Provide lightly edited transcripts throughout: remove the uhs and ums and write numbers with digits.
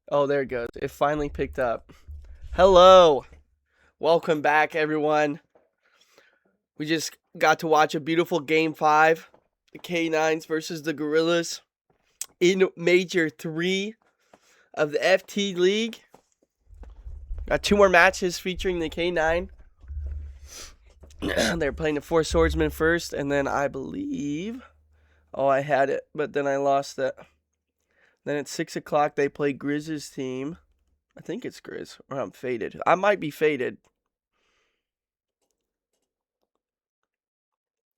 Oh, there it goes. It finally picked up. Hello. Welcome back, everyone. We just got to watch a beautiful game 5. The K-9s versus the Gorillas in Major 3 of the FT League. Got 2 more matches featuring the K-9. They're playing the 4 Swordsmen first, and then I believe... Oh, I had it, but then I lost it. Then at 6 o'clock, they play Grizz's team. I think it's Grizz, or I'm faded. I might be faded.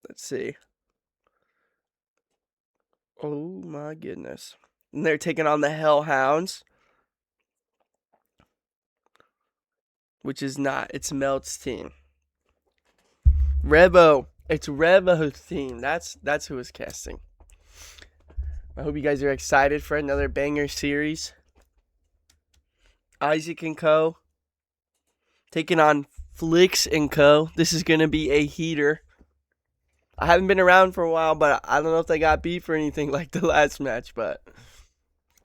Let's see. Oh my goodness. And they're taking on the Hellhounds, which is not. It's Melt's team. Revo. It's Revo's team. That's who is casting. I hope you guys are excited for another banger series. Isaac and Co. taking on Flix and Co. This is going to be a heater. I haven't been around for a while, but I don't know if they got beef or anything like the last match, but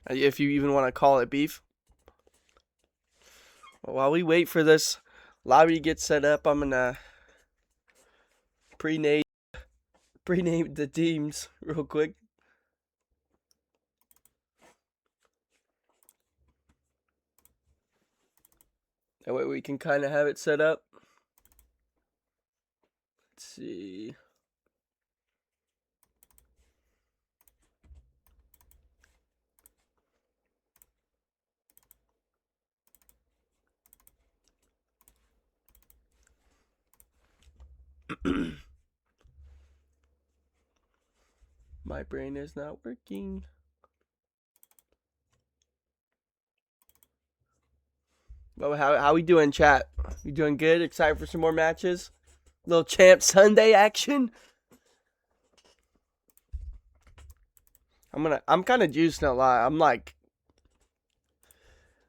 if you even want to call it beef. Well, while we wait for this lobby to get set up, I'm going to pre-name the teams real quick. That way we can kind of have it set up. Let's see. My brain is not working. Well, how we doing, chat? You doing good? Excited for some more matches? Little Champ Sunday action? I'm kind of juiced, not lie.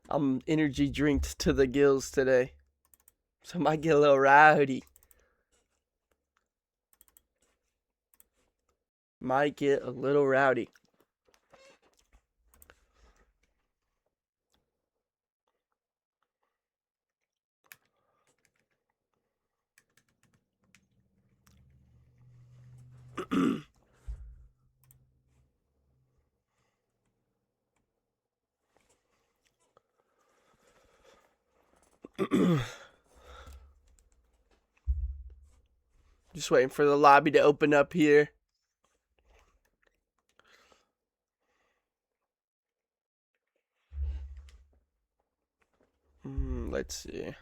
I'm energy drinked to the gills today. So I might get a little rowdy. Might get a little rowdy. Just waiting for the lobby to open up here. Let's see.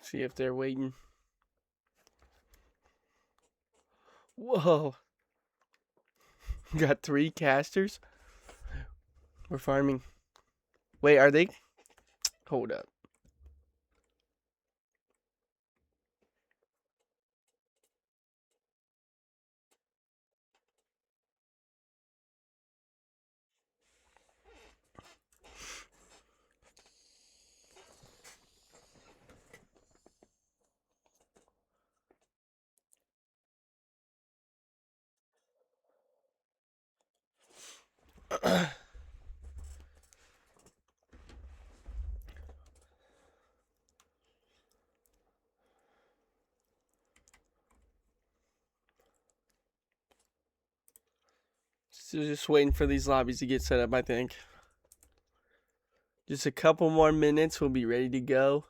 See if they're waiting. Whoa. Got 3 casters. We're farming. Wait, are they? Hold up. So just waiting for these lobbies to get set up, I think. Just a couple more minutes, we'll be ready to go.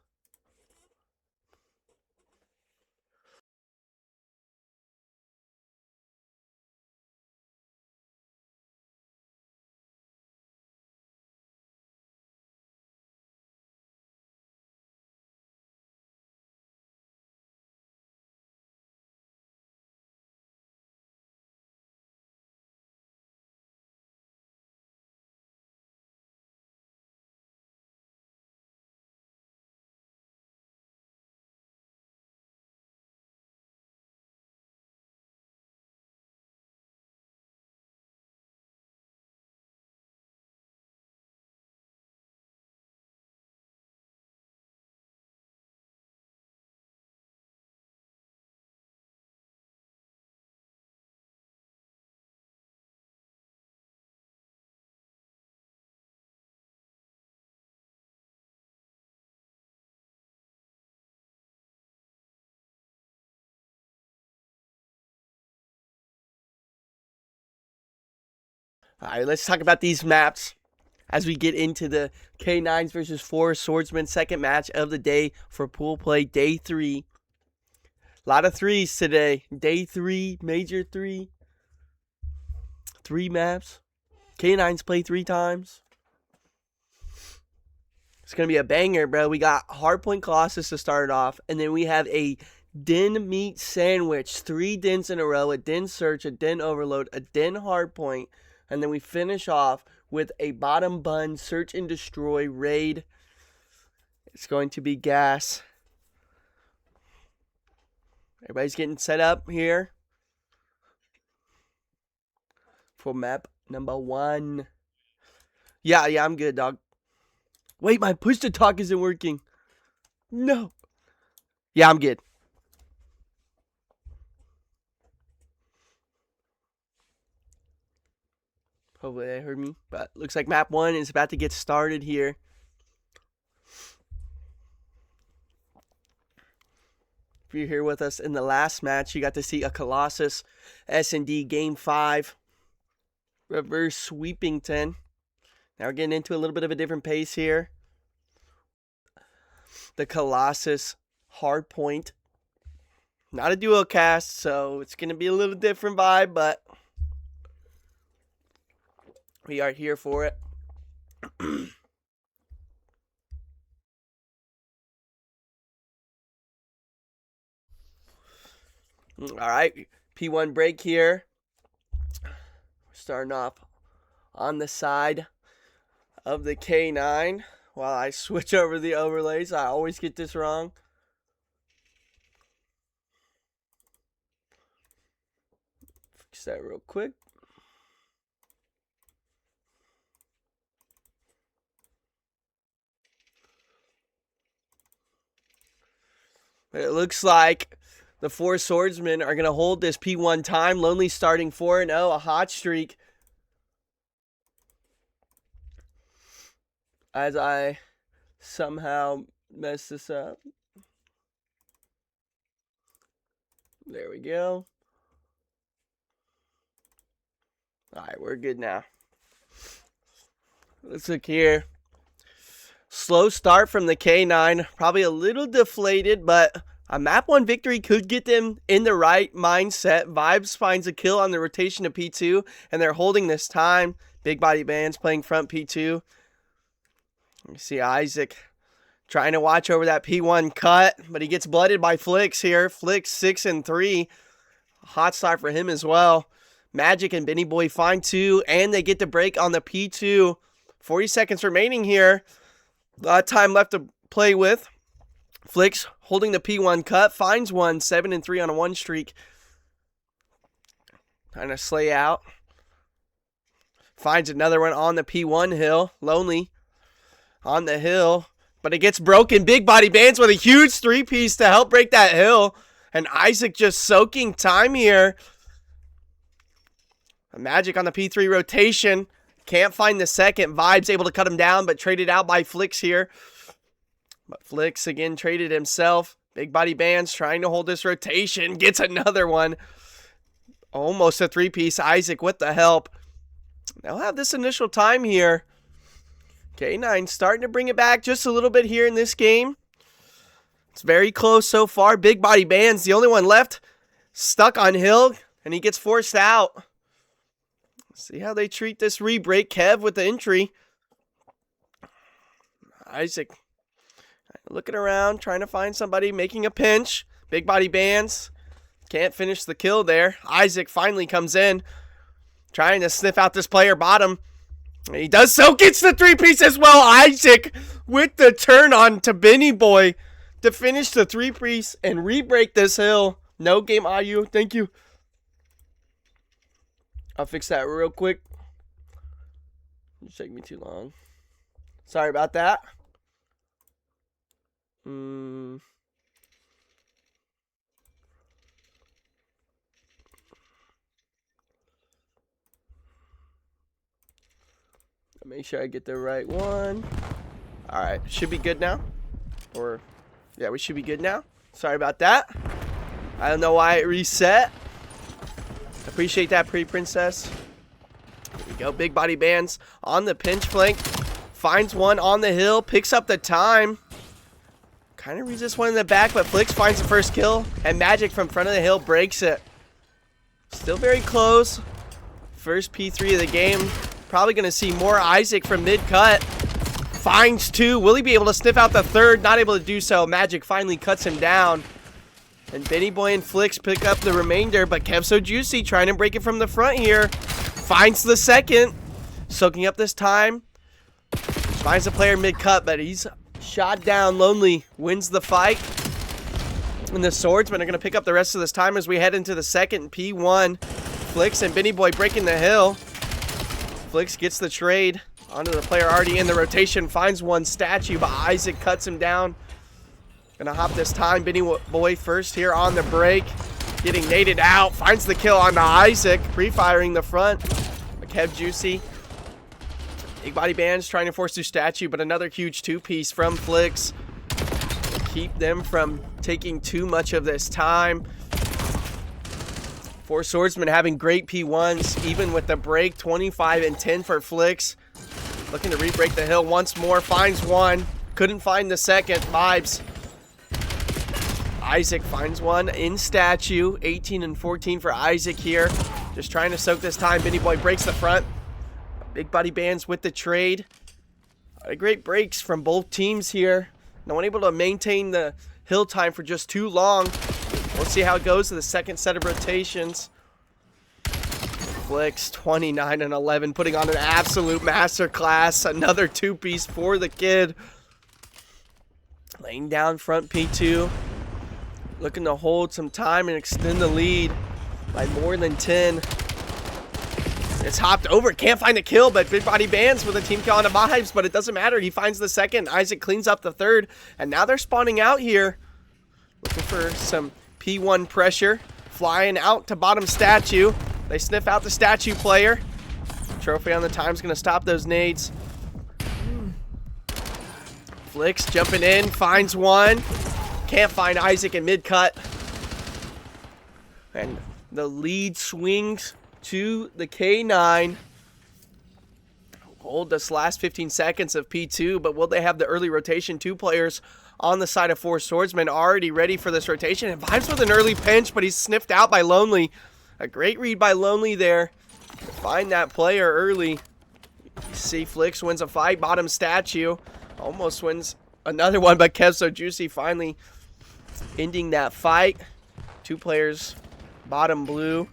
All right, let's talk about these maps as we get into the K-9s versus 4 Swordsmen second match of the day for pool play day 3. A lot of threes today. Day 3, major 3. 3 maps. K-9s play 3 times. It's going to be a banger, bro. We got Hardpoint Colossus to start off, and then we have a Den meat sandwich. 3 dens in a row, a den search, a den overload, a den hardpoint. And then we finish off with a bottom bun search and destroy raid. It's going to be gas. Everybody's getting set up here for map number 1. Yeah, I'm good, dog. Wait, my push to talk isn't working. No. Yeah, I'm good. Hopefully they heard me. But looks like map 1 is about to get started here. If you're here with us in the last match, you got to see a Colossus S&D Game 5. Reverse sweeping 10. Now we're getting into a little bit of a different pace here. The Colossus Hardpoint. Not a duo cast, so it's going to be a little different vibe, but we are here for it. All right, P1 break here. We're starting off on the side of the K-9 while I switch over the overlays. I always get this wrong. Fix that real quick. But it looks like the 4 Swordsmen are going to hold this P1 time. Lonely starting 4-0, a hot streak. As I somehow mess this up. There we go. Alright, we're good now. Let's look here. Slow start from the K-9. Probably a little deflated, but a map 1 victory could get them in the right mindset. Vibes finds a kill on the rotation to P2, and they're holding this time. Big body bands playing front P2. You see Isaac trying to watch over that P1 cut, but he gets blooded by Flicks here. Flicks 6 and 3. Hot start for him as well. Magic and Benny Boy find 2, and they get the break on the P2. 40 seconds remaining here. A lot of time left to play with. Flicks holding the P1 cut, finds one, 7 and 3 on a 1 streak. Trying to slay out. Finds another one on the P1 hill. Lonely on the hill, but it gets broken. Big body bands with a huge 3-piece to help break that hill. And Isaac just soaking time here. Magic on the P3 rotation. Can't find the second. Vibes able to cut him down, but traded out by Flicks here. But Flicks again traded himself. Big body bands trying to hold this rotation. Gets another one. Almost a 3-piece. Isaac with the help. They'll have this initial time here. K-9 starting to bring it back just a little bit here in this game. It's very close so far. Big Body Band's the only one left. Stuck on Hill, and he gets forced out. See how they treat this re-break. Kev with the entry. Isaac looking around, trying to find somebody, making a pinch. Big Body Bands can't finish the kill there. Isaac finally comes in, trying to sniff out this player bottom. He does so, gets the 3-piece as well. Isaac with the turn on to Benny Boy to finish the 3-piece and re-break this hill. No game IU, thank you. I'll fix that real quick. It's taking me too long. Sorry about that. Make sure I get the right one. Alright, should be good now. Or, yeah, we should be good now. Sorry about that. I don't know why it reset. Appreciate that, Princess. Here we go. Big Body Bands on the pinch flank. Finds one on the hill. Picks up the time. Kind of resists one in the back, but Flix finds the first kill. And Magic from front of the hill breaks it. Still very close. First P3 of the game. Probably going to see more Isaac from mid-cut. Finds two. Will he be able to sniff out the third? Not able to do so. Magic finally cuts him down. And Benny Boy and Flix pick up the remainder, but Kev So Juicy trying to break it from the front here. Finds the second. Soaking up this time. Finds the player mid-cut, but he's shot down. Lonely wins the fight. And the Swordsmen are going to pick up the rest of this time as we head into the second P1. Flix and Benny Boy breaking the hill. Flix gets the trade onto the player already in the rotation. Finds one statue, but Isaac cuts him down. Gonna hop this time. Benny Boy first here on the break. Getting naded out. Finds the kill on Isaac. Pre-firing the front. Kev Juicy. Big Body Bands trying to force through statue, but another huge 2-piece from Flix. Keep them from taking too much of this time. 4 Swordsmen having great P1s, even with the break. 25 and 10 for Flix. Looking to re-break the hill once more. Finds one. Couldn't find the second. Vibes. Isaac finds one in statue. 18 and 14 for Isaac here. Just trying to soak this time. Benny Boy breaks the front. Big Body Bands with the trade. Great breaks from both teams here. No one able to maintain the hill time for just too long. We'll see how it goes to the second set of rotations. Flix 29 and 11, putting on an absolute masterclass. Another 2-piece for the kid. Laying down front P2. Looking to hold some time and extend the lead by more than 10. It's hopped over. Can't find the kill, but Big Body Bands with a team kill on the Vibes, but it doesn't matter. He finds the second. Isaac cleans up the third, and now they're spawning out here. Looking for some P1 pressure. Flying out to bottom statue. They sniff out the statue player. Trophy on the time's going to stop those nades. Flix jumping in. Finds one. Can't find Isaac in mid-cut. And the lead swings to the K-9. Hold this last 15 seconds of P2, but will they have the early rotation? 2 players on the side of 4 Swordsmen already ready for this rotation. And Vibes with an early pinch, but he's sniffed out by Lonely. A great read by Lonely there. Find that player early. You see Flix wins a fight. Bottom statue. Almost wins another one, but Kev So Juicy finally ending that fight. 2 players bottom blue.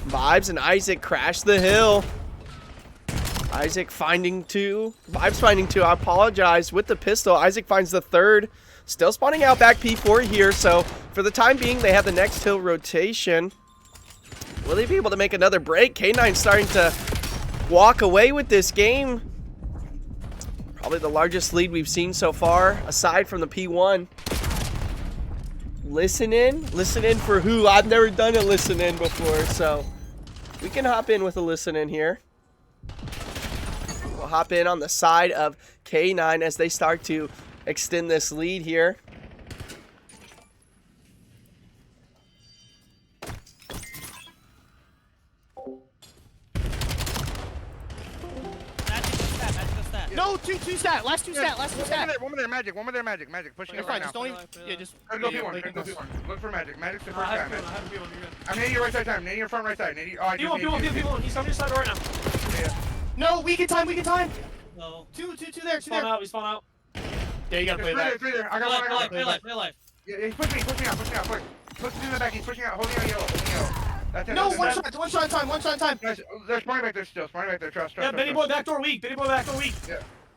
Vibes and Isaac crash the hill. Isaac finding 2. Vibes finding 2. I apologize. With the pistol, Isaac finds the third. Still spawning out back P4 here. So for the time being, they have the next hill rotation. Will they be able to make another break? K-9 starting to walk away with this game. Probably the largest lead we've seen so far, aside from the P1. Listen in? Listen in for who? I've never done a listen in before, so we can hop in with a listen in here. We'll hop in on the side of K-9 as they start to extend this lead here. No, two stat. Last two stat. One more there, magic. Magic. Pushing it right now. Just don't even. Yeah, just. Go P1. Look for magic. Magic's the first guy, man. I'm nading your right side time. Nading your front right side. Oh, I just P1. He's on your side right now. Yeah. No, weaken time. No. Two there. We spawn out. Yeah, you gotta play that. Three there. I got one. Play life. Yeah, he's pushing out. Push in the back. He's pushing out. Holding out yellow. That's it. No, one shot time. Guys, they're spawning back there still. Trust. Yeah, Benny Boy backdoor weak.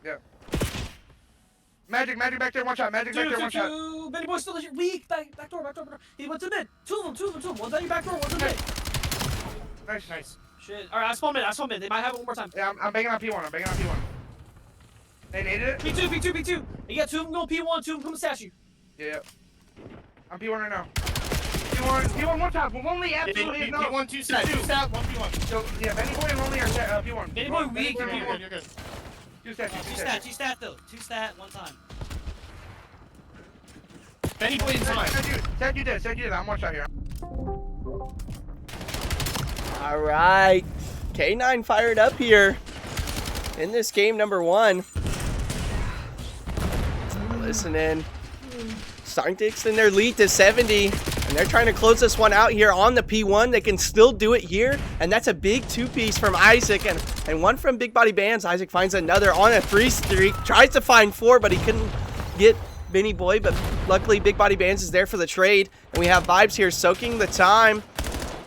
Yeah. Magic back there, one shot. Magic back there, one shot. Benny Boy still weak. Backdoor. He went to mid. Two of them. One's at your back door, one's in mid. Nice. Shit. Alright, I spawn mid. They might have it one more time. Yeah, I'm banging on P1. They needed it? P2. You got two of them going P1, two of them coming statue. Yeah. I'm P1 right now. P1 one top. Lonely absolutely is no. P1, two stat, one P1. So, yeah, Benny Boy and Lonely are P1. Benny Boy weak. You're good. Two stat though. Two stat, one time. Benny Boy in time. Said you did. I'm one shot here. All right. K-9 fired up here in this game number 1. Listen in. Starting to extend their lead to 70. And they're trying to close this one out here on the P1. They can still do it here. And that's a big 2-piece from Isaac. And one from Big Body Bands. Isaac finds another on a 3 streak. Tries to find 4, but he couldn't get Benny Boy. But luckily, Big Body Bands is there for the trade. And we have Vibes here soaking the time.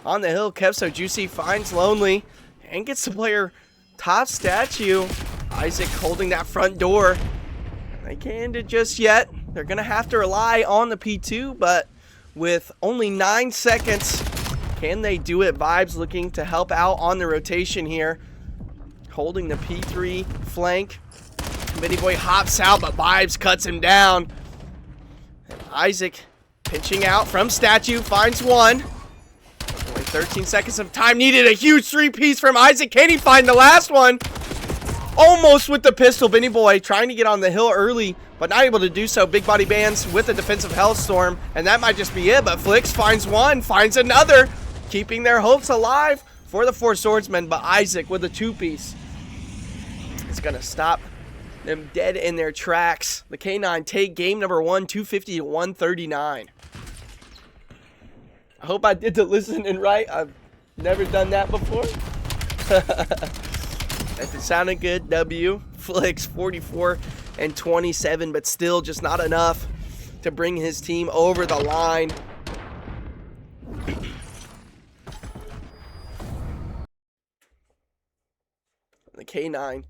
On the hill, Kev So Juicy finds Lonely. And gets to player top statue. Isaac holding that front door. They can't end it just yet. They're going to have to rely on the P2, but with only 9 seconds, can they do it? Vibes looking to help out on the rotation here. Holding the P3 flank. Benny Boy hops out, but Vibes cuts him down. And Isaac pitching out from statue, finds one. Only 13 seconds of time needed. A huge 3-piece from Isaac. Can he find the last one? Almost with the pistol. Benny Boy trying to get on the hill early, but not able to do so. Big Body Bands with a defensive Hellstorm, and that might just be it. But Flix finds one, finds another, keeping their hopes alive for the 4 Swordsmen. But Isaac with a 2-piece is going to stop them dead in their tracks. The K-9 take game number 1, 250 to 139. I hope I did the listening right. I've never done that before. If it sounded good, W. Flix 44 and 27, but still just not enough to bring his team over the line. The K-9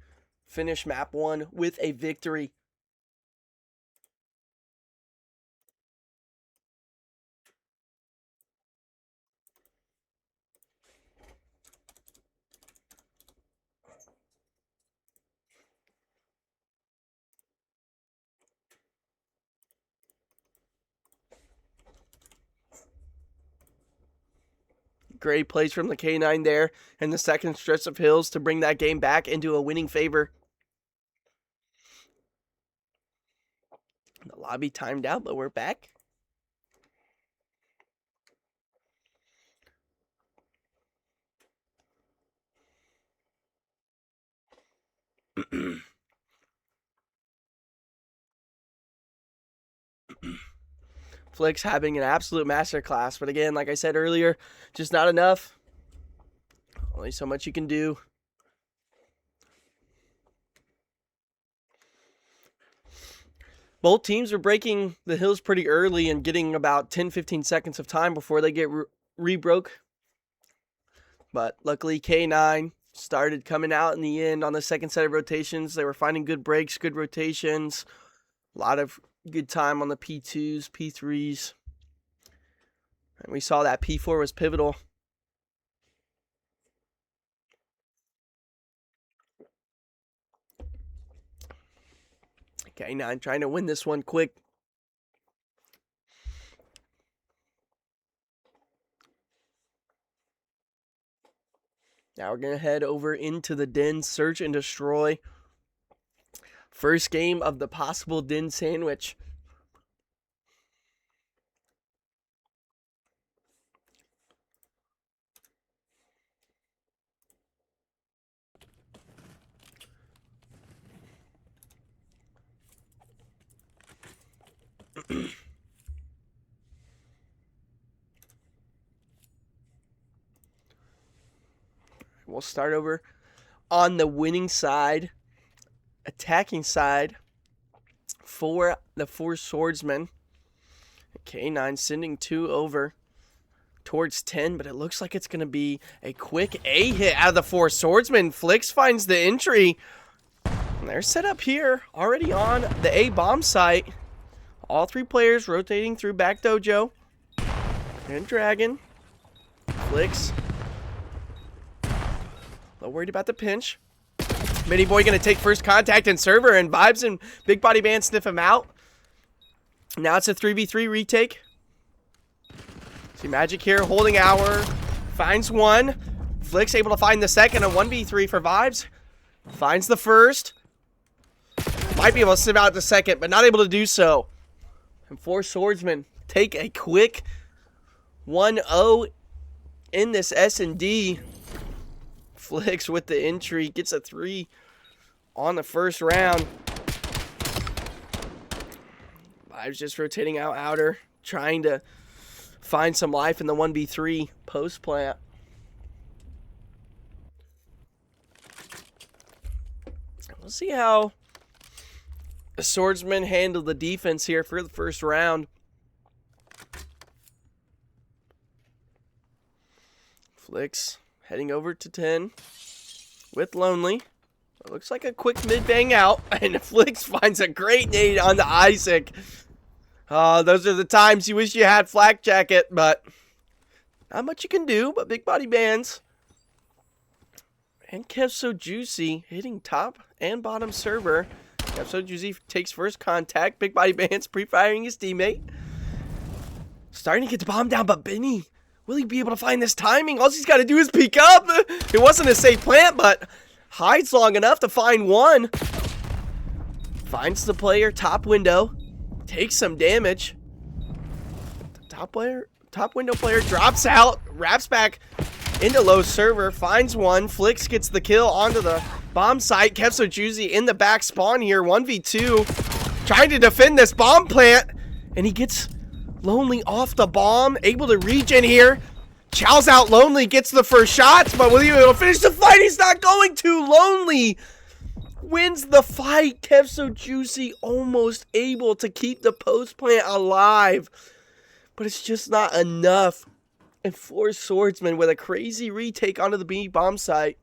finish map 1 with a victory. Great plays from the K-9 there in the second stretch of hills to bring that game back into a winning favor. The lobby timed out, but we're back. Flix having an absolute masterclass, but again, like I said earlier, just not enough. Only so much you can do. Both teams are breaking the hills pretty early and getting about 10-15 seconds of time before they get re-broke. But luckily, K-9 started coming out in the end on the second set of rotations. They were finding good breaks, good rotations. A lot of good time on the P2s, P3s. And we saw that P4 was pivotal. K-9 trying to win this one quick. Now we're going to head over into the den, search and destroy. First game of the possible den sandwich. We'll start over on the winning side, attacking side for the four swordsmen. K-9 sending 2 over towards 10, but it looks like it's going to be a quick A hit out of the four swordsmen. Flix finds the entry. And they're set up here, already on the A bomb site. All 3 players rotating through back dojo. And Dragon. Flix. A little worried about the pinch. Mini Boy going to take first contact and server, and Vibes and Big Body Band sniff him out. Now it's a 3v3 retake. See Magic here holding hour. Finds one. Flix able to find the second. A 1v3 for Vibes. Finds the first. Might be able to sniff out the second, but not able to do so. And four swordsmen take a quick 1-0 in this S&D. Flix with the entry. Gets a 3 on the first round. Vibes just rotating out outer. Trying to find some life in the 1v3 post plant. We'll see how the swordsmen handle the defense here for the first round. Flix heading over to 10 with Lonely. It looks like a quick mid bang out, and Flix finds a great nade on the Isaac. Those are the times you wish you had Flak Jacket, but not much you can do. But Big Body Bands and Kev So Juicy hitting top and bottom server. Kev So Juicy takes first contact. Big Body Bands pre-firing his teammate. Starting to get the bomb down, but Benny, will he be able to find this timing? All he's got to do is peek up. It wasn't a safe plant, but hides long enough to find one. Finds the player top window. Takes some damage. The top window player drops out. Wraps back into low server. Finds one. Flix gets the kill onto the bomb site. Kev So Juicy in the back spawn here. 1v2. Trying to defend this bomb plant. And he gets Lonely off the bomb. Able to regen here. Chows out Lonely. Gets the first shots. But will he be able to finish the fight? He's not going to. Lonely wins the fight. Kev So Juicy almost able to keep the post plant alive. But it's just not enough. And four swordsmen with a crazy retake onto the B bomb site.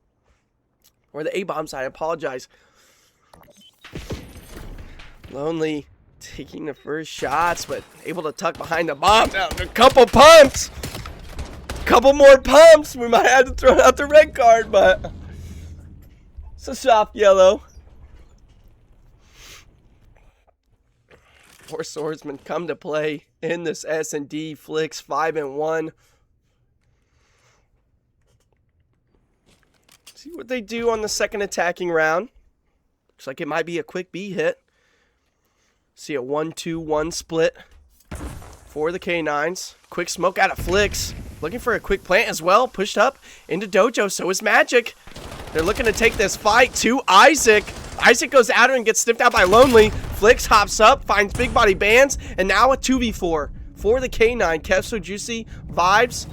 Or the A bomb site, I apologize. Lonely taking the first shots, but able to tuck behind the bomb. Now, a couple pumps. Couple more pumps. We might have to throw out the red card, but it's a soft yellow. Four swordsmen come to play in this S&D. Flix 5-1. See what they do on the second attacking round. Looks like it might be a quick B hit. See a 1-2-1 split for the K-9s. Quick smoke out of Flix. Looking for a quick plant as well. Pushed up into Dojo. So is Magic. They're looking to take this fight to Isaac. Isaac goes out and gets sniffed out by Lonely. Flix hops up, finds Big Body Bands, and now a 2v4 for the K-9. Kev So Juicy, Vibes.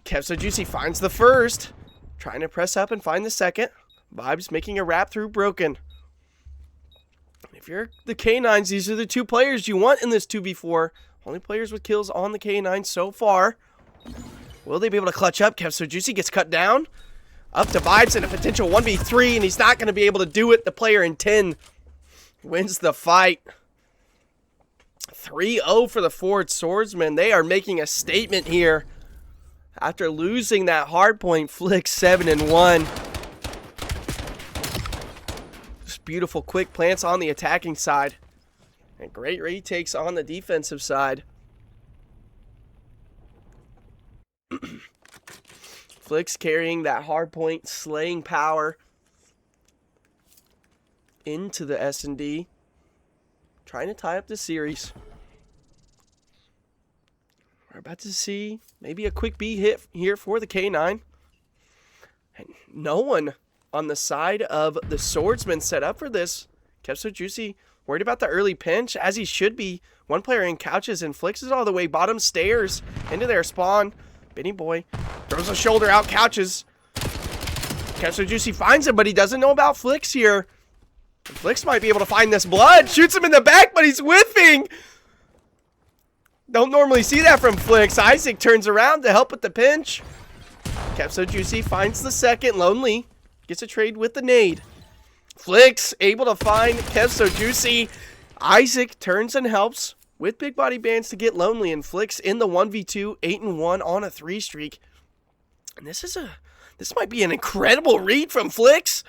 Kev So Juicy finds the first. Trying to press up and find the second. Vibes making a wrap through Broken. If you're the K-9s, these are the two players you want in this 2v4. Only players with kills on the K-9 so far. Will they be able to clutch up? Kev So Juicy gets cut down. Up to Vibes in a potential 1v3, and he's not going to be able to do it. The player in 10 wins the fight. 3-0 for the Ford Swordsmen. They are making a statement here. After losing that hard point, Flix 7-1. Just beautiful quick plants on the attacking side. And great retakes on the defensive side. Flix carrying that hard point, slaying power into the S&D. Trying to tie up the series. We're about to see maybe a quick B hit here for the K-9. And no one on the side of the swordsman set up for this. Kev So Juicy Worried about the early pinch, as he should be. One player in couches and flicks it all the way bottom stairs into their spawn. Benny Boy throws a shoulder out, couches. Catcher Juicy finds him, but he doesn't know about Flicks here. Flicks might be able to find this blood. Shoots him in the back, but he's whiffing. Don't normally see that from Flicks. Isaac turns around to help with the pinch. Capso Juicy finds the second. Lonely gets a trade with the nade. Flicks able to find Capso Juicy. Isaac turns and helps with big body bands to get Lonely, and Flicks in the 1v2, 8-1 on a 3 streak. And this might be an incredible read from Flicks.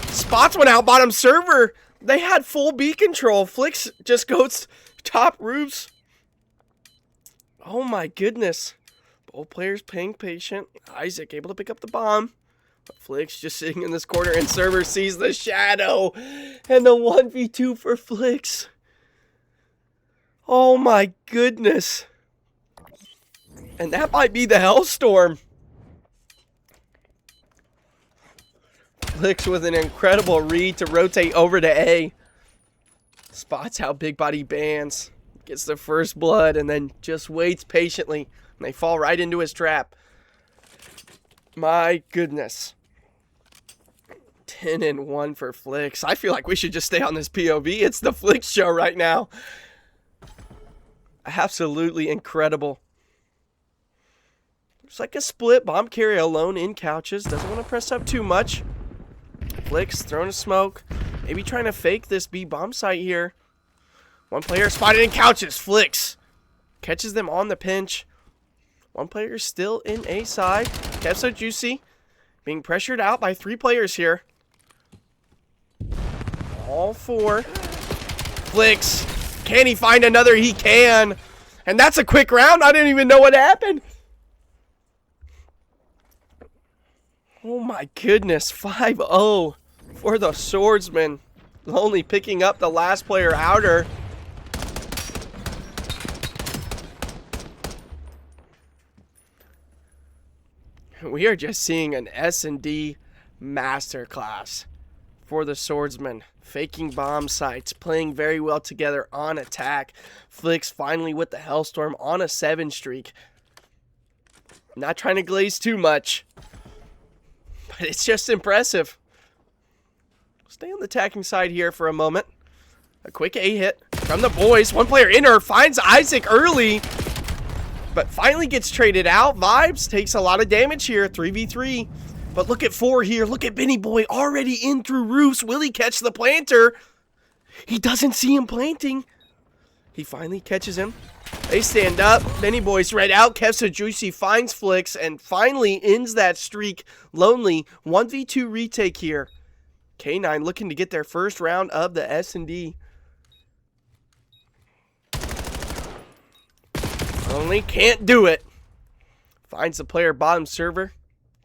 Spots went out bottom server. They had full B control. Flicks just goes top roofs. Oh my goodness. Both players playing patient. Isaac able to pick up the bomb. But Flicks just sitting in this corner, and server sees the shadow. And the 1v2 for Flicks. Oh my goodness. And that might be the Hellstorm. Flicks with an incredible read to rotate over to A. Spots out big body bands. Gets the first blood and then just waits patiently. And they fall right into his trap. My goodness. 10-1 for Flicks. I feel like we should just stay on this POV. It's the Flicks show right now. Absolutely incredible. It's like a split. Bomb carry alone in couches. Doesn't want to press up too much. Flicks throwing a smoke. Maybe trying to fake this B bomb site here. One player spotted in couches. Flicks catches them on the pinch. One player still in A side. Capso Juicy being pressured out by 3 players here. All 4. Flicks. Can he find another? He can. And that's a quick round. I didn't even know what happened. Oh my goodness. 5-0 for the Swordsmen. Lonely picking up the last player outer. We are just seeing an S&D masterclass for the Swordsmen. Faking bomb sites, playing very well together on attack. Flicks finally with the Hellstorm on a 7 streak. Not trying to glaze too much, but it's just impressive. Stay on the attacking side here for a moment. A quick A hit from the boys. One player in her finds Isaac early, but finally gets traded out. Vibes takes a lot of damage here, 3v3. But look at 4 here. Look at Benny Boy already in through roofs. Will he catch the planter? He doesn't see him planting. He finally catches him. They stand up. Benny Boy's right out. Kevsa Juicy finds Flicks and finally ends that streak. Lonely 1v2 retake here. K-9 looking to get their first round of the S&D. Lonely can't do it. Finds the player bottom server.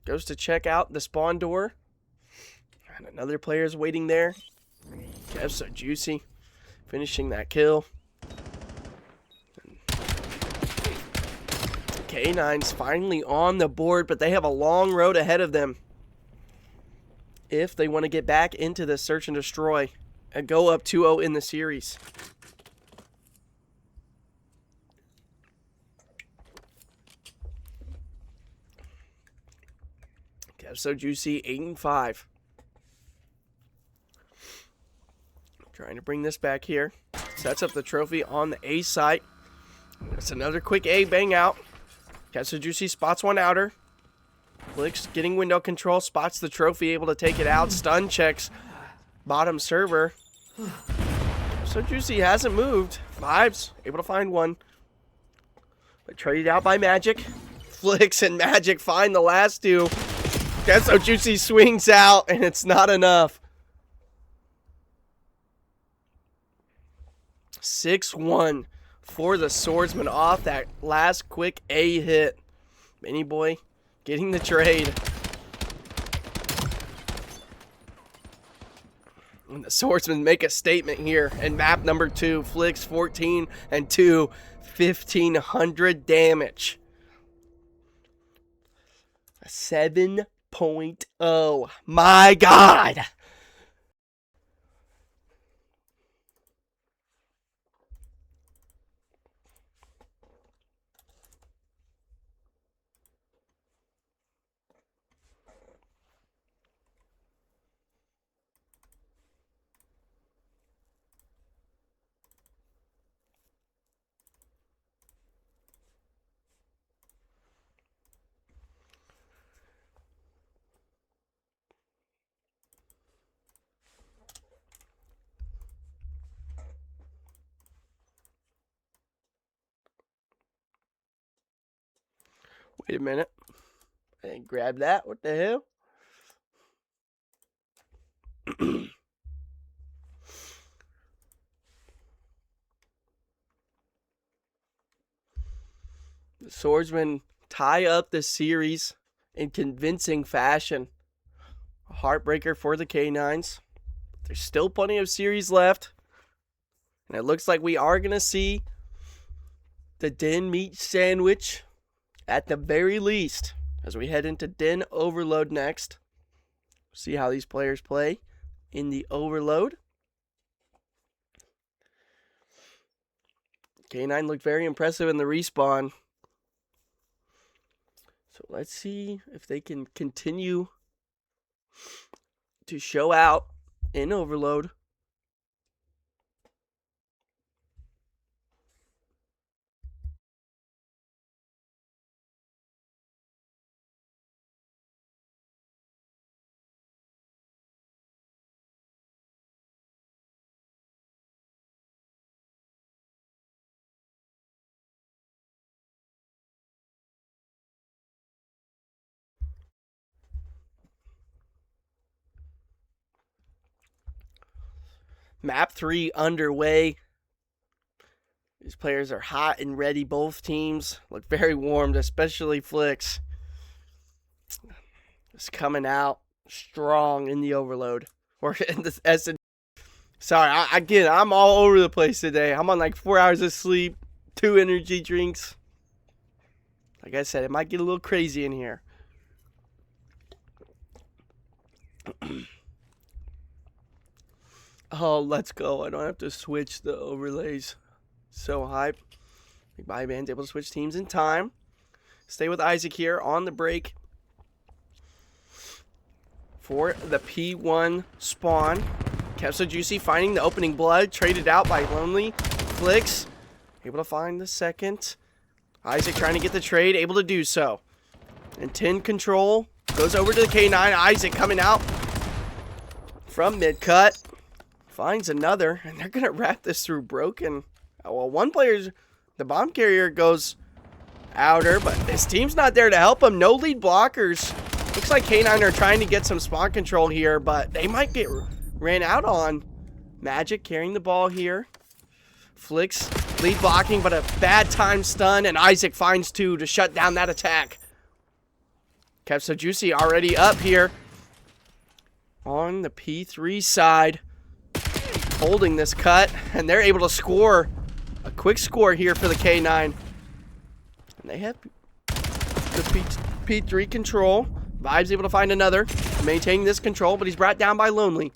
Goes to check out the spawn door. And another player's waiting there. Kevsa Juicy finishing that kill. K-9's finally on the board, but they have a long road ahead of them if they want to get back into the search and destroy and go up 2-0 in the series. So Juicy 8-5. Trying to bring this back here. Sets up the trophy on the A site. That's another quick A bang out. So Juicy spots one outer. Flicks getting window control. Spots the trophy, able to take it out. Stun checks bottom server. So Juicy hasn't moved. Vibes able to find one. But traded out by Magic. Flicks and Magic find the last 2. So Juicy swings out, and it's not enough. 6-1 for the Swordsman off that last quick A hit. Benny Boy getting the trade. And the Swordsmen make a statement here. And map number 2, Flicks 14-2, 1,500 damage. A 7.0. My God. Wait a minute. I didn't grab that. What the hell? The Swordsmen tie up the series in convincing fashion. A heartbreaker for the K-9s. There's still plenty of series left. And it looks like we are going to see the Den meat sandwich at the very least as we head into Den Overload next. See how these players play in the Overload. K-9 looked very impressive in the respawn. So let's see if they can continue to show out in Overload. Map 3 underway. These players are hot and ready. Both teams look very warmed, especially Flicks. Just coming out strong in the Overload. Or in the S. Sorry, I'm all over the place today. I'm on like 4 hours of sleep, 2 energy drinks. Like I said, it might get a little crazy in here. Oh, let's go. I don't have to switch the overlays. So hype. Big Body Band's able to switch teams in time. Stay with Isaac here on the break for the P1 spawn. Kevso Juicy finding the opening blood. Traded out by Lonely. Flicks. Able to find the second. Isaac trying to get the trade. Able to do so. And 10 control. Goes over to the K-9. Isaac coming out from mid-cut. Finds another, and they're going to wrap this through broken. Well, one player's, the bomb carrier goes outer, but his team's not there to help him. No lead blockers. Looks like K-9 are trying to get some spawn control here, but they might get ran out on. Magic carrying the ball here. Flicks, lead blocking, but a bad time stun, and Isaac finds 2 to shut down that attack. Kevso Juicy already up here on the P3 side. Holding this cut, and they're able to score a quick score here for the K-9. And they have the P3 control. Vibe's able to find another, maintaining this control, but he's brought down by Lonely.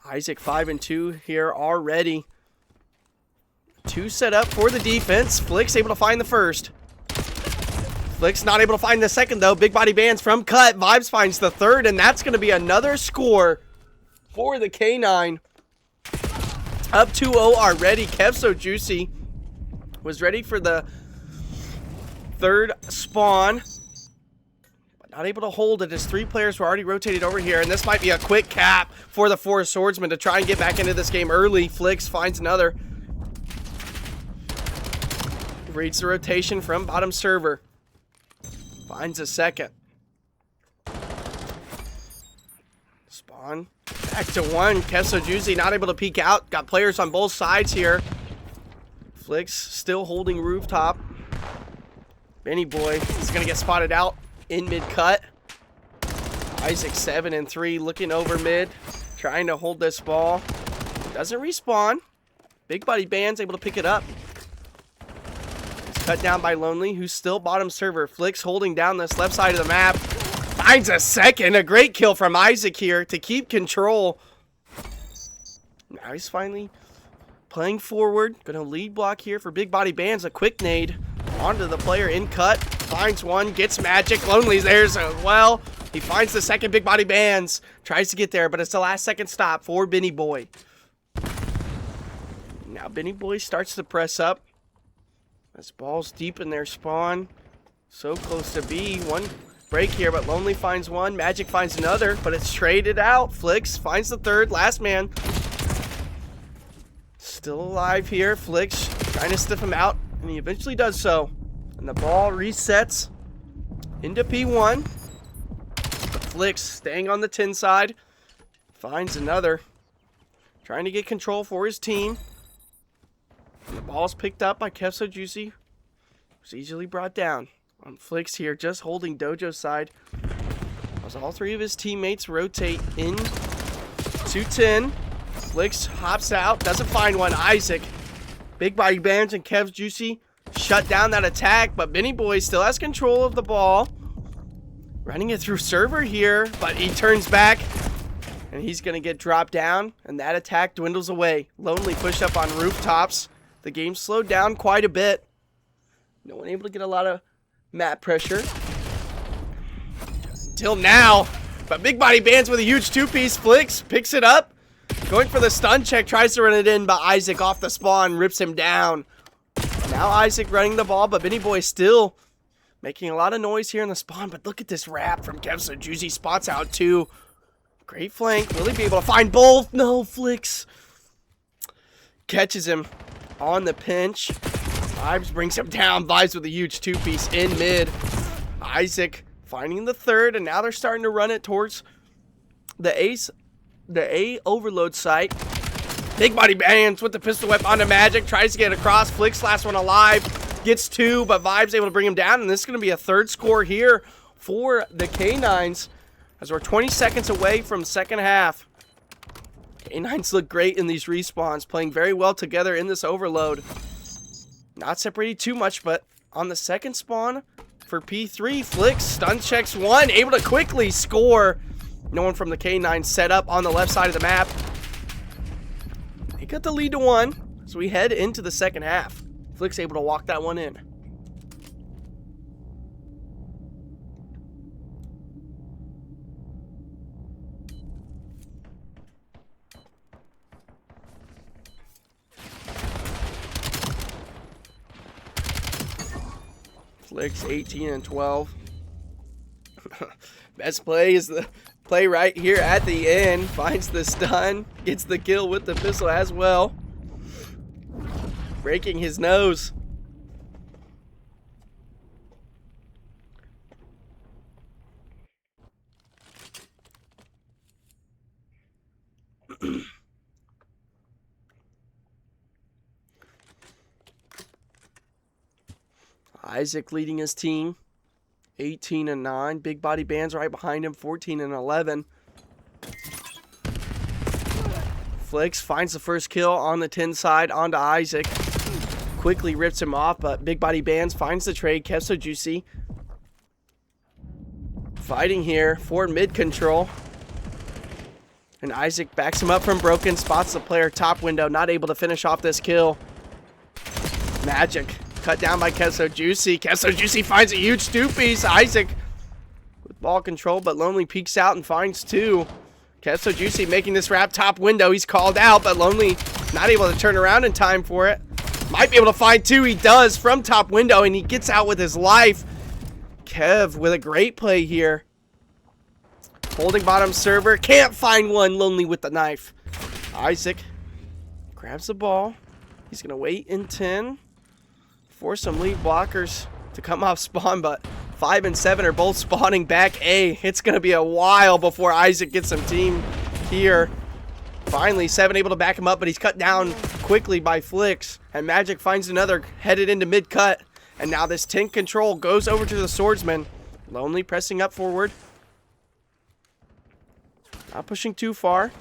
Isaac 5 and 2 here already. 2 set up for the defense. Flick's able to find the first. Flick's not able to find the second though. Big Body Bands from cut. Vibes finds the third, and that's going to be another score for the K-9. Up 2-0 already. Kevso Juicy was ready for the third spawn, but not able to hold it as 3 players were already rotated over here, and this might be a quick cap for the 4 Swordsmen to try and get back into this game early. Flicks finds another. Reads the rotation from bottom server. Finds a second. Spawn. Back to 1. Kevso Juicy not able to peek out. Got players on both sides here. Flicks still holding rooftop. Benny Boy is going to get spotted out in mid-cut. Isaac 7 and 3 looking over mid. Trying to hold this ball. Doesn't respawn. Big Body Band's able to pick it up. It's cut down by Lonely, who's still bottom server. Flicks holding down this left side of the map. Finds a second. A great kill from Isaac here to keep control. Now he's finally playing forward. Gonna lead block here for Big Body Bands. A quick nade onto the player in cut. Finds one. Gets Magic. Lonely's there as well. He finds the second. Big Body Bands. Tries to get there, but it's the last second stop for Benny Boy. Now Benny Boy starts to press up. This ball's deep in their spawn. So close to B. One break here, but Lonely finds one. Magic finds another, but it's traded out. Flicks finds the third. Last man. Still alive here. Flicks trying to stiff him out, and he eventually does so. And the ball resets into P1. Flicks staying on the 10 side. Finds another. Trying to get control for his team. And the ball's picked up by Kevso Juicy. Was easily brought down. On Flicks here, just holding Dojo's side. As all three of his teammates rotate in to 10. Flicks hops out, doesn't find one. Isaac, Big Body Bands and Kev's Juicy shut down that attack, but Benny Boy still has control of the ball. Running it through server here, but he turns back. And he's going to get dropped down, and that attack dwindles away. Lonely push up on rooftops. The game slowed down quite a bit. No one able to get a lot of map pressure. Till now. But Big Body Bands with a huge two-piece. Flicks, picks it up. Going for the stun check, tries to run it in, but Isaac off the spawn, rips him down. Now Isaac running the ball, but Benny Boy still making a lot of noise here in the spawn. But look at this wrap from Kevso Juicy. Spots out too. Great flank. Will he be able to find both? No, Flicks catches him on the pinch. Vibes brings him down. Vibes with a huge two-piece in mid. Isaac finding the third, and now they're starting to run it towards the A overload site. Big Body Bands with the pistol whip onto Magic. Tries to get across. Flicks last one alive. Gets two, but Vibes able to bring him down, and this is going to be a third score here for the K-9s. As we're 20 seconds away from second half. K-9s look great in these respawns, playing very well together in this overload. Not separated too much, but on the second spawn for P3, Flicks stun checks one, able to quickly score. No one from the K-9 set up on the left side of the map. He got the lead to one, so we head into the second half. Flicks able to walk that one in. Flicks 18 and 12. Best play is the play right here at the end. Finds the stun. Gets the kill with the pistol as well. Breaking his nose. Isaac leading his team, 18 and 9. Big Body Bands right behind him, 14 and 11. Flicks finds the first kill on the 10 side onto Isaac. Quickly rips him off, but Big Body Bands finds the trade. Kevso Juicy fighting here for mid control. And Isaac backs him up from broken, spots the player top window, not able to finish off this kill. Magic. Cut down by Kevso Juicy. Kevso Juicy finds a huge two-piece. Isaac with ball control, but Lonely peeks out and finds two. Kevso Juicy making this wrap top window. He's called out, but Lonely not able to turn around in time for it. Might be able to find two. He does from top window, and he gets out with his life. Kev with a great play here. Holding bottom server. Can't find one. Lonely with the knife. Isaac grabs the ball. He's going to wait in 10. For some lead blockers to come off spawn, but 5 and 7 are both spawning back A. It's going to be a while before Isaac gets some team here. Finally, 7 able to back him up, but he's cut down quickly by Flicks. And Magic finds another headed into mid-cut. And now this 10 control goes over to the Swordsmen. Lonely pressing up forward. Not pushing too far.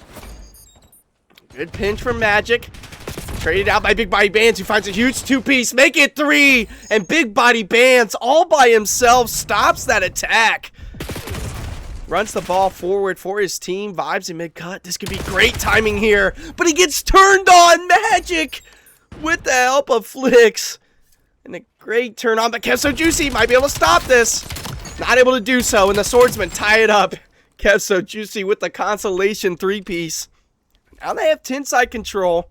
Good pinch from Magic. Traded out by Big Body Bands, who finds a huge two-piece. Make it 3! And Big Body Bands, all by himself, stops that attack. Runs the ball forward for his team. Vibes in mid-cut. This could be great timing here. But he gets turned on. Magic with the help of Flicks. And a great turn on. But Kevso Juicy might be able to stop this. Not able to do so. And the Swordsmen tie it up. Kevso Juicy with the consolation three-piece. Now they have 10 side control.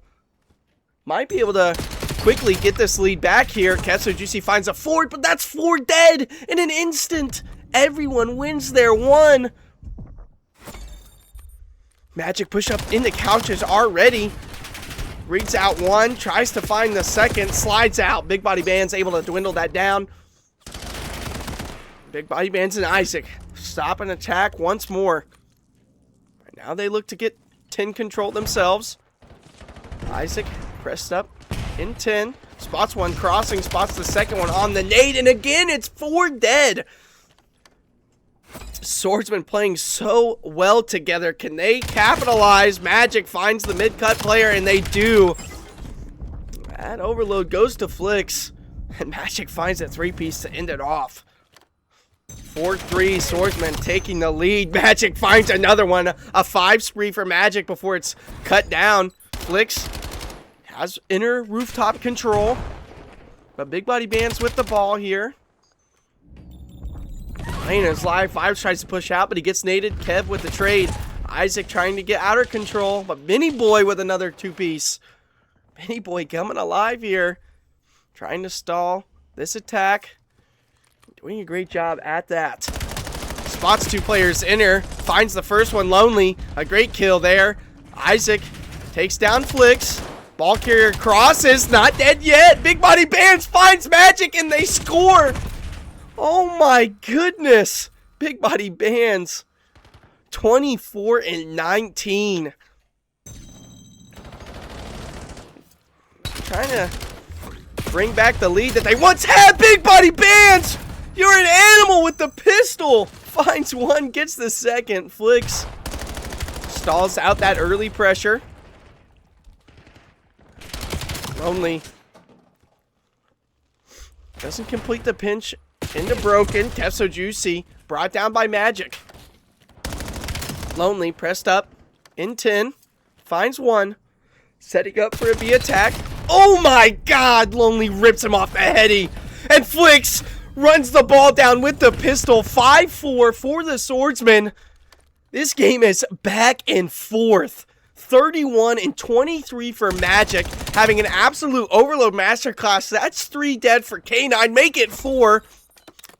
Might be able to quickly get this lead back here. Kevso Juicy finds a Ford, but that's 4 dead in an instant. Everyone wins their one. Magic push up in the couches already. Reads out one, tries to find the second, slides out. Big Body Band's able to dwindle that down. Big Body Bands and Isaac stop and attack once more. And now they look to get 10 control themselves. Isaac pressed up in 10. Spots one crossing, spots the second one on the nade, and again it's 4 dead. Swordsmen playing so well together. Can they capitalize? Magic finds the mid-cut player, and they do. That overload goes to Flicks, and Magic finds that 3-piece to end it off. 4-3, Swordsman taking the lead. Magic finds another one. A 5 spree for Magic before it's cut down. Flicks has inner rooftop control. But Big Body Bands with the ball here. Playing his live. 5 tries to push out, but he gets naded. Kev with the trade. Isaac trying to get outer control, but Mini Boy with another 2-piece. Mini Boy coming alive here. Trying to stall this attack. Doing a great job at that. Spots 2 players inner. Finds the first one Lonely. A great kill there. Isaac takes down Flicks. Ball carrier crosses. Not dead yet. Big Body Bands finds Magic and they score. Oh my goodness. Big Body Bands. 24-19. Trying to bring back the lead that they once had. Big Body Bands. You're an animal with the pistol. Finds one, gets the second. Flicks stalls out that early pressure. Lonely doesn't complete the pinch into Broken. Kept so juicy. Brought down by Magic. Lonely pressed up in 10. Finds one. Setting up for a B attack. Oh my god! Lonely rips him off the heady. And Flicks runs the ball down with the pistol. 5-4 for the Swordsman. This game is back and forth. 31-23 for Magic. Having an absolute overload masterclass. That's 3 dead for K-9. Make it 4.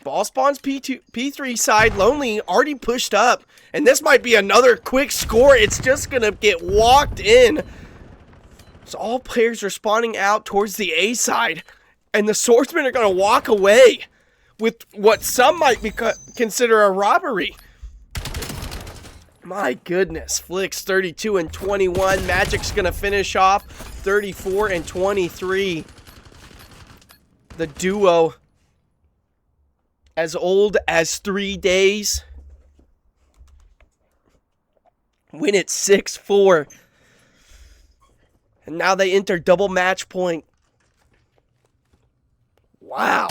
Ball spawns P3 side. Lonely already pushed up. And this might be another quick score. It's just going to get walked in. So all players are spawning out towards the A side. And the Swordsmen are going to walk away with what some might consider a robbery. My goodness. Flicks 32-21. Magic's going to finish off 34-23. The duo as old as 3 days win it 6-4. And now they enter double match point. Wow.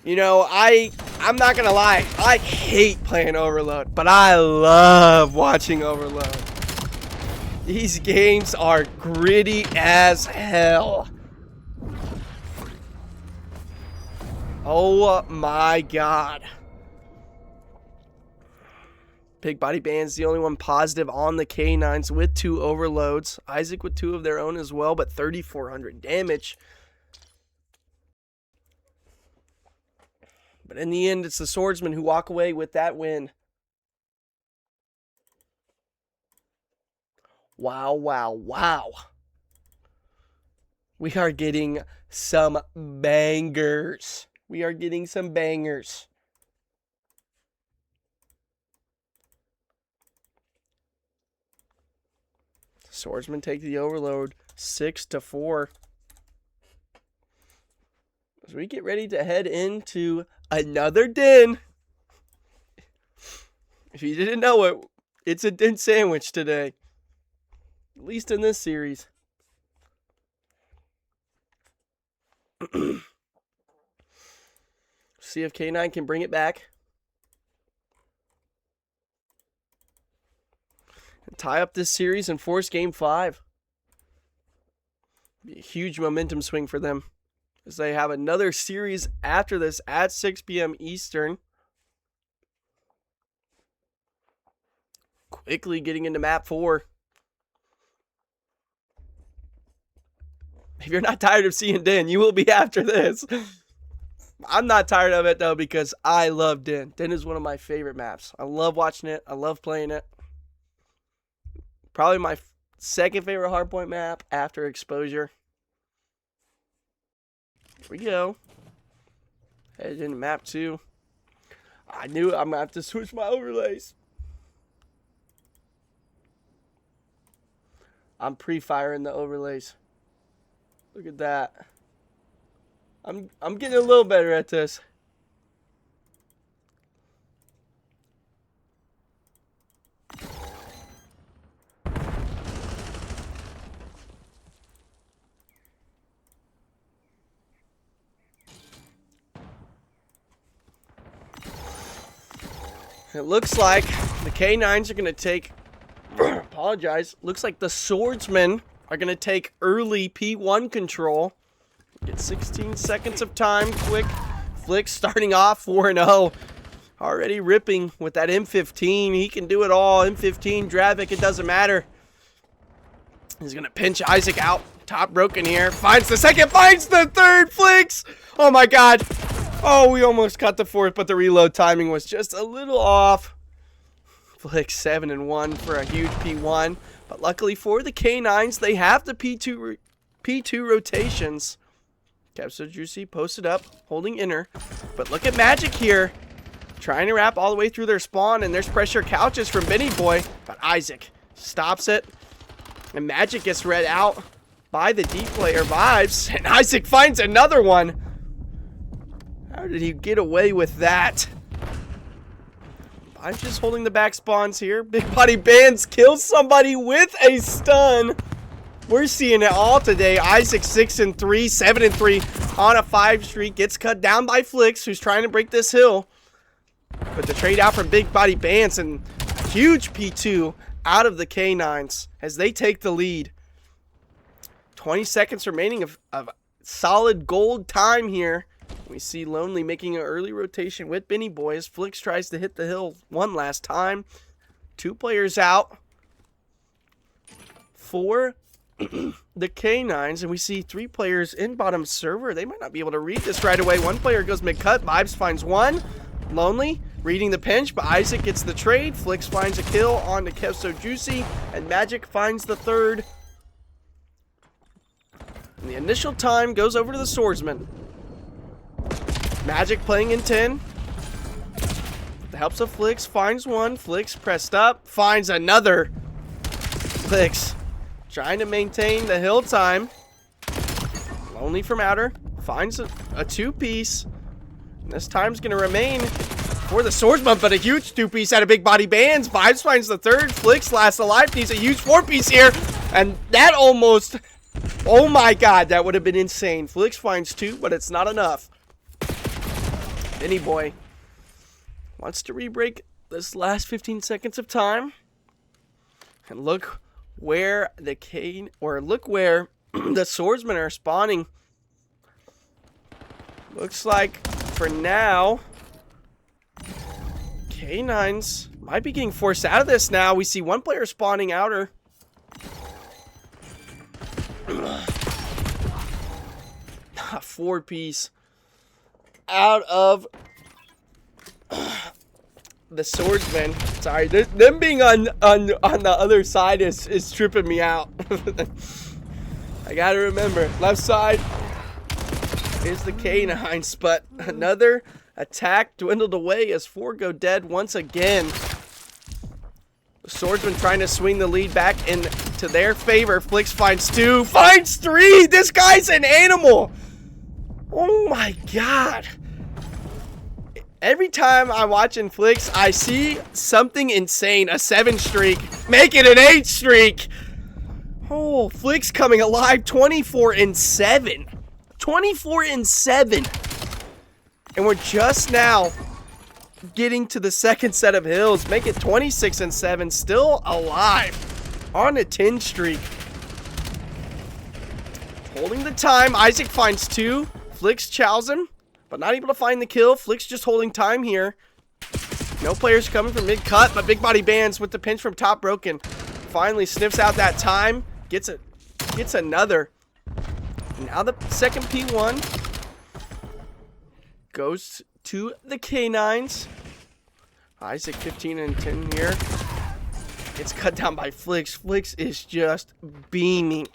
You know, I'm not gonna lie, I hate playing Overload, but I love watching Overload. These games are gritty as hell. Oh my god. Big Body Band's the only one positive on the K-9s with 2 overloads. Isaac with 2 of their own as well, but 3,400 damage. But in the end, it's the Swordsmen who walk away with that win. Wow, wow, wow. We are getting some bangers. We are getting some bangers. Swordsmen take the overload 6-4. As we get ready to head into another den. If you didn't know it, it's a den sandwich today. At least in this series. See if K-9 can bring it back. And tie up this series and force game 5. Be a huge momentum swing for them, as they have another series after this at 6 p.m. Eastern. Quickly getting into map 4. If you're not tired of seeing Den, you will be after this. I'm not tired of it, though, because I love Den. Den is one of my favorite maps. I love watching it. I love playing it. Probably my second favorite hardpoint map after Exposure. Here we go. Headed in the map too. I knew I'm gonna have to switch my overlays. I'm pre-firing the overlays. Look at that. I'm getting a little better at this. It looks like the K-9s are going to take, apologize, looks like the Swordsmen are going to take early P1 control. Get 16 seconds of time, quick. Flick starting off 4-0. Already ripping with that M15. He can do it all. M15, Dravik, it doesn't matter. He's going to pinch Isaac out. Top broken here. Finds the second, finds the third. Flicks. Oh my God. Oh, we almost cut the fourth, but the reload timing was just a little off. Flick 7-1 for a huge P1. But luckily for the K-9s, they have the P2 rotations. Capso Juicy posted up, holding inner. But look at Magic here. Trying to wrap all the way through their spawn, and there's pressure couches from Benny Boy. But Isaac stops it. And Magic gets read out by the D player Vibes. And Isaac finds another one. How did he get away with that? I'm just holding the back spawns here. Big Body Bands kills somebody with a stun. We're seeing it all today. Isaac 6-3, 7-3 on a 5 streak. Gets cut down by Flicks, who's trying to break this hill. But the trade out from Big Body Bands and huge P2 out of the K-9s as they take the lead. 20 seconds remaining of solid gold time here. We see Lonely making an early rotation with Benny Boy as Flicks tries to hit the hill one last time. 2 players out for the K-9s, and we see 3 players in bottom server. They might not be able to read this right away. 1 player goes mid-cut. Vibes finds 1. Lonely reading the pinch, but Isaac gets the trade. Flicks finds a kill on the Capso Juicy, and Magic finds the 3rd. And the initial time goes over to the Swordsman. Magic playing in 10. With the helps of Flicks, finds 1. Flicks pressed up, finds another. Flicks trying to maintain the hill time. Lonely from outer, finds a 2-piece. And this time's going to remain for the Swordsman, but a huge 2-piece out of Big Body Bands. Vibes finds the 3rd. Flicks last alive, needs a huge 4-piece here. And that almost, oh my God, that would have been insane. Flicks finds 2, but it's not enough. Benny Boy wants to re-break this last 15 seconds of time. And look where the look where the Swordsmen are spawning. Looks like for now K-9s might be getting forced out of this now. We see 1 player spawning outer. A 4-piece out of the Swordsman. Sorry, them being on the other side is tripping me out. I gotta remember, left side is the K-9s, but another attack dwindled away as 4 go dead once again. The Swordsman trying to swing the lead back into their favor. Flicks finds 2, finds 3. This guy's an animal. Oh my God. Every time I watch in Flicks, I see something insane. A 7 streak. Make it an 8 streak. Oh, Flicks coming alive. 24-7. 24-7. And we're just now getting to the second set of hills. Make it 26-7. Still alive. On a 10 streak. Holding the time. Isaac finds 2. Flicks chows him, but not able to find the kill. Flicks just holding time here. No players coming from mid-cut, but Big Body Bands with the pinch from top broken. Finally sniffs out that time. Gets another. Now the second P1 goes to the K-9s. Isaac 15-10 here. Gets cut down by Flicks. Flicks is just beaming.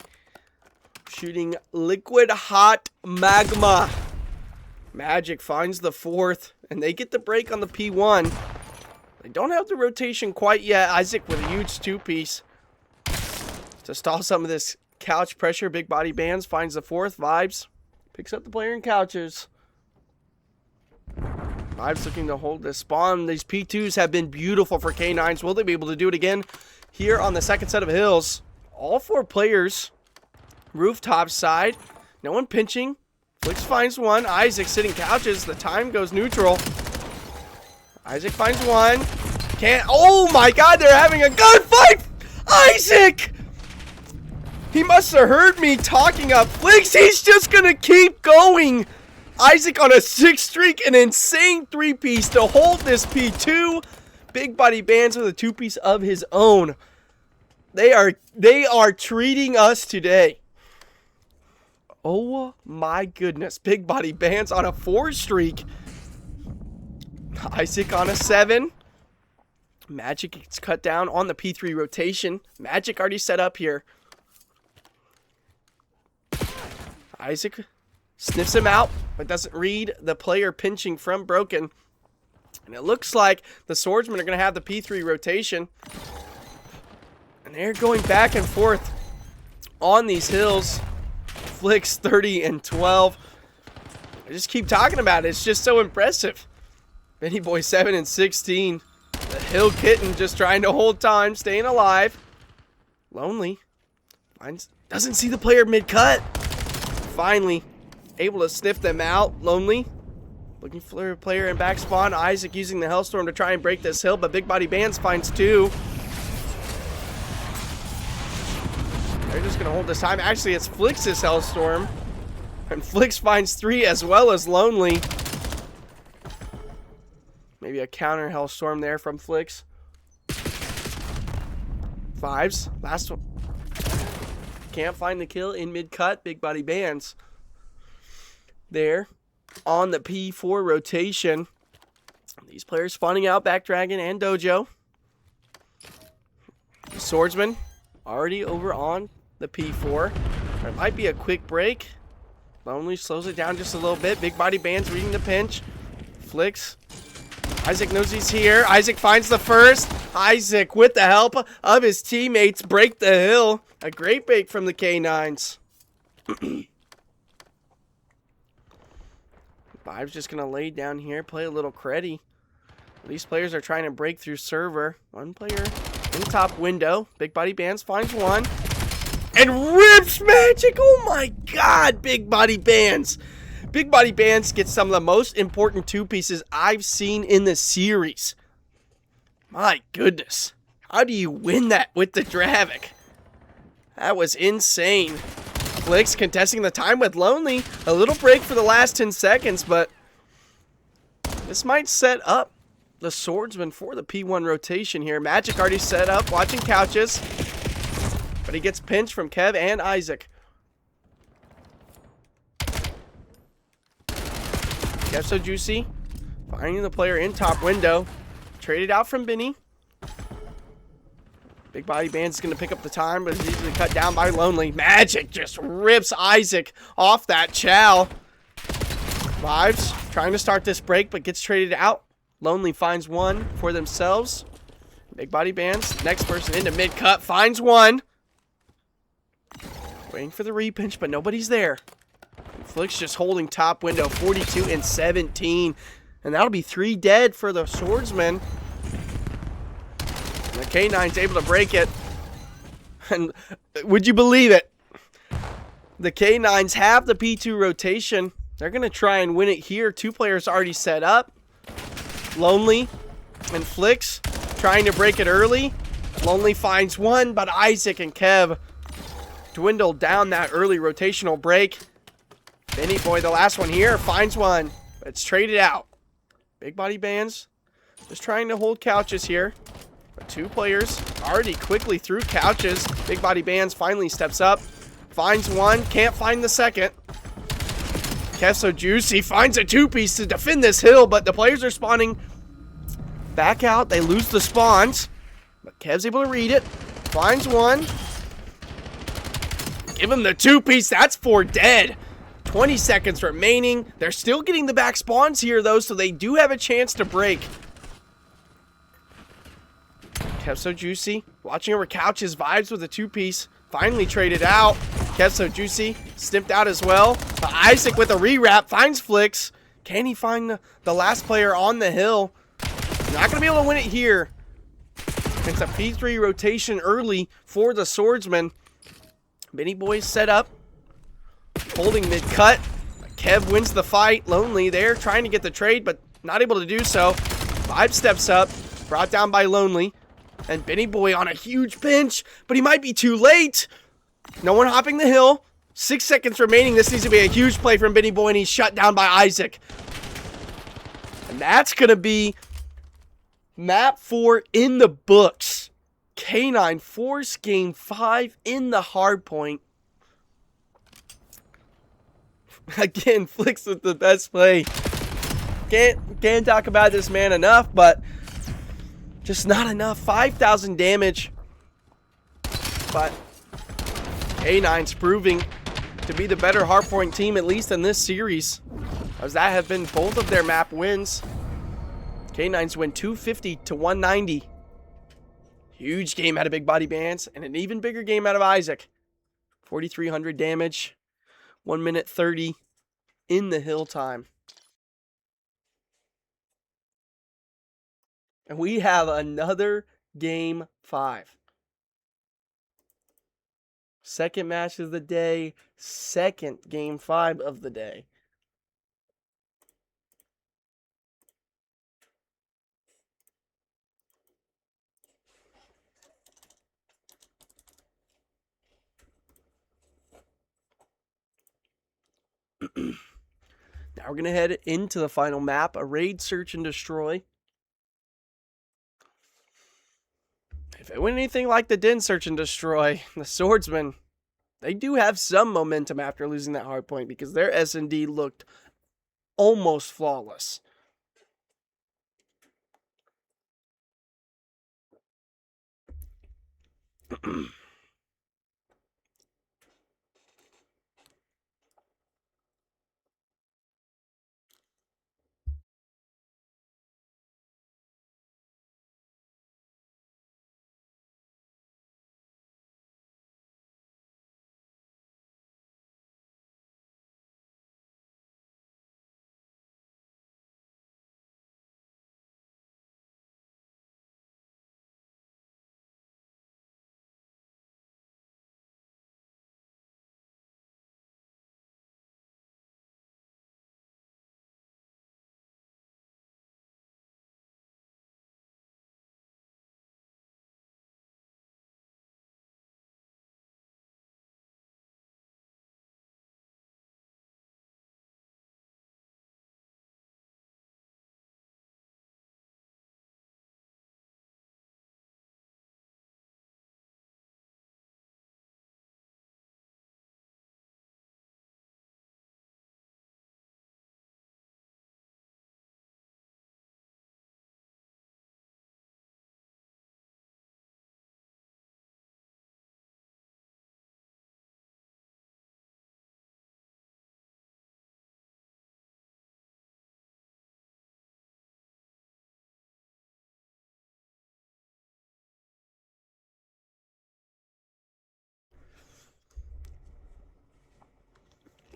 Shooting liquid hot magma Magic finds the fourth, and they get the break on the P1. They don't have the rotation quite yet. Isaac with a huge two-piece to stall some of this couch pressure. Big body bands finds the fourth. Vibes picks up the player in couches. Vibes looking to hold this spawn. These P2s have been beautiful for K9s. Will they be able to do it again here on the second set of hills? All four players. Rooftop side. No one pinching. Flix finds one. Isaac sitting couches. The time goes neutral. Isaac finds one. Can't. Oh my god, they're having a gunfight! Isaac! He must have heard me talking up Flix. He's just gonna keep going. Isaac on a 6 streak, an insane 3-piece to hold this P2. Big body bands with a 2-piece of his own. They are treating us today. Oh my goodness. Big body bands on a 4 streak. Isaac on a 7. Magic gets cut down on the P3 rotation. Magic already set up here. Isaac sniffs him out, but doesn't read the player pinching from Broken. And it looks like the Swordsmen are going to have the P3 rotation. And they're going back and forth on these hills. Flix 30 and 12. I just keep talking about it. It's just so impressive. Benny Boy 7 and 16. The Hill Kitten just trying to hold time, staying alive. Lonely. Doesn't see the player mid-cut. Finally able to sniff them out. Lonely. Looking for a player in back spawn. Isaac using the Hellstorm to try and break this hill, but Big Body Bands finds 2. They're just going to hold this time. Actually, it's Flix's Hellstorm. And Flix finds 3 as well as Lonely. Maybe a counter Hellstorm there from Flix. Vibes. Last one. Can't find the kill in mid-cut. Big body bands. There. On the P4 rotation. These players spawning out Back Dragon and Dojo. Swordsman already over on the P4. There might be a quick break. Lonely slows it down just a little bit. Big body bands reading the pinch. Flix. Isaac knows he's here. Isaac finds the first. Isaac, with the help of his teammates, break the hill. A great bait from the K9s. Vibe's just going to lay down here, play a little creddy. These players are trying to break through server. One player in top window. Big body bands finds one. And rips Magic. Oh my god, Big body bands. Big body bands get some of the most important 2-pieces I've seen in the series. My goodness. How do you win that with the Dravik? That was insane. Flix contesting the time with Lonely. A little break for the last 10 seconds, but this might set up the Swordsman for the P1 rotation here. Magic already set up, watching couches. But he gets pinched from Kev and Isaac. Kev so juicy. Finding the player in top window. Traded out from Benny. Big body band's going to pick up the time, but it's easily cut down by Lonely. Magic just rips Isaac off that chow. Vibes trying to start this break, but gets traded out. Lonely finds one for themselves. Big body bands. Next person into mid-cut finds one. Waiting for the repinch, but nobody's there. Flix just holding top window, 42 and 17. And that'll be 3 dead for the Swordsmen. And the K9's able to break it. And would you believe it? The K9s have the P2 rotation. They're going to try and win it here. 2 players already set up. Lonely and Flix trying to break it early. Lonely finds one, but Isaac and Kev dwindle down that early rotational break. Benny Boy, the last one here, finds one. It's traded out. Big body bands just trying to hold couches here. But 2 players already quickly through couches. Big body bands finally steps up. Finds one. Can't find the second. Kev so juicy. Finds a 2-piece to defend this hill. But the players are spawning back out. They lose the spawns. But Kev's able to read it. Finds one. Give him the 2-piece. That's 4 dead. 20 seconds remaining. They're still getting the back spawns here, though, so they do have a chance to break. Kept so juicy. Watching over couches, vibes with a two-piece. Finally traded out. Kept so juicy. Stimped out as well. But Isaac with a rewrap finds Flicks. Can he find the last player on the hill? Not going to be able to win it here. It's a P3 rotation early for the Swordsmen. Benny Boy's set up. Holding mid-cut. Kev wins the fight. Lonely there, trying to get the trade, but not able to do so. Vibe steps up. Brought down by Lonely. And Benny Boy on a huge pinch, but he might be too late. No one hopping the hill. 6 seconds remaining. This needs to be a huge play from Benny Boy, and he's shut down by Isaac. And that's going to be map 4 in the books. K-9 force game 5 in the hard point. Again, Flicks with the best play. Can't talk about this man enough, but just not enough. 5,000 damage. But K-9's proving to be the better hardpoint team, at least in this series, as that have been both of their map wins. K-9's win 250 to 190. Huge game out of Big Body Bands, and an even bigger game out of Isaac. 4,300 damage. 1 minute 30 in the hill time. And we have another game 5. Second match of the day. Second game 5 of the day. Now we're going to head into the final map, a raid, search, and destroy. If it went anything like the Den search and destroy, the Swordsmen, they do have some momentum after losing that hard point because their S&D looked almost flawless.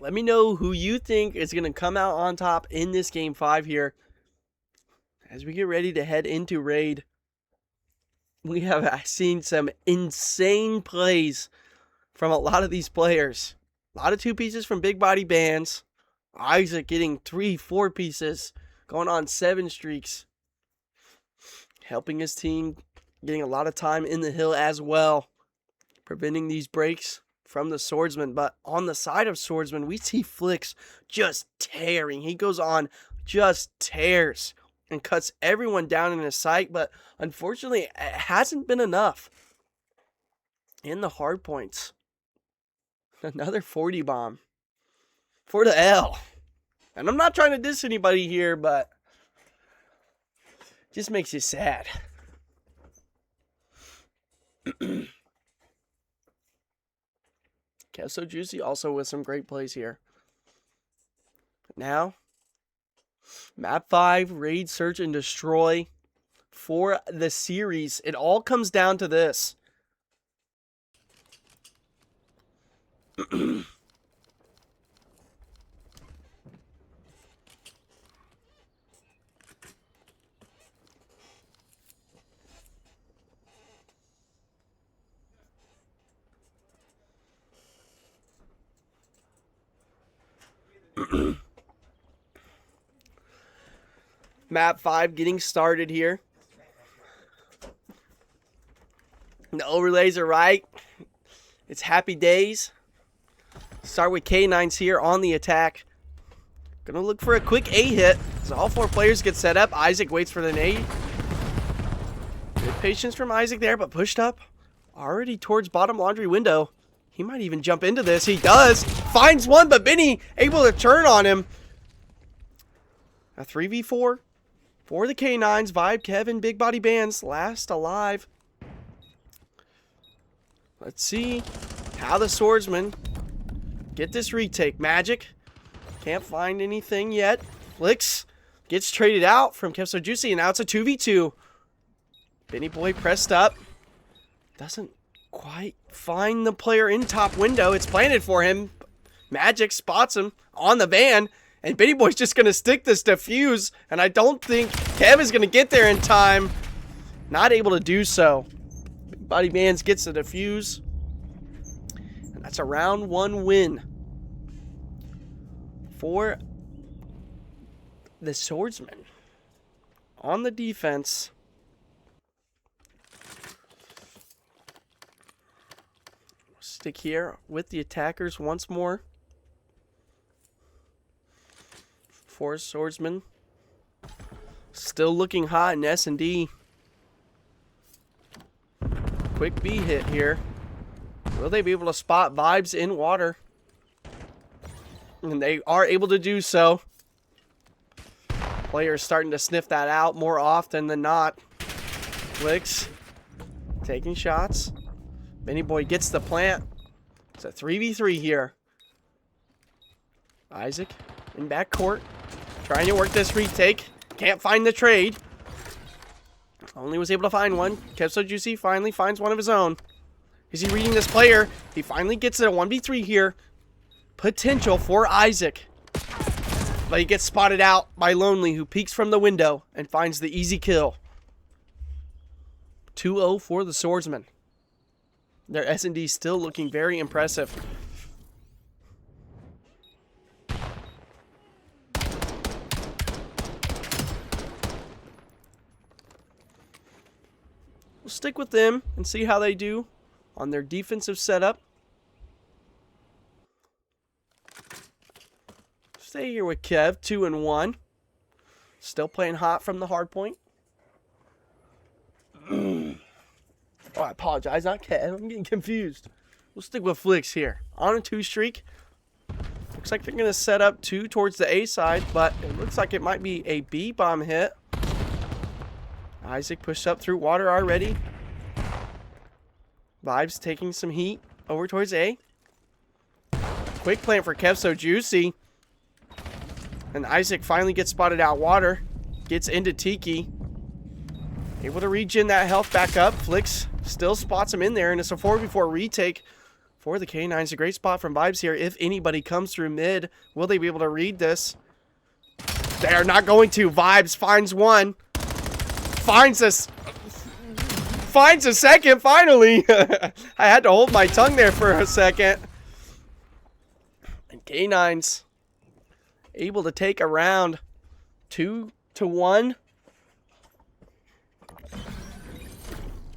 Let me know who you think is going to come out on top in this game 5 here. As we get ready to head into raid, we have seen some insane plays from a lot of these players. A lot of 2 pieces from Big Body Bands. Isaac getting 3, 4 pieces, going on 7 streaks. Helping his team, getting a lot of time in the hill as well. Preventing these breaks from the Swordsman. But on the side of Swordsman, we see Flicks just tearing. He goes on, just tears and cuts everyone down in his sight. But unfortunately, it hasn't been enough in the hard points. Another 40 bomb for the L. And I'm not trying to diss anybody here, but it just makes you sad. So Juicy also with some great plays here. Now, map 5, raid, search, and destroy for the series. It all comes down to this. Map 5 getting started here. The overlays are right. It's happy days. Start with K-9s here on the attack. Gonna look for a quick A hit. As all 4 players get set up. Isaac waits for the nade. Good patience from Isaac there, but pushed up. Already towards bottom laundry window. He might even jump into this. He does. Finds one, but Benny able to turn on him. A 3v4 for the K-9s. Vibe, Kevin, Big Body Bands, last alive. Let's see how the Swordsmen get this retake. Magic. Can't find anything yet. Flicks. Gets traded out from Kev So Juicy, and now it's a 2v2. Benny Boy pressed up. Doesn't quite find the player in top window. It's planted for him. Magic spots him on the van. And Benny Boy's just going to stick this defuse. And I don't think Kev is going to get there in time. Not able to do so. Big Body Bands gets the defuse. And that's a round 1 win for the Swordsmen. On the defense. Stick here with the attackers once more. For Swordsmen. Still looking hot in S&D. Quick B hit here. Will they be able to spot Vibes in water? And they are able to do so. Players starting to sniff that out more often than not. Flicks. Taking shots. Benny Boy gets the plant. It's a 3v3 here. Isaac in backcourt. Trying to work this retake. Can't find the trade. Only was able to find one. Kev So Juicy finally finds one of his own. Is he reading this player? He finally gets a 1v3 here. Potential for Isaac. But he gets spotted out by Lonely, who peeks from the window and finds the easy kill. 2-0 for the Swordsmen. Their S&D still looking very impressive. We'll stick with them and see how they do on their defensive setup. Stay here with Kev, 2-1. Still playing hot from the hard point. Oh, I apologize, not Kev. I'm getting confused. We'll stick with Flicks here. On a 2 streak. Looks like they're going to set up 2 towards the A side, but it looks like it might be a B bomb hit. Isaac pushed up through water already. Vibes taking some heat over towards A. Quick plant for Kev So Juicy. And Isaac finally gets spotted out water. Gets into Tiki. Able to regen that health back up. Flicks still spots him in there. And it's a 4v4 retake for the K-9s. A great spot from Vibes here. If anybody comes through mid, will they be able to read this? They are not going to. Vibes finds one. Finds a second, finally. I had to hold my tongue there for a second. And K-9s able to take a round 2-1.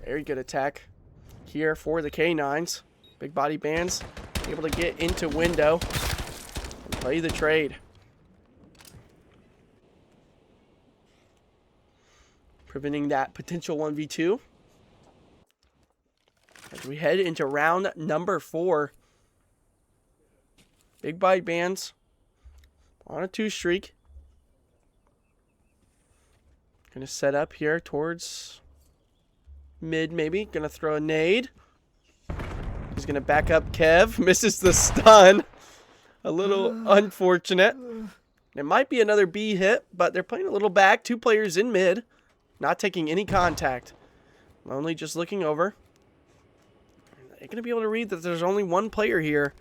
Very good attack here for the K-9s. Big Body Bands able to get into window and play the trade. Preventing that potential 1v2. As we head into round number 4. Big Body Bands on a 2 streak. Gonna set up here towards mid maybe. Gonna throw a nade. He's gonna back up Kev. Misses the stun. A little unfortunate. It might be another B hit, but they're playing a little back. 2 players in mid, not taking any contact. Lonely just looking over. They're going to be able to read that there's only 1 player here.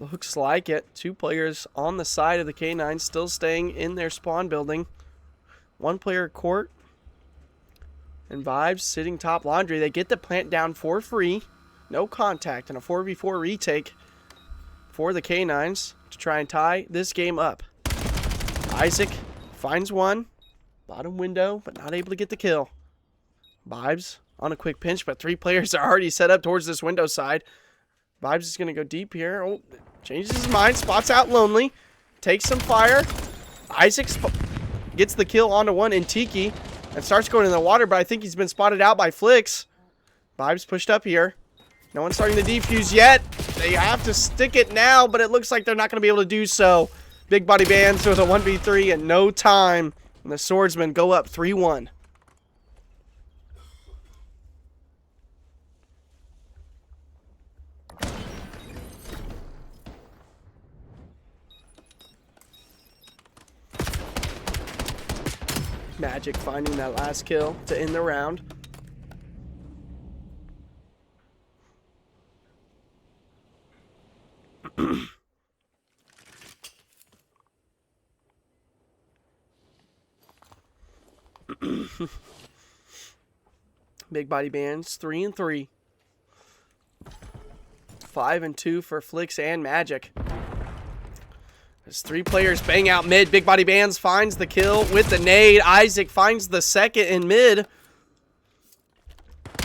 Looks like it. 2 players on the side of the K-9 still staying in their spawn building. 1 player court. And Vibes sitting top laundry. They get the plant down for free. No contact and a 4v4 retake for the K-9s to try and tie this game up. Isaac finds one. Bottom window, but not able to get the kill. Vibes on a quick pinch, but 3 players are already set up towards this window side. Vibes is going to go deep here. Oh, changes his mind. Spots out Lonely. Takes some fire. Isaac gets the kill onto one in Tiki and starts going in the water, but I think he's been spotted out by Flicks. Vibes pushed up here. No one's starting to defuse yet. They have to stick it now, but it looks like they're not going to be able to do so. Big Body Bands with a 1v3 in no time. And the Swordsmen go up 3-1. Magic finding that last kill to end the round. Big Body Bands 3-3. 5-2 for Flicks and Magic. There's 3 players bang out mid. Big Body Bands finds the kill with the nade. Isaac finds the second in mid.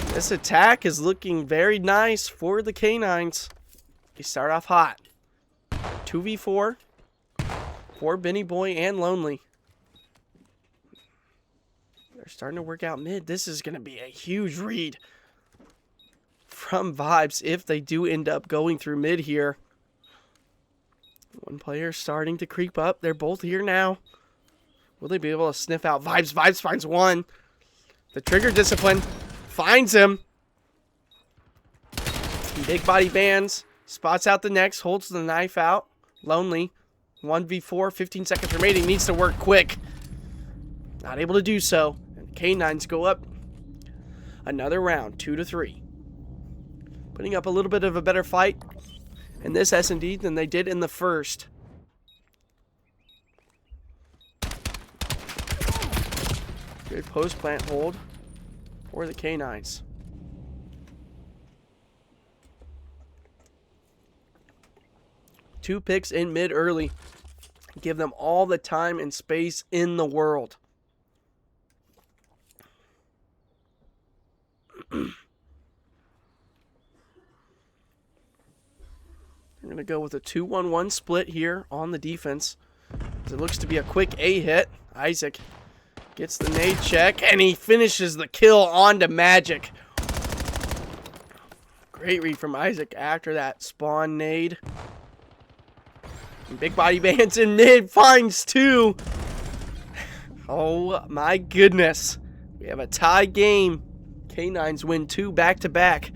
This attack is looking very nice for the K-9s. They start off hot. 2v4 for Benny Boy and Lonely. They're starting to work out mid. This is going to be a huge read from Vibes if they do end up going through mid here. 1 player starting to creep up. They're both here now. Will they be able to sniff out Vibes? Vibes finds one. The trigger discipline finds him. Big Body Bands spots out the next, holds the knife out. Lonely, 1v4, 15 seconds remaining, needs to work quick. Not able to do so. And K-9s go up another round, 2-3. Putting up a little bit of a better fight in this S&D than they did in the first. Good post-plant hold for the K-9s. Two picks in mid early. Give them all the time and space in the world. I'm going to go with a 2-1-1 split here on the defense. It looks to be a quick A hit. Isaac gets the nade check, and he finishes the kill onto Magic. Great read from Isaac after that spawn nade. And Big Body Bands in mid finds 2. Oh my goodness. We have a tie game. K-9s win 2 back-to-back.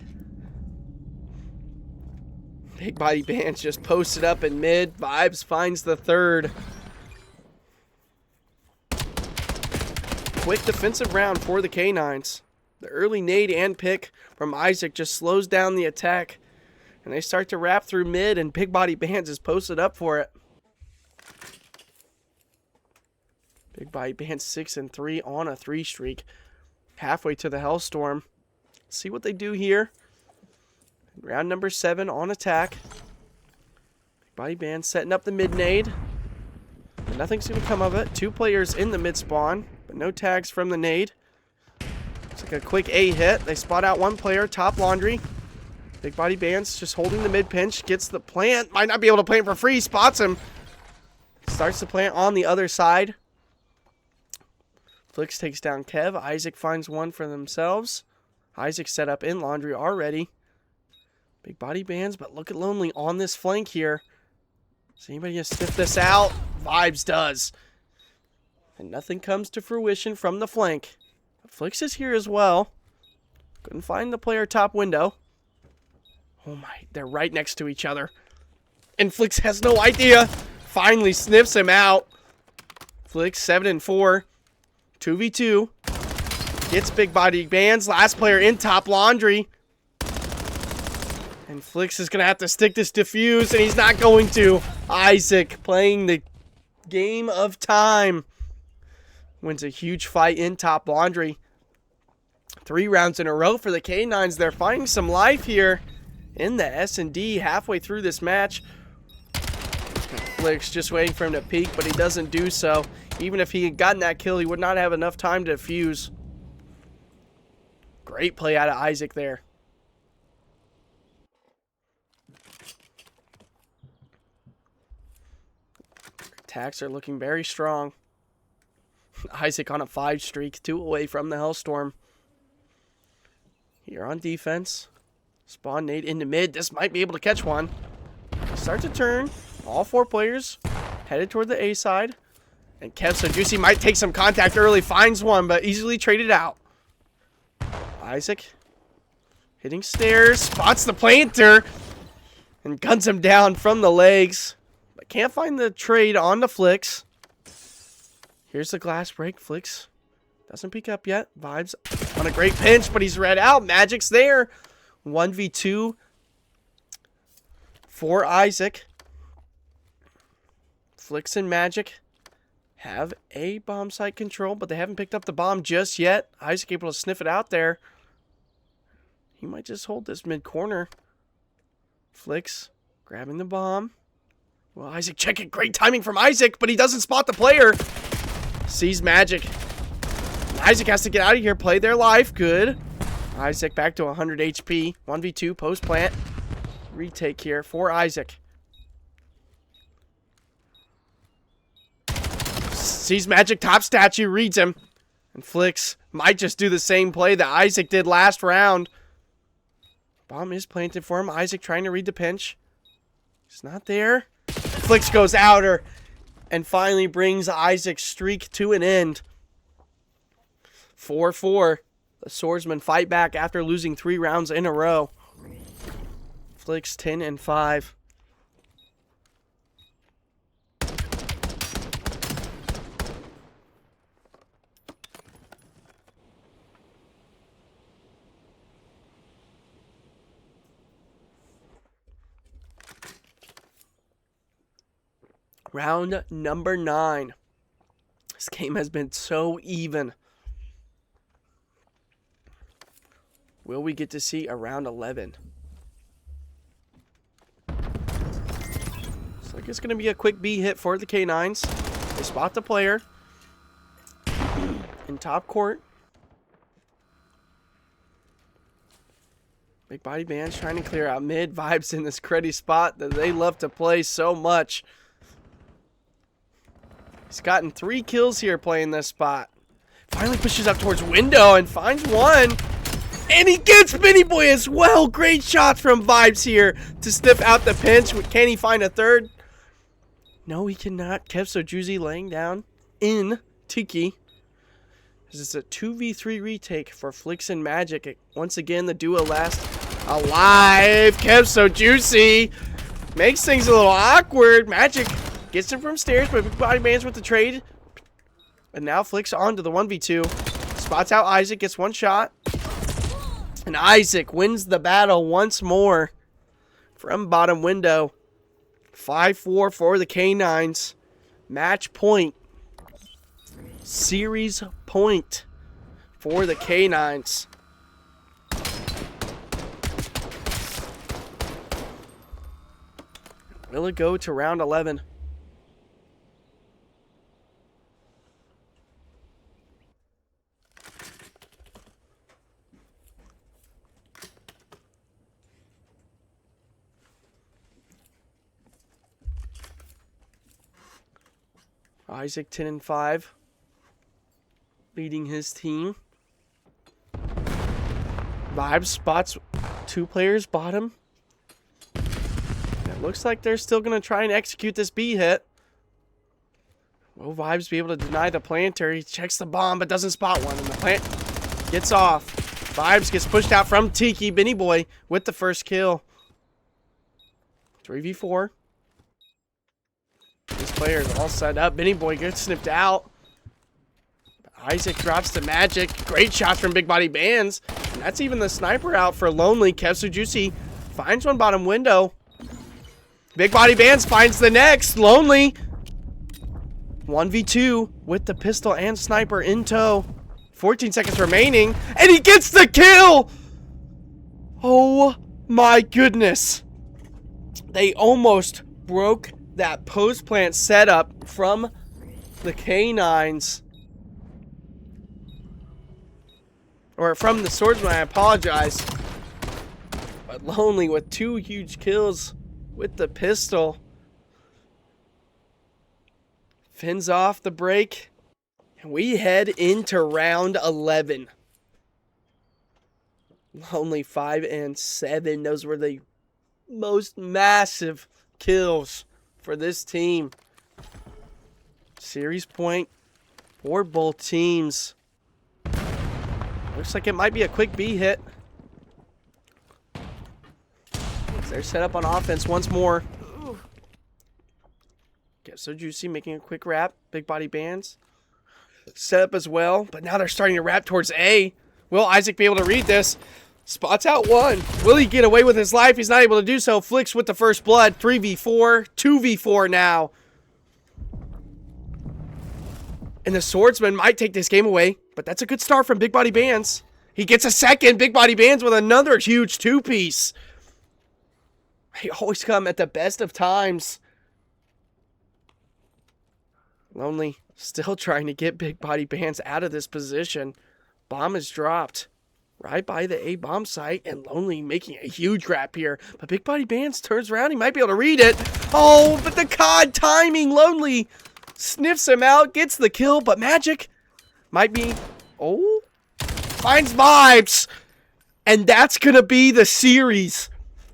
Big Body Bands just posted up in mid. Vibes finds the third. Quick defensive round for the K-9s. The early nade and pick from Isaac just slows down the attack. And they start to wrap through mid, and Big Body Bands is posted up for it. Big Body Bands 6-3 on a 3 streak. Halfway to the Hellstorm. See what they do here. Round number 7 on attack. Big Body Bands setting up the mid nade. But nothing's going to come of it. 2 players in the mid spawn, but no tags from the nade. It's like a quick A hit. They spot out 1 player, top laundry. Big Body Bands just holding the mid pinch. Gets the plant. Might not be able to plant for free. Spots him. Starts the plant on the other side. Flicks takes down Kev. Isaac finds one for themselves. Isaac set up in laundry already. Big Body Bands, but look at Lonely on this flank here. Is anybody going to sniff this out? Vibes does. And nothing comes to fruition from the flank. Flicks is here as well. Couldn't find the player top window. Oh my, they're right next to each other. And Flicks has no idea. finally sniffs him out. Flicks 7 and 4. 2v2. Gets big body bands. Last player in top laundry. And Flicks is going to have to stick this defuse, and he's not going to. Isaac playing the game of time. Wins a huge fight in top laundry. 3 rounds in a row for the K-9s. They're finding some life here in the S&D halfway through this match. Flicks just waiting for him to peek, but he doesn't do so. Even if he had gotten that kill, he would not have enough time to defuse. Great play out of Isaac there. Attacks are looking very strong. Isaac on a 5 streak, 2 away from the Hellstorm. Here on defense. Spawn nade into mid. This might be able to catch one. Start to turn. All 4 players headed toward the A side. And So Juicy might take some contact early. Finds one, but easily traded out. Isaac hitting stairs. Spots the planter. And guns him down from the legs. But can't find the trade on the Flicks. Here's the glass break. Flicks doesn't peek up yet. Vibes on a great pinch, but he's read out. Magic's there. 1v2 for Isaac. Flicks and Magic have a bomb site control, but they haven't picked up the bomb just yet. Isaac able to sniff it out there. He might just hold this mid corner. Flicks grabbing the bomb. Well, Isaac check it. Great timing from Isaac, but he doesn't spot the player. Sees Magic. Isaac has to get out of here. Play their life. Good. Isaac back to 100 HP. 1v2 post plant. Retake here for Isaac. Sees Magic top statue. Reads him. And Flicks might just do the same play that Isaac did last round. Bomb is planted for him. Isaac trying to read the pinch. He's not there. Flicks goes outer. And finally brings Isaac's streak to an end. 4-4. The Swordsmen fight back after losing 3 rounds in a row. Flicks 10 and 5. Round number 9. This game has been so even. Will we get to see a round 11? Looks like it's going to be a quick B hit for the K-9s. They spot the player in top court. Big body bands trying to clear out mid. Vibes in this cruddy spot that they love to play so much. He's gotten 3 kills here playing this spot. Finally pushes up towards window and finds one. And he gets Benny Boy as well. Great shots from Vibes here to sniff out the pinch. Can he find a third? No, he cannot. So Juicy laying down in Tiki. This is a 2v3 retake for Flicks and Magic. Once again, the duo last alive. So Juicy makes things a little awkward. Magic gets him from stairs, but Big Body Bands with the trade. And now Flicks on to the 1v2. Spots out Isaac, gets 1 shot. And Isaac wins the battle once more from bottom window. 5-4 for the K-9s. Match point. Series point for the K-9s. Will it go to round 11? Isaac 10 and 5, leading his team. Vibes spots 2 players bottom. It looks like they're still going to try and execute this B hit. Will Vibes be able to deny the planter? He checks the bomb but doesn't spot one, and the plant gets off. Vibes gets pushed out from Tiki. Benny Boy with the first kill. 3v4. This player is all set up. Benny Boy gets snipped out. Isaac drops to Magic. Great shot from Big Body Bands. And that's even the sniper out for Lonely. Kev Juicy finds one bottom window. Big Body Bands finds the next. Lonely. 1v2 with the pistol and sniper in tow. 14 seconds remaining. And he gets the kill! Oh my goodness. They almost broke that post-plant setup from the K-9s. Or from the Swordsmen, I apologize. But Lonely with 2 huge kills with the pistol. Fins off the break. And we head into round 11. Lonely 5 and 7. Those were the most massive kills for this team. Series point for both teams. Looks like it might be a quick B hit. They're set up on offense once more. Get so juicy, making a quick wrap. Big Body Bands set up as well, but now they're starting to wrap towards A. Will Isaac be able to read this? Spots out one. Will he get away with his life? He's not able to do so. Flicks with the first blood. 3v4. 2v4 now. And the Swordsman might take this game away, but that's a good start from Big Body Bands. He gets a second. Big Body Bands with another huge 2-piece. They always come at the best of times. Lonely still trying to get Big Body Bands out of this position. Bomb is dropped right by the A-bomb site, and Lonely making a huge grab here. But Big Body Bands turns around. He might be able to read it. Oh, but the COD timing. Lonely sniffs him out, gets the kill, but Magic might be... Oh, finds Vibes. And that's going to be the series.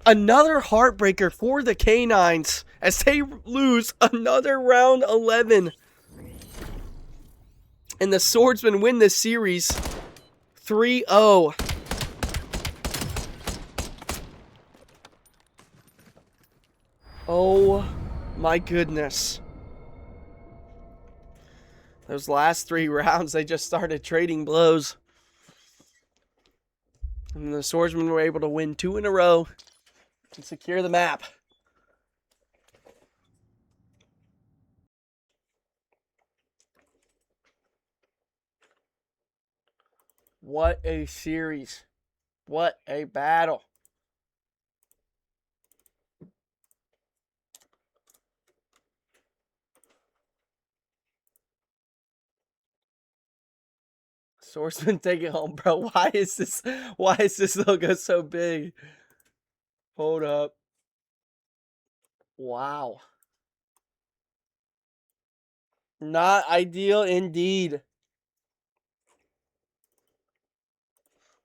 Another heartbreaker for the K-9s as they lose another round 11. And the Swordsmen win this series 3-0. Oh my goodness. Those last 3 rounds, they just started trading blows. And the Swordsmen were able to win 2 in a row to secure the map. What a series. What a battle. Swordsman, take it home, bro. Why is this logo so big? Hold up. Wow. Not ideal indeed.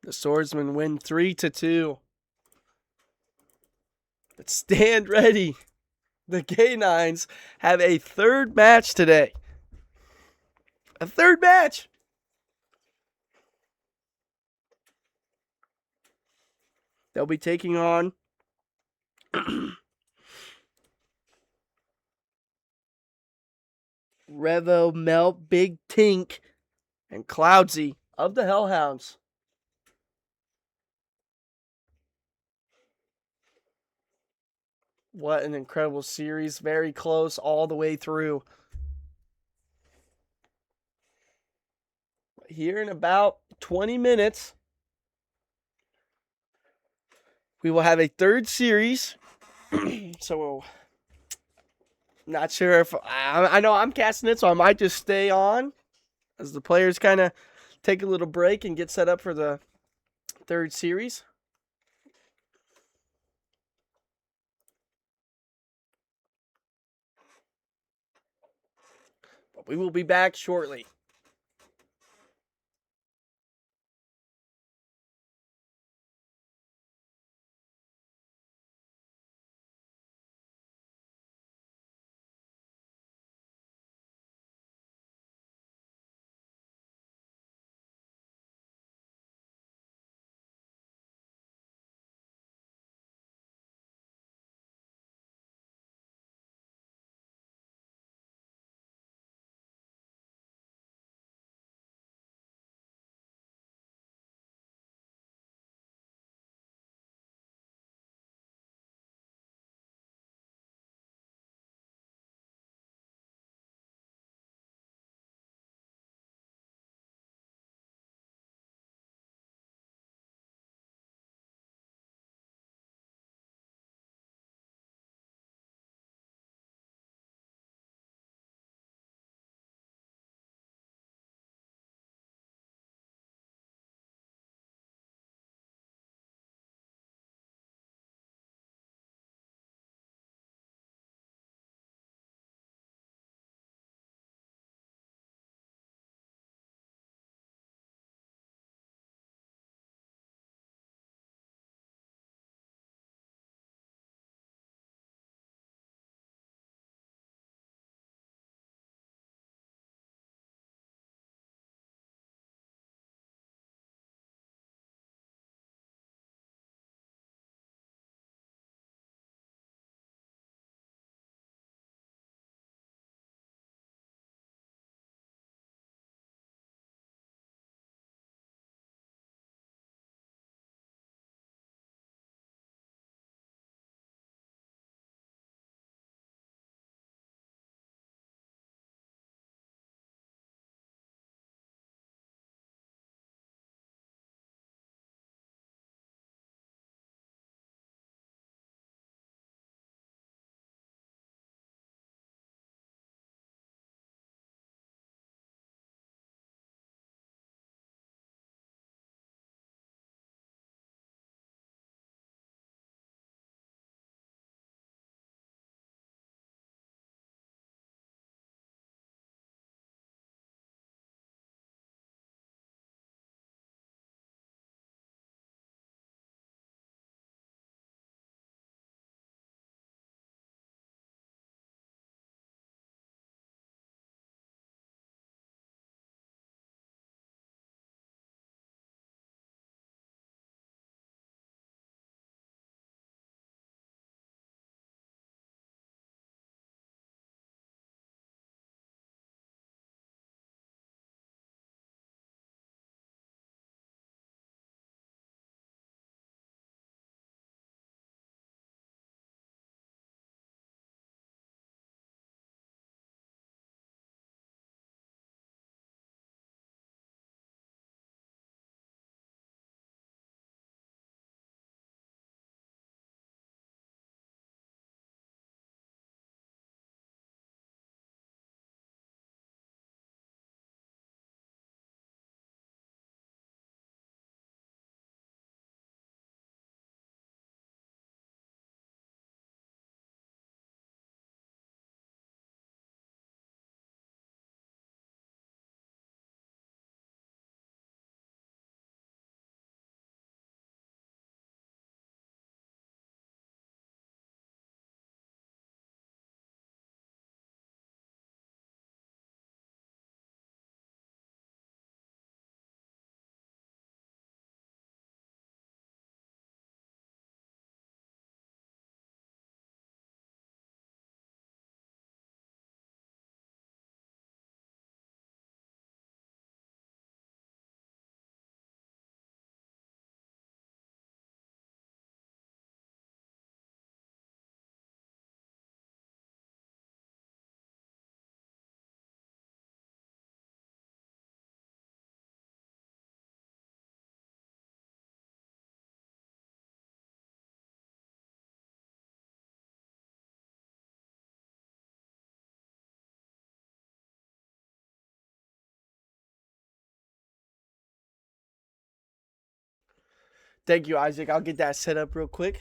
The Swordsmen win 3-2. But stand ready. The K-9s have a 3rd match today. A 3rd match. They'll be taking on Revo, Melt, Big Tink, and Cloudsy of the Hellhounds. What an incredible series. Very close all the way through. Here in about 20 minutes, we will have a 3rd series. So, not sure if... I know I'm casting it, so I might just stay on as the players kind of take a little break and get set up for the 3rd series. But we will be back shortly. Thank you, Isaac. I'll get that set up real quick.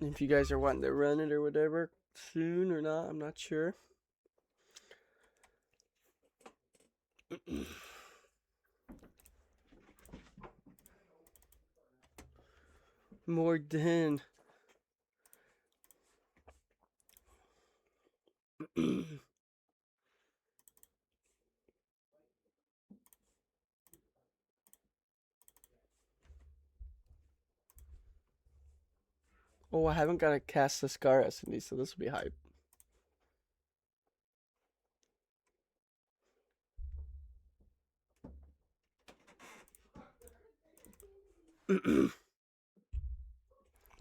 If you guys are wanting to run it or whatever soon or not, I'm not sure. More than. Oh, I haven't got to cast the Scar S&D, so this will be hype.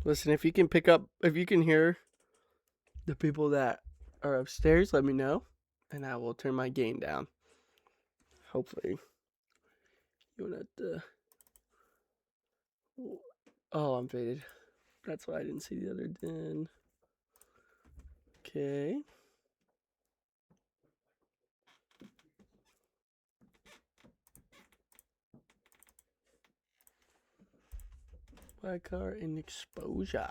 Listen, if you can hear the people that are upstairs, let me know, and I will turn my game down. Hopefully. You won't have to... Oh, I'm faded. That's why I didn't see the other den. Okay. Black card in exposure.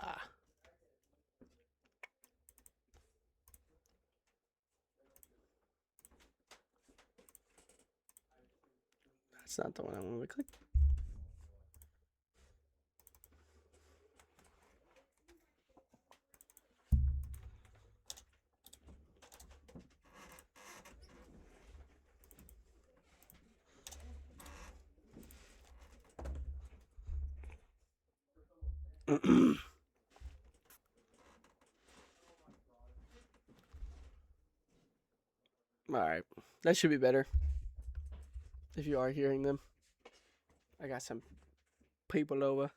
That's not the one I want to click. Alright. That should be better. If you are hearing them. I got some people over.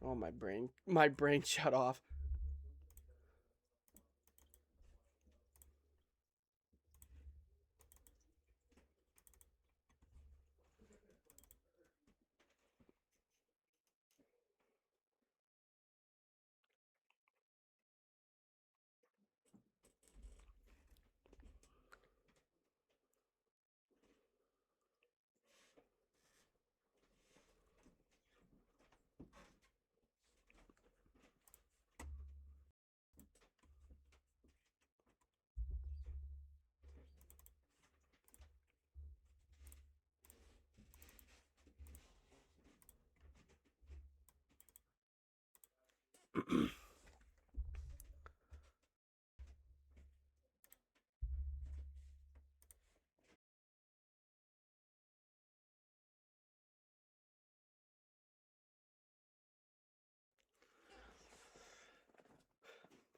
Oh, my brain shut off.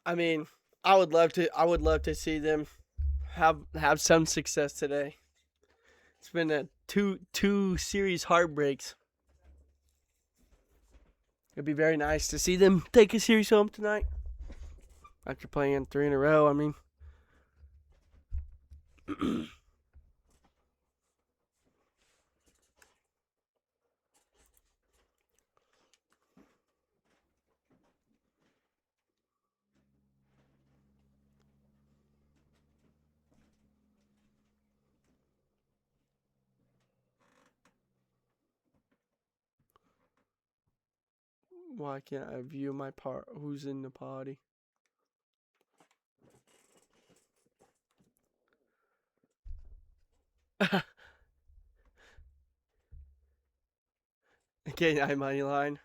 I mean, I would love to see them have some success today. It's been a two series heartbreaks. It'd be very nice to see them take a series home tonight. After playing 3 in a row, I mean. Why can't I view my who's in the party? K-9 money line.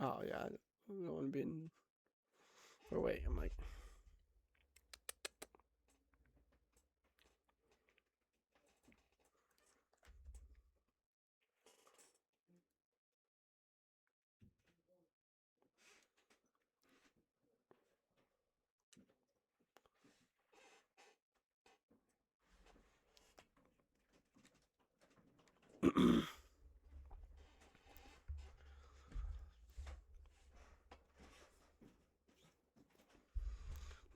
Oh yeah, I don't want to be in. Or wait, I'm like.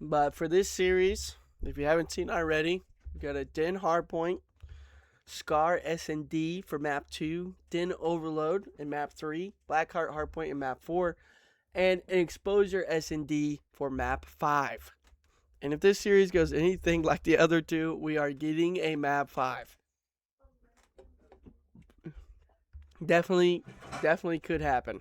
But for this series, if you haven't seen already, we got a Den Hardpoint, Scar S&D for map 2, Den Overload in map 3, Blackheart Hardpoint in map 4, and an Exposure S&D for map 5. And if this series goes anything like the other two, we are getting a map 5. Definitely could happen.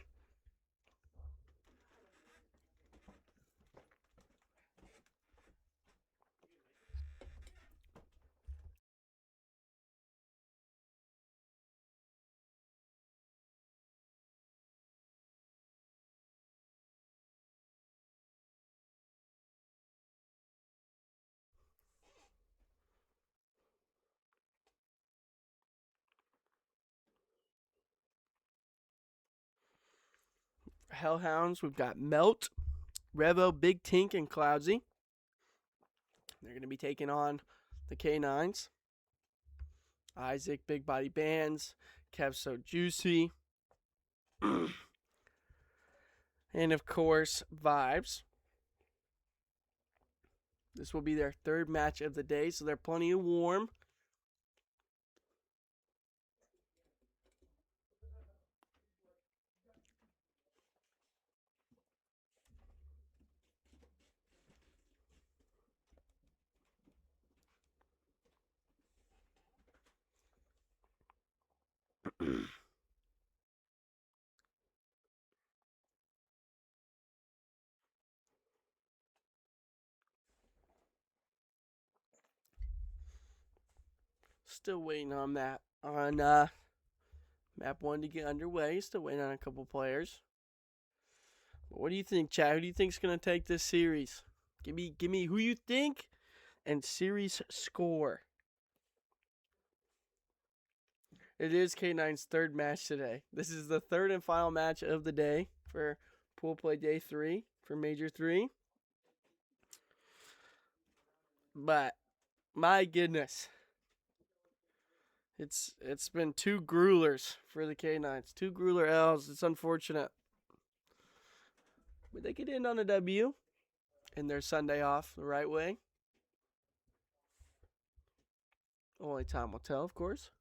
Hellhounds, we've got Melt, Revo, Big Tink, and Cloudsy. They're going to be taking on the K-9s. Isaac, Big Body Bands, Kev So Juicy, and of course, Vibes. This will be their third match of the day, so they're plenty of warm. Still waiting on that map 1 to get underway. Still waiting on a couple players. But what do you think, Chad? Who do you think's gonna take this series? Give me who you think and series score. It is K9's third match today. This is the third and final match of the day for Pool Play Day 3 for Major 3. But my goodness. It's been 2 gruelers for the K9s. 2 grueler L's. It's unfortunate. But they could end on a W in their Sunday off the right way. Only time will tell, of course.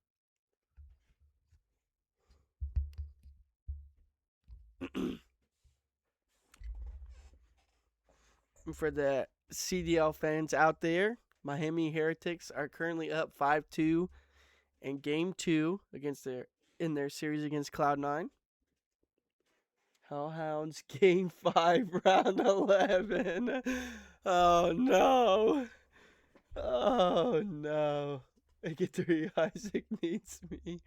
For the CDL fans out there, Miami Heretics are currently up 5-2 in Game 2 in their series against Cloud9. Hellhounds Game 5, Round 11. Oh, no. Oh, no. I get 3. Isaac needs me.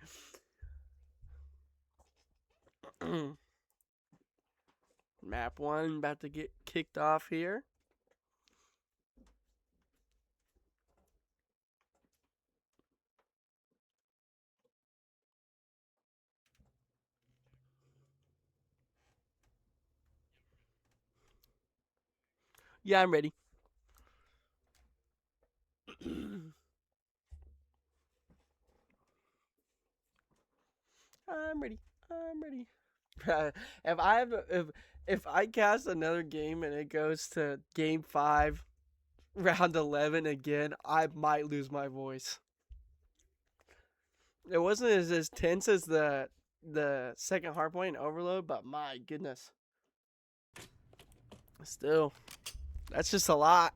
Map 1 about to get kicked off here. Yeah, I'm ready. I'm ready. If I cast another game and it goes to Game 5, Round 11 again, I might lose my voice. It wasn't as tense as the second hardpoint and overload, but my goodness. Still, that's just a lot.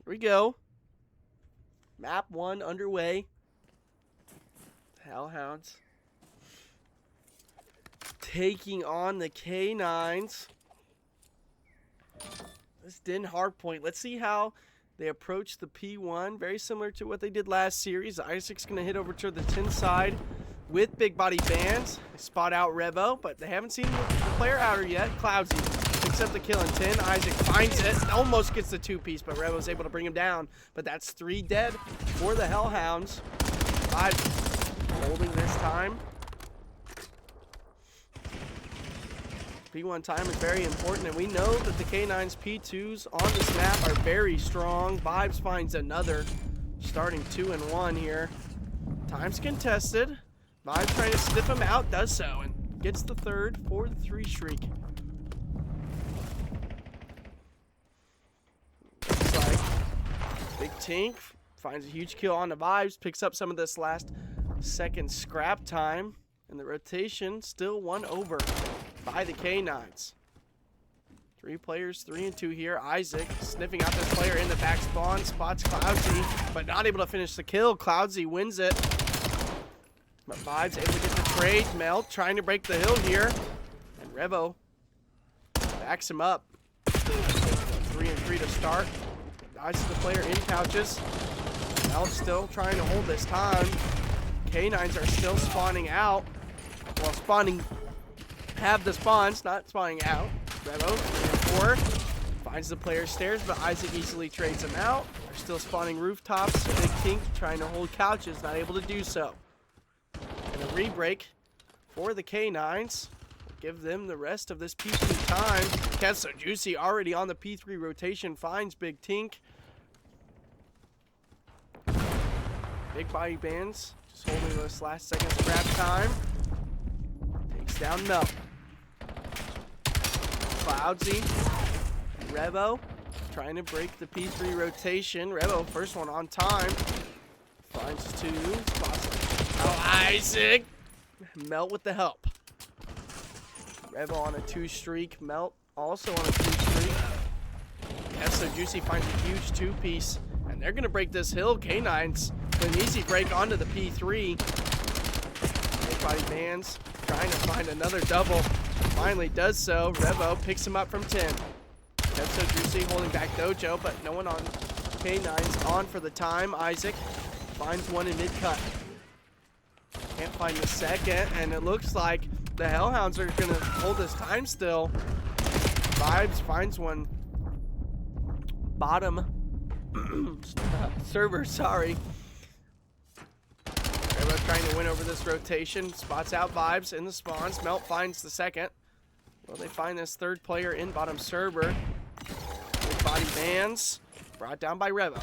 Here we go. Map 1 underway. Hellhounds taking on the K9s. This Den Hardpoint. Let's see how they approach the P1. Very similar to what they did last series. Isaac's going to hit over to the 10 side with Big Body Bands. They spot out Revo, but they haven't seen the player outer yet. Cloudsy picks up the kill in 10. Isaac finds it. Almost gets the 2-piece, but Revo's able to bring him down. But that's 3 dead for the Hellhounds. 5 holding this time. P1 time is very important, and we know that the K9's P2s on this map are very strong. Vibes finds another, starting 2-1 here. Time's contested. Vibes trying to sniff him out, does so, and gets the third for the 3 streak. Big Tink finds a huge kill on the Vibes, picks up some of this last second scrap time, and the rotation still won over by the K-9s. 3 players, 3 and 2 here. Isaac sniffing out this player in the back spawn, spots Cloudsy, but not able to finish the kill. Cloudsy wins it. But Vibes able to get the trade. Melt trying to break the hill here. And Revo backs him up. 3 and 3 to start. Dodges the player in couches. Melt still trying to hold this time. K-9s are still spawning out. Well, spawning, have the spawns, not spawning out. Revo, 3 and 4, finds the player stairs, but Isaac easily trades him out. They're still spawning rooftops. Big Tink trying to hold couches, not able to do so. And a re-break for the K-9s. Give them the rest of this P2 time. Kev So Juicy already on the P3 rotation, finds Big Tink. Big Body Bands just holding this last second scrap time. Takes down Melt. Cloudsy, Revo trying to break the P3 rotation. Revo, first one on time. Finds 2. Oh, Isaac. Melt with the help. Revo on a 2 streak. Melt also on a 2 streak. Kev So Juicy finds a huge 2-piece. And they're going to break this hill. K-9s with an easy break onto the P3. Big Body Bands trying to find another double. Finally does so. Revo picks him up from 10. Kev So Juicy holding back Dojo, but no one on K-9's on for the time. Isaac finds one in mid-cut. Can't find the second, and it looks like the Hellhounds are going to hold this time still. Vibes finds one. Bottom server, sorry. Revo trying to win over this rotation. Spots out Vibes in the spawns. Melt finds the second. Will they find this third player in bottom server? Big Body Bands brought down by Revo.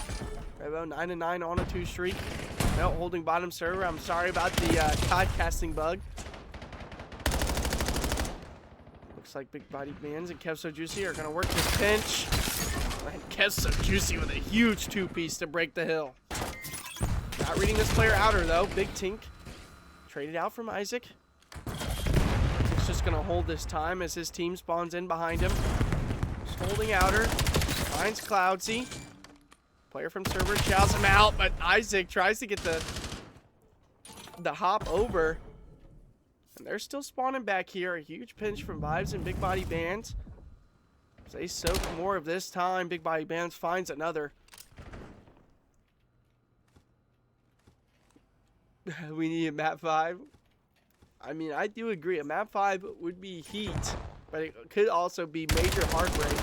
Revo 9 and 9 on a 2 streak. Melt holding bottom server. I'm sorry about the podcasting bug. Looks like Big Body Bands and Kev So Juicy are going to work this pinch. And Kev So Juicy with a huge 2-piece to break the hill. Not reading this player outer though. Big Tink traded out from Isaac. He's just going to hold this time as his team spawns in behind him. Just holding outer. Finds Cloudsy. Player from server chows him out, but Isaac tries to get the hop over. And they're still spawning back here. A huge pinch from Vibes and Big Body Bands. As they soak more of this time, Big Body Bands finds another. We need a map 5. I mean, I do agree. A map 5 would be heat, but it could also be major heartbreak.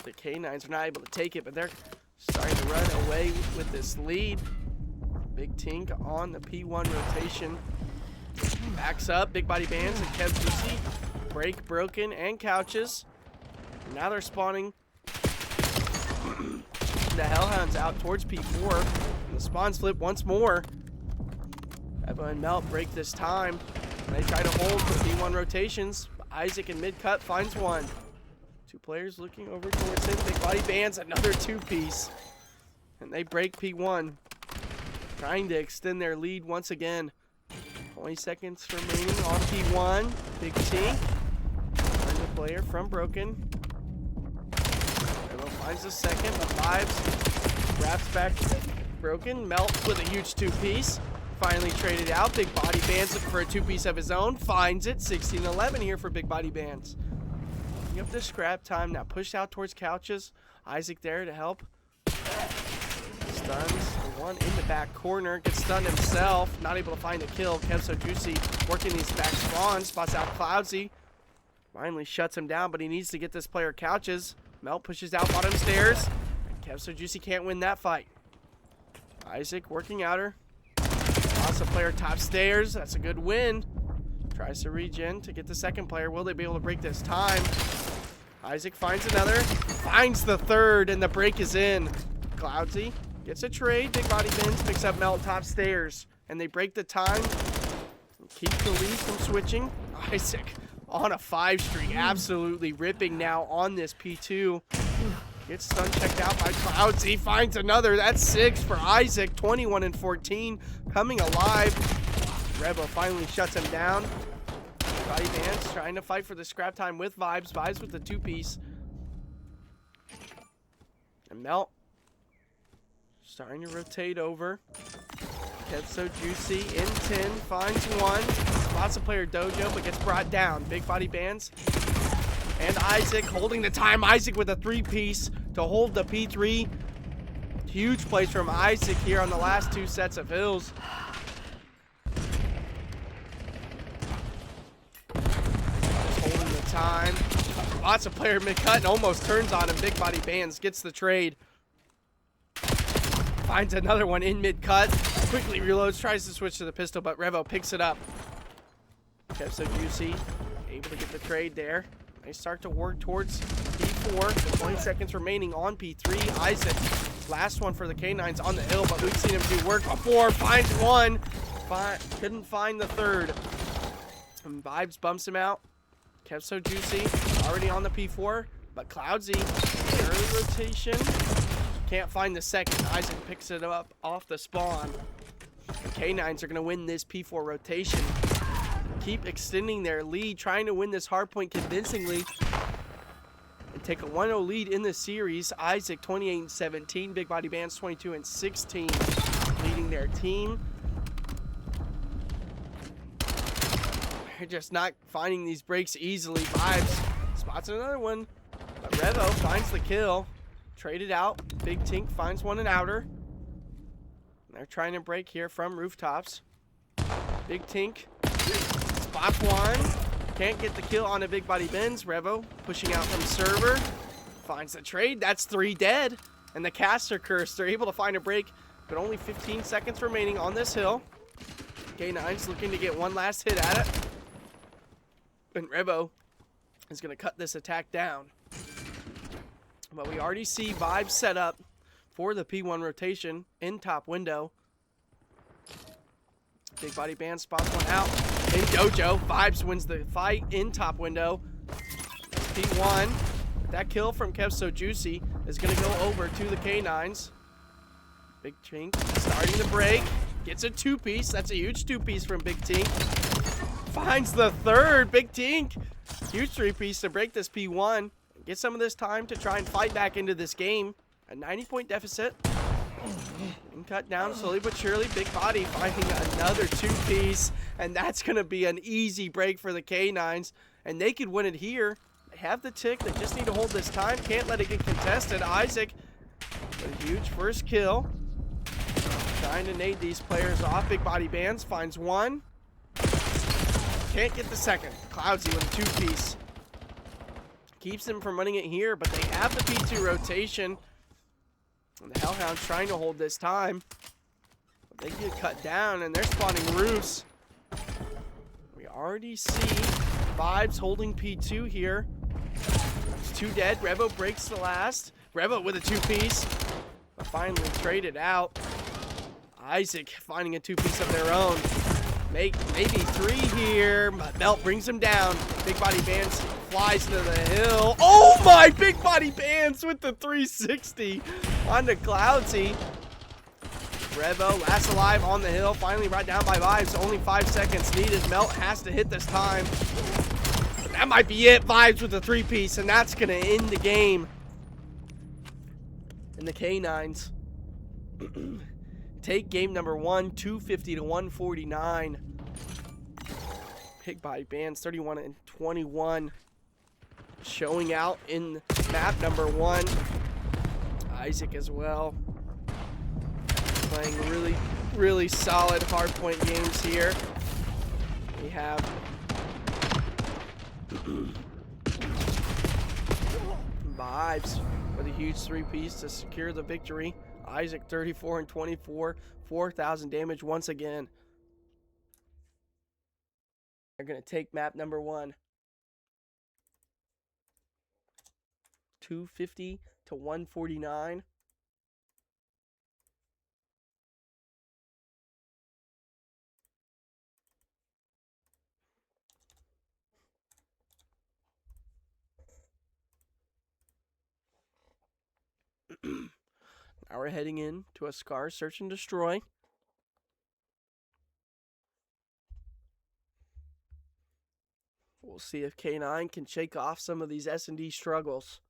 The K-9s are not able to take it, but they're starting to run away with this lead. Big Tink on the P1 rotation. Backs up. Big Body Bands and Kev Juicy break broken and couches. Now they're spawning the Hellhounds out towards P4. And the spawns flip once more. Revo and Melt break this time. They try to hold the P1 rotations. Isaac in mid-cut finds one. 2 players looking over towards him. Big Body Bands, another 2-piece. And they break P1. Trying to extend their lead once again. 20 seconds remaining on P1. Big T. Find the player from Broken. Revo finds the second. The Vibes wraps back Broken. Melt with a huge 2-piece. Finally traded out. Big Body Bands looking for a 2-piece of his own. Finds it. 16-11 here for Big Body Bands. Up the scrap time, now pushed out towards couches. Isaac there to help. Stuns one in the back corner, gets stunned himself, not able to find the kill. Kev So Juicy working these back spawns, spots out Cloudsy. Finally shuts him down, but he needs to get this player couches. Melt pushes out bottom stairs, and Kev So Juicy can't win that fight. Isaac working outer. Lost a player top stairs, that's a good win. Tries to regen to get the second player. Will they be able to break this time? Isaac finds another. Finds the third, and the break is in. Cloudsy gets a trade. Big Body Bands picks up Melt top stairs. And they break the time. Keep the lead from switching. Isaac on a 5 streak. Absolutely ripping now on this P2. Gets stun checked out by Clouds. He finds another. That's 6 for Isaac. 21 and 14. Coming alive. Revo finally shuts him down. Body Bands trying to fight for the scrap time with Vibes. Vibes with the 2-piece. And Melt starting to rotate over. Kept so juicy. In 10. Finds one. Lots of player dojo, but gets brought down. Big Body Bands. And Isaac holding the time. Isaac with a 3-piece to hold the P3. Huge plays from Isaac here on the last 2 sets of hills. Just holding the time. Lots of player mid-cut and almost turns on him. Big Body Bands gets the trade. Finds another one in mid-cut. Quickly reloads, tries to switch to the pistol, but Revo picks it up. Kept so juicy. Able to get the trade there. They start to work towards P4. 20 seconds remaining on P3. Isaac, last one for the K-9s on the hill, but we've seen him do work before. Finds one. Couldn't find the third. And Vibes bumps him out. Kept so juicy. Already on the P4, but Cloudsy, early rotation. Can't find the second. Isaac picks it up off the spawn. The K-9s are going to win this P4 rotation. Keep extending their lead, trying to win this hardpoint convincingly and take a 1-0 lead in the series. Isaac 28 and 17, Big Body Bands 22 and 16, leading their team. They're just not finding these breaks easily. Vibes spots another one, but Revo finds the kill. Traded out. Big Tink finds one in outer. They're trying to break here from rooftops. Big Tink spots one. Can't get the kill on a Big Body Benz. Revo pushing out from server. Finds the trade. That's 3 dead. And the caster curse. They're able to find a break, but only 15 seconds remaining on this hill. K-9's looking to get one last hit at it. And Revo is going to cut this attack down. But we already see Vibes set up for the P1 rotation in top window. Big Body Band spots one out in dojo. Vibes wins the fight in top window. P1. That kill from Kev So Juicy is going to go over to the K-9s. Big Tink starting the break. Gets a 2-piece. That's a huge 2-piece from Big Tink. Finds the third. Big Tink. Huge 3-piece to break this P1. Get some of this time to try and fight back into this game. A 90-point deficit. And cut down slowly but surely. Big Body finding another 2-piece. And that's going to be an easy break for the K-9s. And they could win it here. They have the tick. They just need to hold this time. Can't let it get contested. Isaac with a huge first kill. Trying to nade these players off. Big Body Bands finds one. Can't get the second. Cloudsy with a 2-piece. Keeps them from running it here, but they have the P2 rotation. And the Hellhounds trying to hold this time. But they get cut down, and they're spawning roofs. We already see Vibes holding P2 here. It's 2 dead. Revo breaks the last. Revo with a 2-piece. But finally traded out. Isaac finding a 2-piece of their own. Maybe 3 here, but Melt brings him down. Big Body Bands flies to the hill. Oh my! Big Body Bands with the 360 onto Cloudsy. Revo, last alive on the hill, finally brought down by Vibes. Only 5 seconds needed. Melt has to hit this time. But that might be it. Vibes with the 3-piece, and that's going to end the game. And the K-9s take game number 1, 250 to 149. Big Body Bands, 31 and 21. Showing out in map number 1. Isaac as well. Playing really, really solid hardpoint games here. We have Vibes with a huge 3-piece to secure the victory. Isaac 34 and 24, 4,000 damage once again. They're going to take map number 1. 250 to 149. Now we're heading in to a Scar Search and Destroy. We'll see if K-9 can shake off some of these S&D struggles.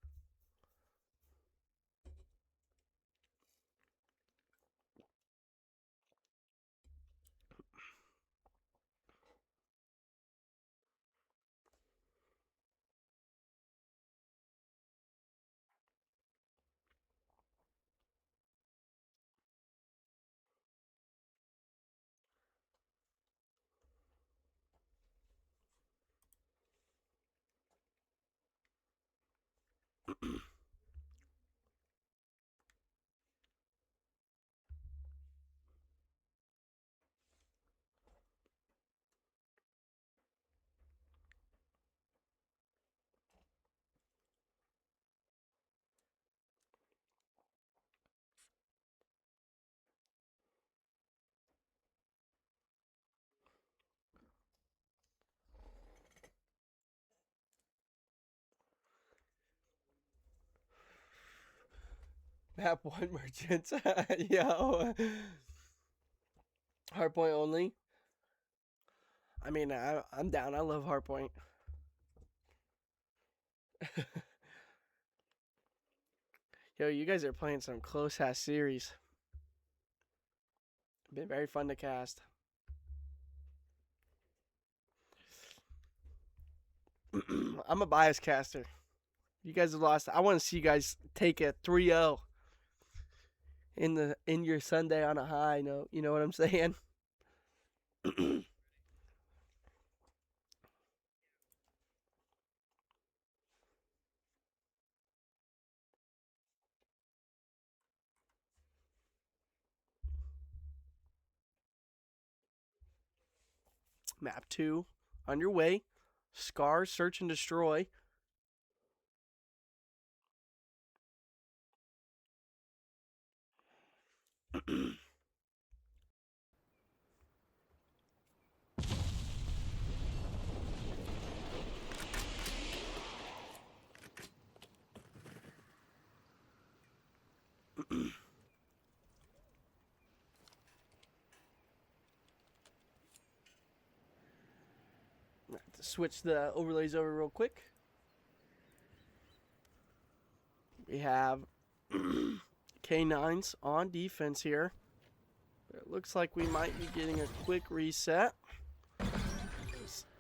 Map 1 merchants. Yo. Hardpoint only. I mean, I'm down. I love Hardpoint. Yo, you guys are playing some close-ass series. Been very fun to cast. I'm a bias caster. You guys have lost. I want to see you guys take a 3-0 in your Sunday on a high note. You know what I'm saying? Map 2 on your way. Scar, Search, and Destroy. Switch the overlays over real quick. We have K-9s on defense here. It looks like we might be getting a quick reset.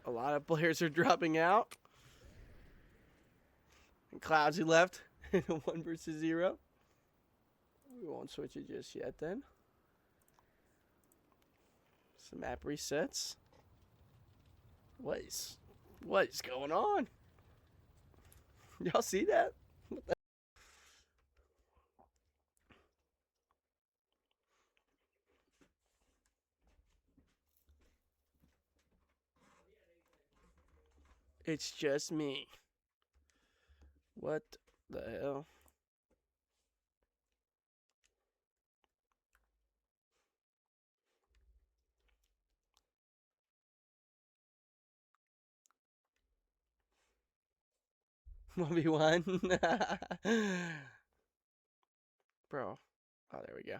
A lot of players are dropping out. And Cloudsy left. 1 versus 0. We won't switch it just yet then. Some map resets. What is going on? Y'all see that? It's just me. What the hell? One v one, bro. Oh, there we go.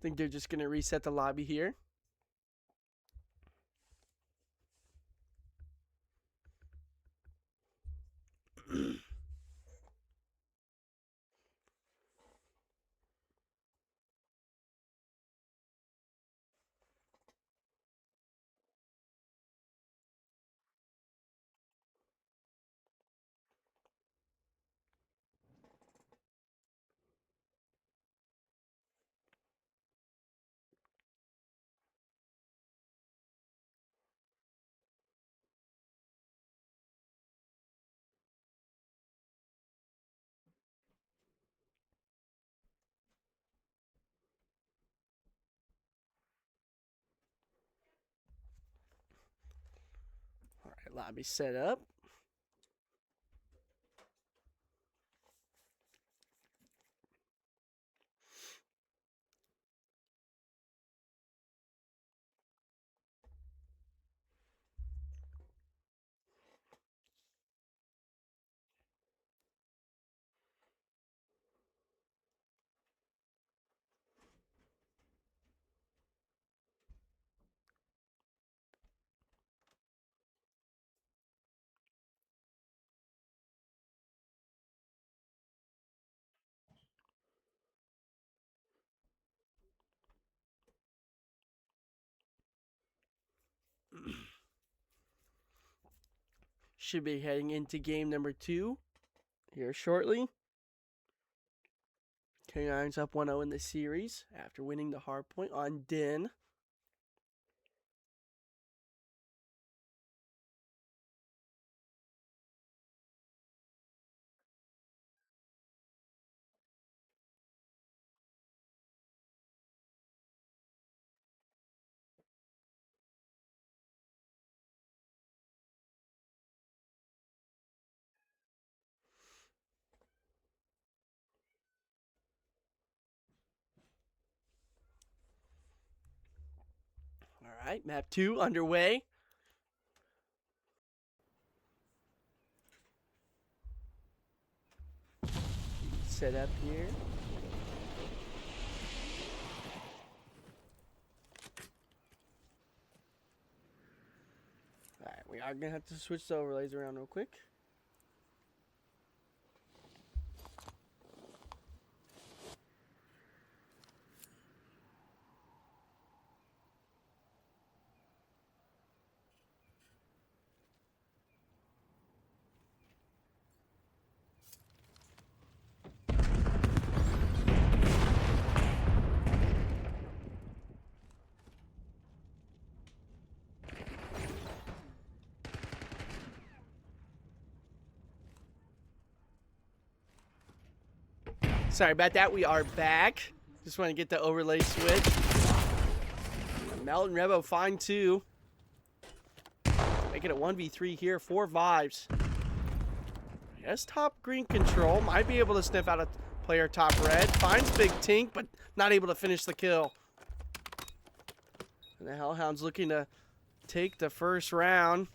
Think they're just gonna reset the lobby here. All right, lobby set up. Should be heading into game number 2 here shortly. K-9's up 1-0 in the series after winning the hard point on Din. All right, map 2 underway. Set up here. All right, we are gonna have to switch the overlays around real quick. Sorry about that. We are back. Just want to get the overlay switch. Melt and Revo find 2. Make it a 1v3 here. 4 vibes. Yes, top green control. Might be able to sniff out a player top red. Finds Big Tink, but not able to finish the kill. And the Hellhounds looking to take the first round.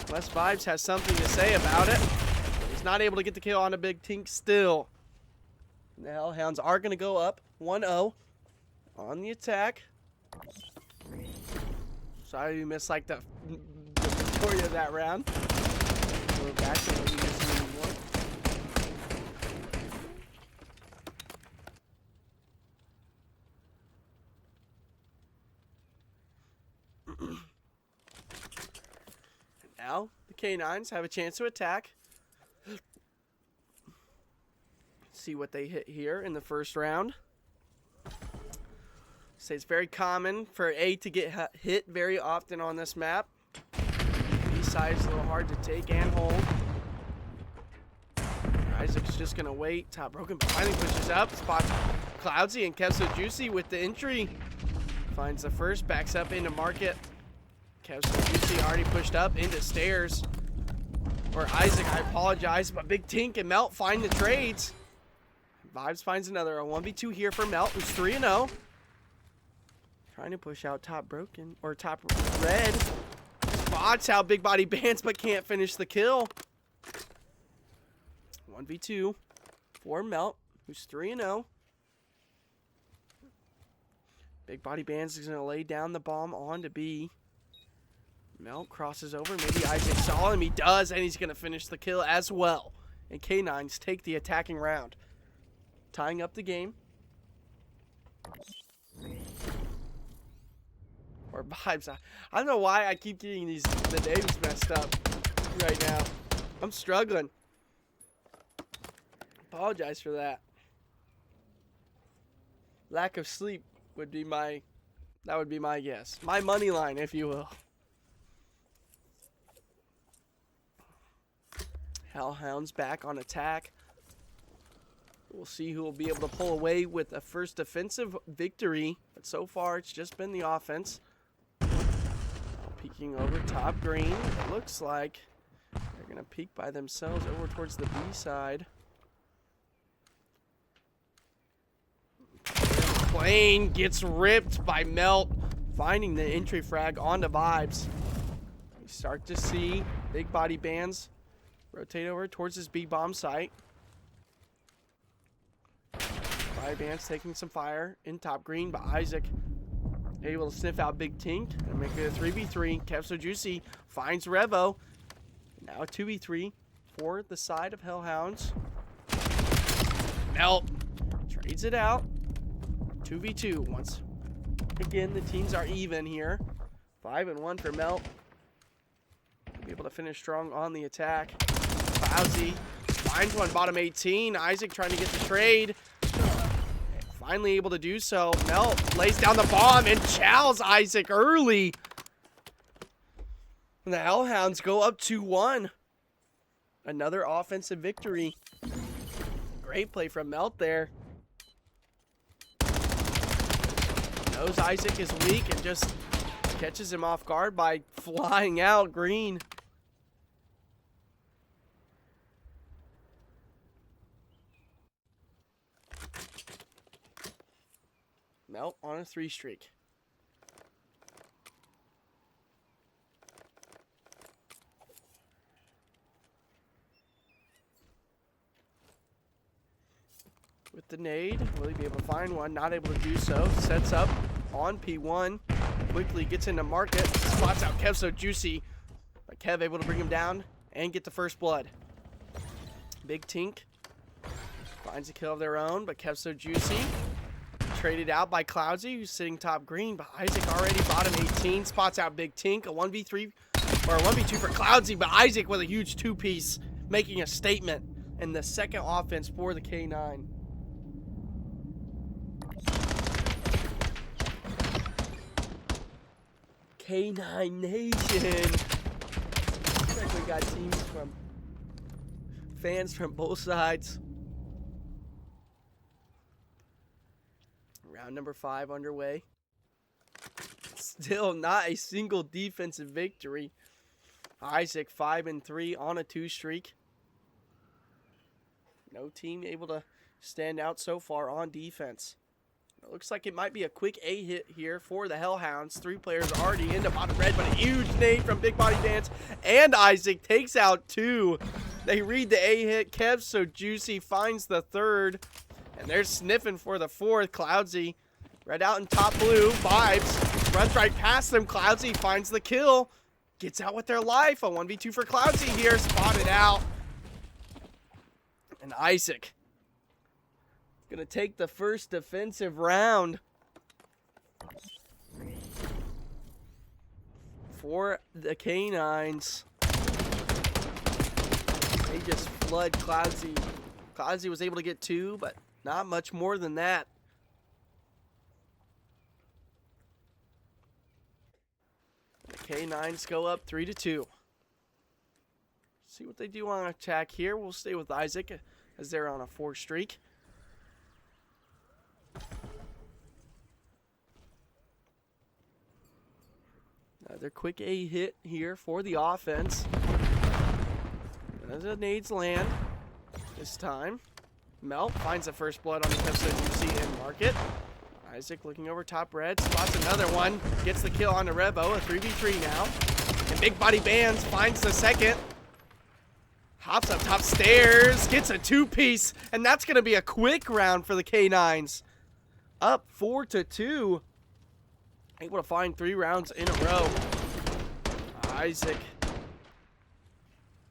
Unless Vibes has something to say about it. He's not able to get the kill on a Big Tink still. And the Hellhounds are going to go up 1-0 on the attack. Sorry we missed like the majority of that round. We're back to what we used to anymore. Now the K-9s have a chance to attack. See what they hit here in the first round. Say it's very common for A to get hit very often on this map. B side is a little hard to take and hold. Isaac's just gonna wait. Top broken, but finally pushes up. Spots Cloudsy and Kev So Juicy with the entry. Finds the first, backs up into market. Kev So Juicy already pushed up into stairs. Or Isaac, I apologize, but Big Tink and Melt find the trades. Vibes finds another, a 1v2 here for Melt, who's 3-0. Trying to push out top broken, or top red. Spots out big body bands, but can't finish the kill. 1v2 for Melt, who's 3-0. Big body bands is going to lay down the bomb on to B. Melt crosses over, maybe Isaac saw him, he does, and he's going to finish the kill as well. And K-9s take the attacking round. Tying up the game. Or Vibes. I don't know why I keep getting the names messed up right now. I'm struggling. Apologize for that. Lack of sleep would be my guess. My money line, if you will. Hellhounds back on attack. We'll see who will be able to pull away with a first defensive victory. But so far, it's just been the offense. Peeking over top green. It looks like they're going to peek by themselves over towards the B side. Plane gets ripped by Melt, finding the entry frag onto Vibes. We start to see big body bands rotate over towards this B bomb site. Body bands taking some fire in top green, but Isaac able to sniff out Big Tink and make it a 3v3. Kev So Juicy finds Revo. Now a 2v3 for the side of Hellhounds. Melt trades it out. 2v2 once again the teams are even here. 5-1 for Melt. be able to finish strong on the attack. Cloudsy finds one, bottom 18. Isaac trying to get the trade. Finally able to do so. Melt lays down the bomb and chows Isaac early. And the Hellhounds go up 2-1. Another offensive victory. Great play from Melt there. Knows Isaac is weak and just catches him off guard by flying out green. Melt on a 3 streak. With the nade, will he be able to find one? Not able to do so. Sets up on P1. Quickly gets into market. Spots out Kev So Juicy. But Kev able to bring him down and get the first blood. Big Tink finds a kill of their own, but Kev So Juicy traded out by Cloudsy, who's sitting top green, but Isaac already bottom 18. Spots out Big Tink. A 1v3 or a 1v2 for Cloudsy, but Isaac with a huge 2-piece, making a statement in the second offense for the K-9. K-9 Nation. Looks like we got teams from fans from both sides. Round number 5 underway. Still not a single defensive victory. Isaac 5-3 on a 2 streak. No team able to stand out so far on defense. It looks like it might be a quick A hit here for the Hellhounds. 3 players already into bottom red, but a huge nade from Big Body Dance. And Isaac takes out 2. They read the A hit. Kev So Juicy finds the 3rd. And they're sniffing for the 4th. Cloudsy, red out in top blue. Vibes, runs right past them. Cloudsy finds the kill. Gets out with their life. A 1v2 for Cloudsy here. Spotted out. And Isaac gonna take the first defensive round for the K-9s. They just flood Cloudsy. Cloudsy was able to get 2, but not much more than that. The K-9s go up 3-2. See what they do on attack here. We'll stay with Isaac as they're on a 4 streak. Another quick A hit here for the offense. As the nades land this time. Melt finds the first blood on the Kev So Juicy in market. Isaac looking over top red, spots another one, gets the kill on the Revo, a 3v3 now. And Big Body Bands finds the second. Hops up top stairs, gets a 2-piece, and that's going to be a quick round for the K-9s. Up 4-2. Able to find 3 rounds in a row. Isaac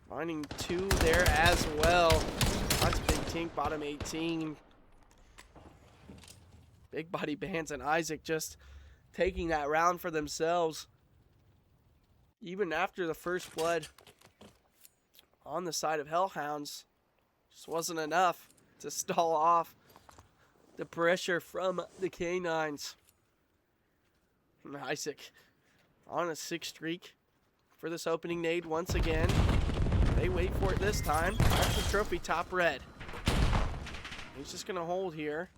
finding 2 there as well. That's Big Tink, bottom 18. Big Body Bands and Isaac just taking that round for themselves. Even after the first blood on the side of Hellhounds, just wasn't enough to stall off the pressure from the K-9s. And Isaac on a 6 streak for this opening nade once again. They wait for it this time. That's the trophy top red. He's just going to hold here.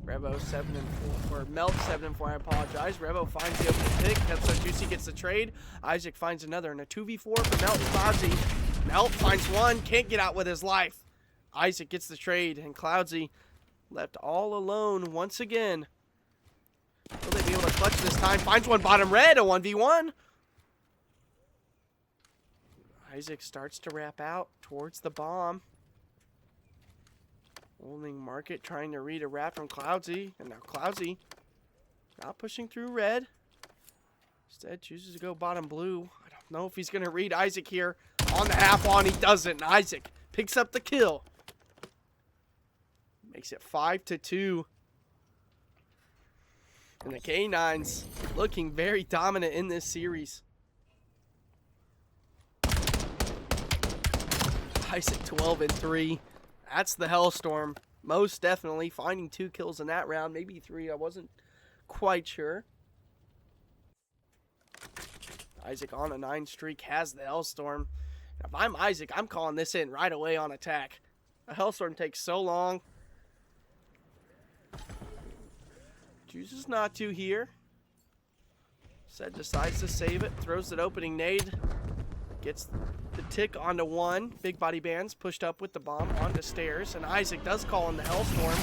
Revo 7-4, or Melt 7-4, I apologize. Revo finds the opening pick. Kev So Juicy gets the trade. Isaac finds another, and a 2v4 for Melt and Cloudsy. Melt finds one, can't get out with his life. Isaac gets the trade, and Cloudsy left all alone once again. Will they be able to clutch this time? Finds one bottom red, a 1v1. Isaac starts to wrap out towards the bomb. Holding market, trying to read a wrap from Cloudsy. And now Cloudsy not pushing through red. Instead chooses to go bottom blue. I don't know if he's going to read Isaac here. On the half on, he doesn't. And Isaac picks up the kill. Makes it 5-2. And the K-9s looking very dominant in this series. Isaac 12 and 3. That's the Hellstorm. Most definitely finding 2 kills in that round, maybe 3. I wasn't quite sure. Isaac on a 9 streak has the Hellstorm. If I'm Isaac, I'm calling this in right away on attack. The Hellstorm takes so long. Chooses not to here. Said decides to save it. Throws that opening nade. Gets the tick onto 1. Big body bands pushed up with the bomb onto stairs. And Isaac does call in the Hellstorm.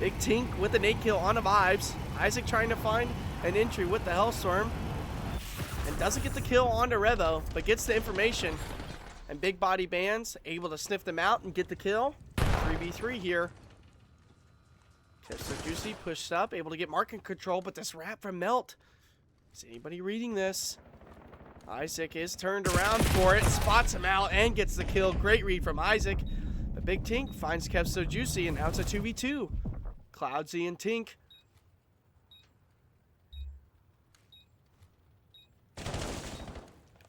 Big Tink with the nade kill on the vibes. Isaac trying to find an entry with the Hellstorm. And doesn't get the kill onto Revo, but gets the information. And Big Body Bands able to sniff them out and get the kill. 3v3 here. Okay, so Juicy pushed up, able to get market control, but this wrap from Melt. Is anybody reading this? Isaac is turned around for it, spots him out, and gets the kill. Great read from Isaac. But Big Tink finds Kev So Juicy, and now it's a 2v2. Cloudsy and Tink.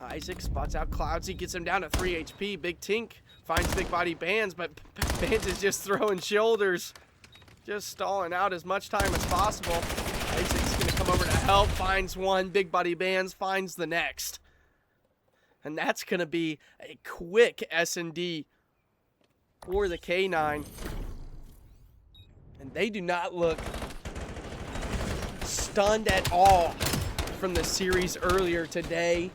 Isaac spots out Cloudsy, gets him down to 3 HP. Big Tink finds Big Body Bands, but Bands is just throwing shoulders. Just stalling out as much time as possible. Isaac's going to come over to help, finds one. Big Body Bands finds the next. And that's going to be a quick S&D for the K-9. And they do not look stunned at all from the series earlier today.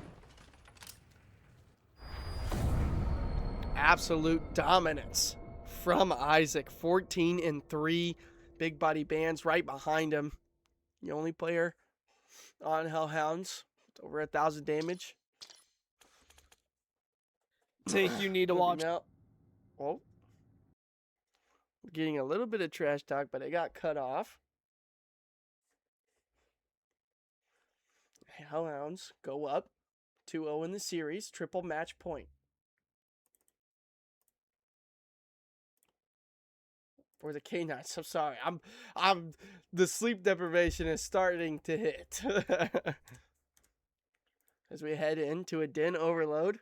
Absolute dominance from Isaac. 14 and 3. Big Body Bands right behind him. The only player on Hellhounds. Over 1,000 damage. Tink, you need to watch. Oh. Getting a little bit of trash talk, but it got cut off. Hellhounds go up 2-0 in the series. Triple match point. For the K-9s. I'm sorry. The sleep deprivation is starting to hit. As we head into a den overload.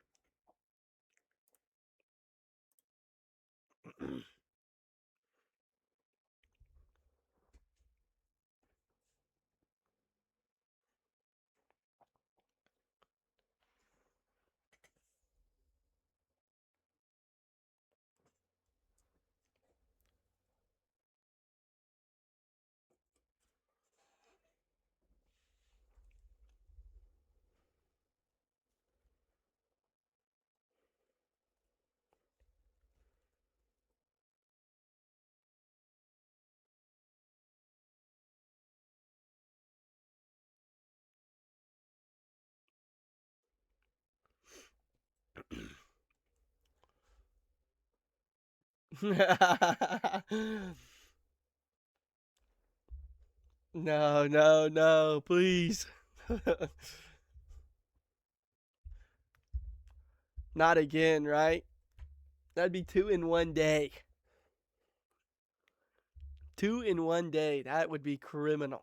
No, please. Not again, right? That'd be 2 in 1 day. 2 in 1 day. That would be criminal.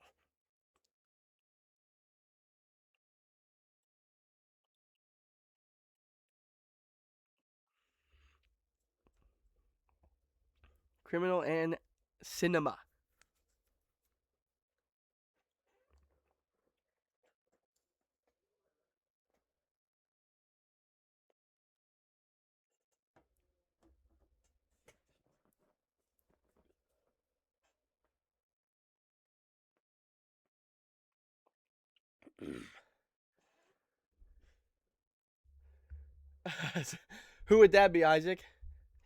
Criminal and cinema. Who would that be, Isaac?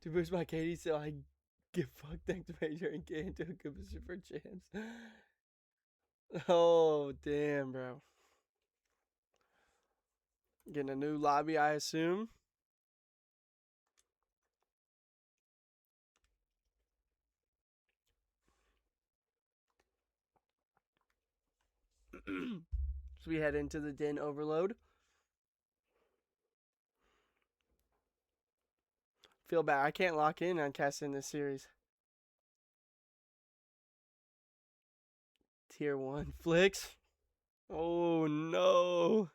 To boost my KD so I get fucked activator and get into a good position for chance. Oh, damn, bro. Getting a new lobby, I assume. So we head into the den overload. Feel bad. I can't lock in on casting this series. Tier 1 flicks. Oh no.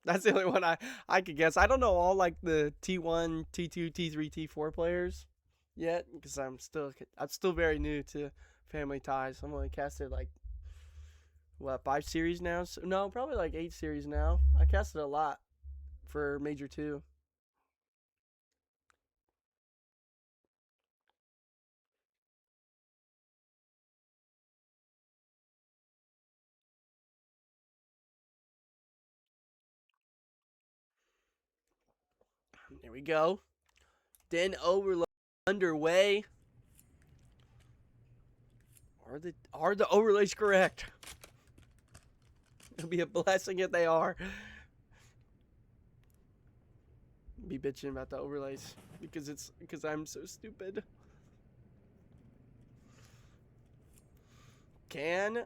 That's the only one I could guess. I don't know all like the T1, T2, T3, T4 players yet because I'm still very new to Family Ties. I'm only casted like what 5 series now? No, probably like 8 series now. I casted a lot for Major 2. There we go. Den overload underway. Are the overlays correct? It'll be a blessing if they are. Be bitching about the overlays because I'm so stupid. Can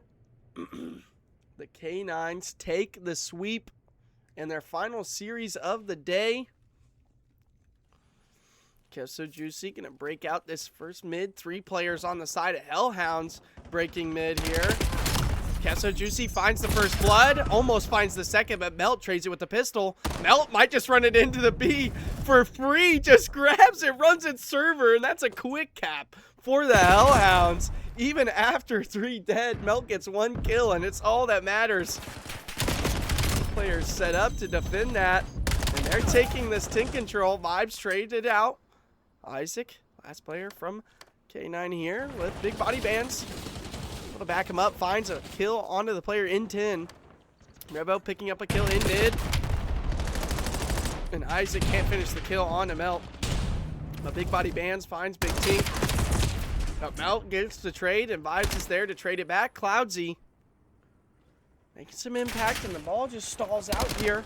the K-9s take the sweep in their final series of the day? So Juicy gonna break out this first mid. 3 players on the side of Hellhounds breaking mid here. So Juicy finds the first blood, almost finds the second, but Melt trades it with the pistol. Melt might just run it into the B for free, just grabs it, runs its server, and that's a quick cap for the Hellhounds. Even after 3 dead, Melt gets 1 kill, and it's all that matters. Players set up to defend that, and they're taking this tin control. Vibes traded out. Isaac, last player from K-9 here with big body bands. Able to back him up, finds a kill onto the player in 10. Rebo picking up a kill in mid. And Isaac can't finish the kill on to Melt. But big body bands finds Big Tink. But Melt gets the trade, and Vibes is there to trade it back. Cloudsy making some impact, and the ball just stalls out here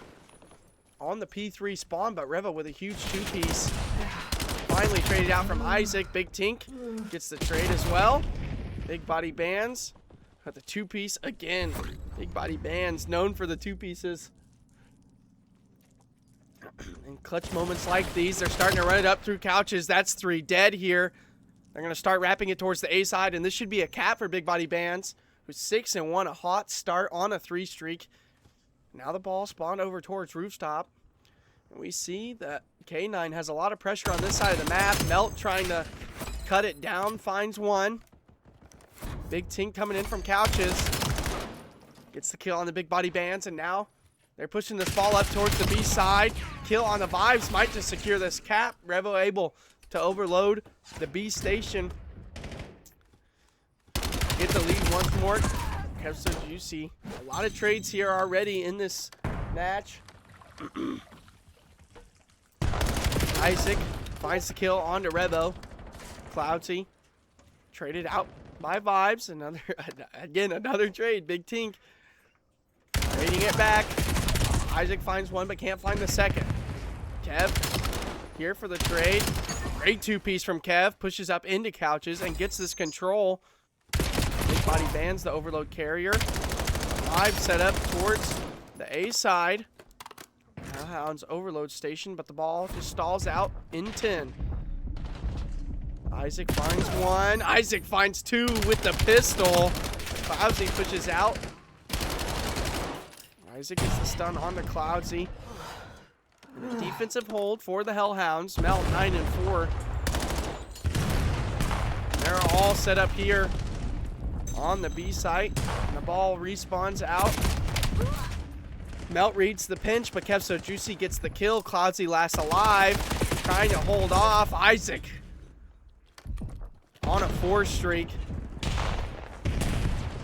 on the P3 spawn. But Revo with a huge 2-piece. Finally traded out from Isaac. Big Tink gets the trade as well. Big body bands got the 2-piece again. Big body bands known for the 2-pieces. In clutch moments like these, they're starting to run it up through couches. That's 3 dead here. They're going to start wrapping it towards the A side, and this should be a cap for big body bands. With 6-1, a hot start on a 3 streak. Now the ball spawned over towards rooftop. And we see that K-9 has a lot of pressure on this side of the map. Melt trying to cut it down, finds 1. Big Tink coming in from couches. Gets the kill on the big body bands, and now they're pushing this ball up towards the B side. Kill on the Vibes might just secure this cap. Revo able to overload the B station. Get the lead once more. So Juicy. A lot of trades here already in this match. Isaac finds the kill onto Revo. Cloudsy traded out by Vibes. Another trade. Big Tink trading it back. Isaac finds 1 but can't find the second. Kev here for the trade. Great 2-piece from Kev. Pushes up into couches and gets this control. Big body bands the overload carrier. Vibes set up towards the A side. Hellhounds overload station, but the ball just stalls out in 10. Isaac finds 1. Isaac finds 2 with the pistol. Cloudsy pushes out. Isaac gets the stun on the Cloudsy. Defensive hold for the Hellhounds. Melt 9-4. They're all set up here on the B site. And the ball respawns out. Melt reads the pinch, but Kevso Juicy gets the kill. Cloudsy lasts alive. Trying to hold off. Isaac on a 4 streak.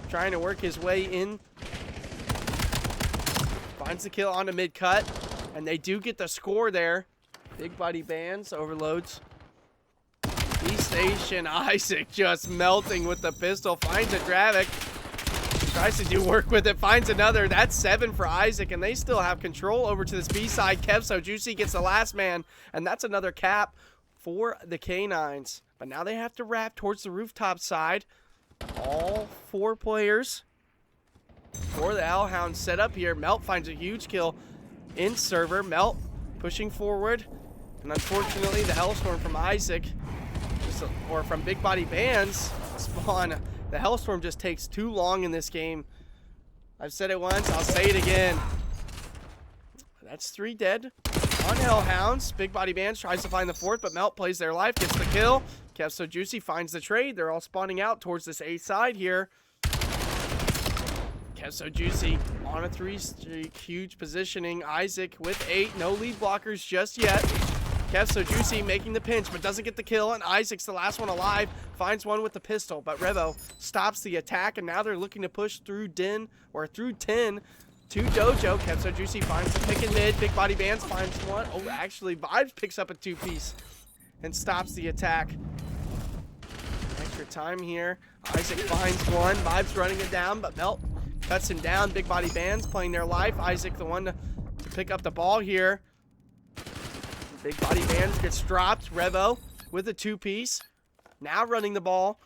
Trying to work his way in. Finds the kill on the mid-cut. And they do get the score there. Big body bands, overloads. B-station, Isaac just melting with the pistol. Finds a Dravik. Tries to do work with it, finds another. That's 7 for Isaac, and they still have control over to this B side. Kevso Juicy gets the last man, and that's another cap for the K-9s. But now they have to wrap towards the rooftop side. All 4 players for the Hellhounds set up here. Melt finds a huge kill in server. Melt pushing forward, and unfortunately the Hellstorm from Isaac, or from Big Body Bands, spawn. The Hellstorm just takes too long in this game. I've said it once, I'll say it again. That's 3 dead on Hellhounds. Big Body Bands tries to find the 4th, but Melt plays their life, gets the kill. Kev So Juicy finds the trade. They're all spawning out towards this A side here. Kev So Juicy on a 3 streak. Huge positioning. Isaac with 8. No lead blockers just yet. Kev So Juicy making the pinch, but doesn't get the kill. And Isaac's the last one alive. Finds one with the pistol, but Revo stops the attack. And now they're looking to push through 10 to Dojo. Kev So Juicy finds the pick in mid. Big Body Bands finds one. Oh, actually, Vibes picks up a 2-piece and stops the attack. Extra time here. Isaac finds one. Vibes running it down, but Melt cuts him down. Big Body Bands playing their life. Isaac the one to pick up the ball here. Big Body Bands gets dropped. Revo with a 2-piece. Now running the ball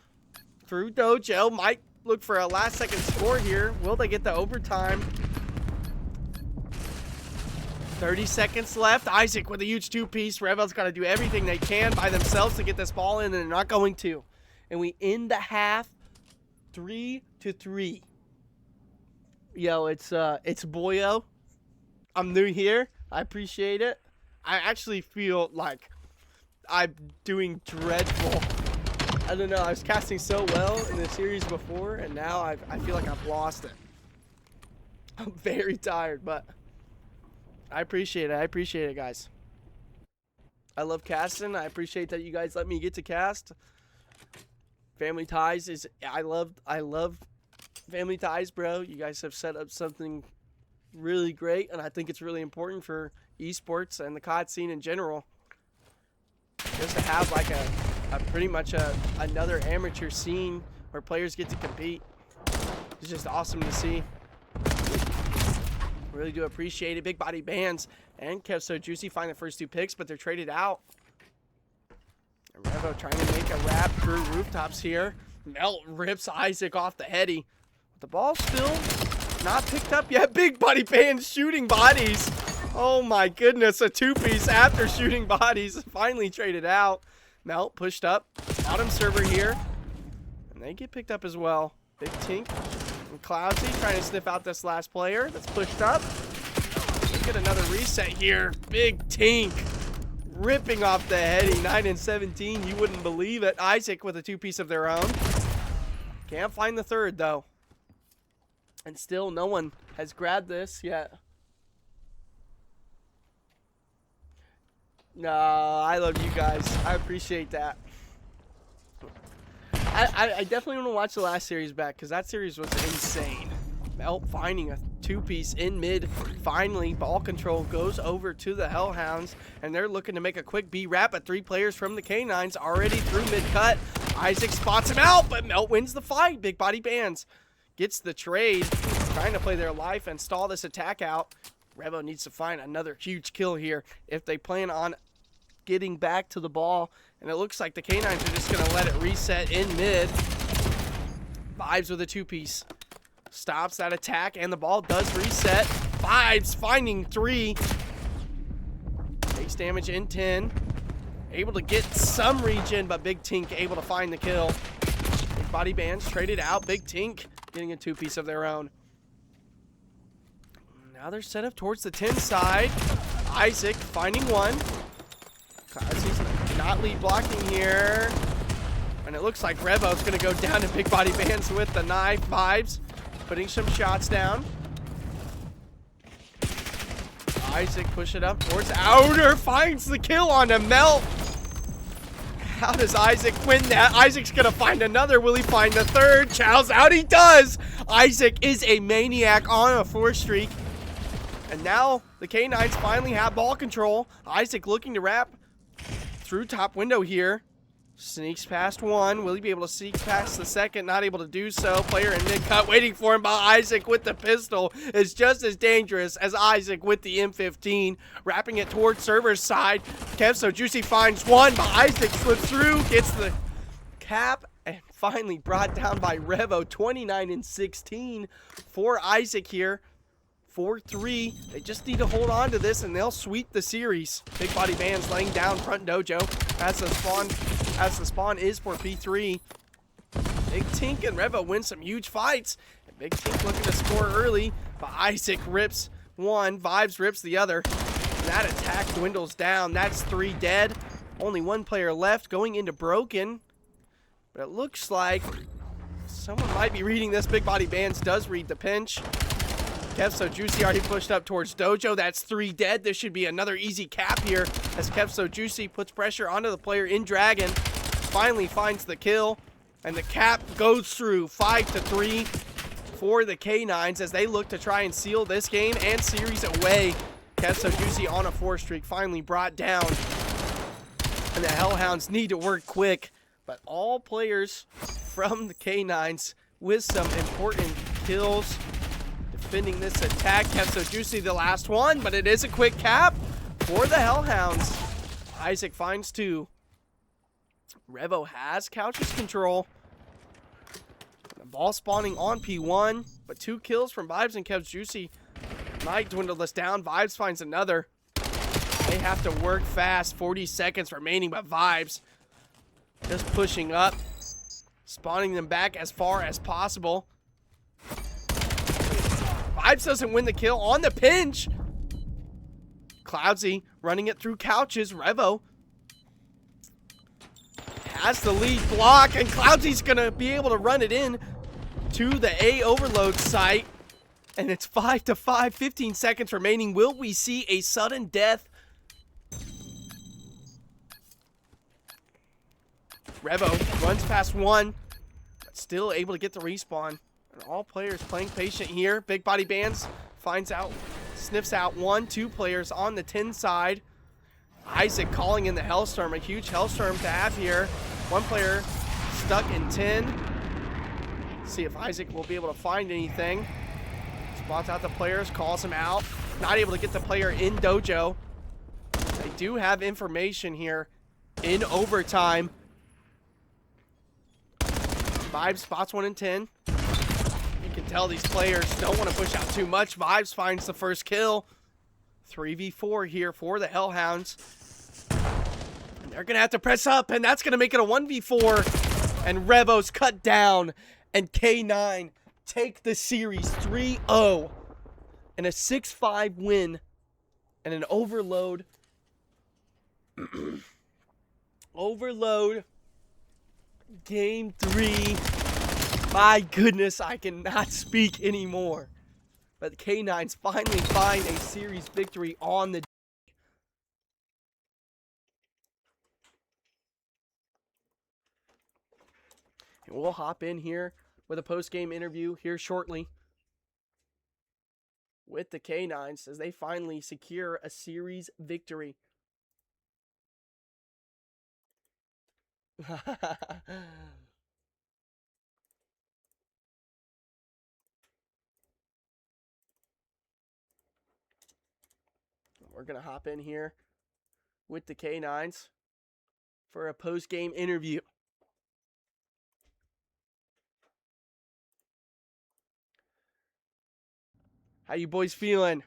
through Dojo. Might look for a last-second score here. Will they get the overtime? 30 seconds left. Isaac with a huge 2-piece. Revo's got to do everything they can by themselves to get this ball in, and they're not going to. And we end the half 3-3. Yo, it's Boyo. I'm new here. I appreciate it. I actually feel like I'm doing dreadful. I don't know. I was casting so well in the series before, and now I feel like I've lost it. I'm very tired, but I appreciate it. I appreciate it, guys. I love casting. I appreciate that you guys let me get to cast. Family Ties is I love Family Ties, bro. You guys have set up something really great, and I think it's really important for esports and the COD scene in general. Just to have like a pretty much another amateur scene where players get to compete. It's just awesome to see. Really do appreciate it. Big Body Bands and Kev So Juicy find the first 2 picks, but they're traded out. And Revo trying to make a wrap through rooftops here. Melt rips Isaac off the heady. The ball's still not picked up yet. Big Body Bands shooting bodies. Oh my goodness, a 2-piece after shooting bodies. Finally traded out. Melt pushed up. Bottom server here. And they get picked up as well. Big Tink and Cloudsy trying to sniff out this last player that's pushed up. Let's get another reset here. Big Tink ripping off the heady. 9 and 17. You wouldn't believe it. Isaac with a 2-piece of their own. Can't find the 3rd though. And still no one has grabbed this yet. No, I love you guys. I appreciate that. I definitely want to watch the last series back because that series was insane. Melt finding a 2-piece in mid. Finally, ball control goes over to the Hellhounds, and they're looking to make a quick B-wrap, but 3 players from the K-9s already through mid-cut. Isaac spots him out, but Melt wins the fight. Big Body Bands gets the trade, trying to play their life and stall this attack out. Revo needs to find another huge kill here if they plan on getting back to the ball, and it looks like the K-9s are just going to let it reset in mid. Vibes with a 2-piece. Stops that attack, and the ball does reset. Vibes finding 3. Takes damage in 10. Able to get some regen, but Big Tink able to find the kill. Big Body Bands traded out. Big Tink getting a 2-piece of their own. Now they're set up towards the 10 side. Isaac finding one. He's not lead blocking here. And it looks like Revo's going to go down to Big Body Bands with the knife. Vibes putting some shots down. Isaac push it up towards outer. Finds the kill on a Melt. How does Isaac win that? Isaac's going to find another. Will he find the 3rd? Chow's out. He does. Isaac is a maniac on a 4 streak. And now the K-9s finally have ball control. Isaac looking to wrap through top window here. Sneaks past one. Will he be able to sneak past the 2nd? Not able to do so. Player in mid-cut waiting for him, but Isaac with the pistol is just as dangerous as Isaac with the M15. Wrapping it towards server's side. Kev So Juicy finds one, but Isaac slips through, gets the cap, and finally brought down by Revo. 29 and 16 for Isaac here. 4-3. They just need to hold on to this and they'll sweep the series. Big Body Bands laying down front Dojo as the spawn is for P3. Big Tink and Revo win some huge fights. And Big Tink looking to score early, but Isaac rips one. Vibes rips the other. And that attack dwindles down. That's 3 dead. Only 1 player left going into Broken. But it looks like someone might be reading this. Big Body Bands does read the pinch. Kev So Juicy already pushed up towards Dojo. That's 3 dead. This should be another easy cap here as Kev So Juicy puts pressure onto the player in Dragon. Finally finds the kill. And the cap goes through 5-3 for the K-9s as they look to try and seal this game and series away. Kev So Juicy on a 4 streak finally brought down. And the Hellhounds need to work quick. But all players from the K-9s with some important kills. Defending this attack. Kev So Juicy the last one, but it is a quick cap for the Hellhounds. Isaac finds 2. Revo has Couch's control. The ball spawning on P1, but 2 kills from Vibes and Kev Juicy might dwindle this down. Vibes finds another. They have to work fast. 40 seconds remaining, but Vibes just pushing up, spawning them back as far as possible. Vibes doesn't win the kill on the pinch. Cloudsy running it through Couches. Revo has the lead block, and Cloudsy's gonna be able to run it in to the A overload site. And it's 5-5, 15 seconds remaining. Will we see a sudden death? Revo runs past 1, but still able to get the respawn. And all players playing patient here. Big Body Bands finds out, sniffs out 1, 2 players on the 10 side. Isaac calling in the Hellstorm, a huge Hellstorm to have here. 1 player stuck in 10. See if Isaac will be able to find anything. Spots out the players, calls him out. Not able to get the player in Dojo. They do have information here in overtime. Vibes spots 1 in 10. You can tell these players don't want to push out too much. Vibes finds the first kill. 3v4 here for the Hellhounds. And they're going to have to press up, and that's going to make it a 1v4. And Revo's cut down, and K-9 take the series 3-0. And a 6-5 win, and an overload. Overload. Game 3. My goodness, I cannot speak anymore. But the K-9s finally find a series victory on the day. And we'll hop in here with a post-game interview here shortly with the K-9s as they finally secure a series victory. We're going to hop in here with the K-9s for a post-game interview. How you boys feeling?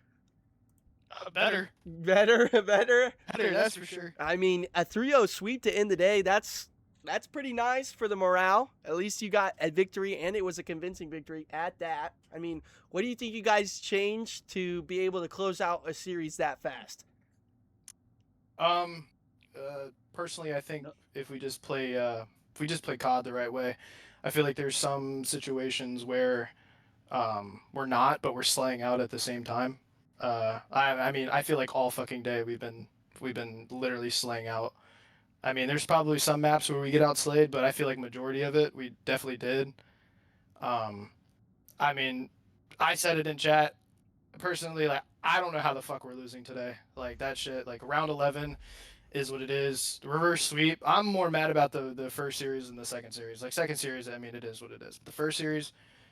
Better. Better? Better, that's for sure. I mean, a 3-0 sweep to end the day, that's pretty nice for the morale. At least you got a victory, and it was a convincing victory at that. I mean, what do you think you guys changed to be able to close out a series that fast? Personally, I think if we just play COD the right way, I feel like there's some situations where we're not, but we're slaying out at the same time. I mean, I feel like all fucking day we've been literally slaying out. I mean, there's probably some maps where we get outslayed, but I feel like majority of it we definitely did. I mean, I said it in chat. Personally, like, I don't know how the fuck we're losing today. Like, that shit, like, round 11 is what it is. Reverse sweep. I'm more mad about the first series than the second series. Like, second series, I mean, it is what it is. But the first series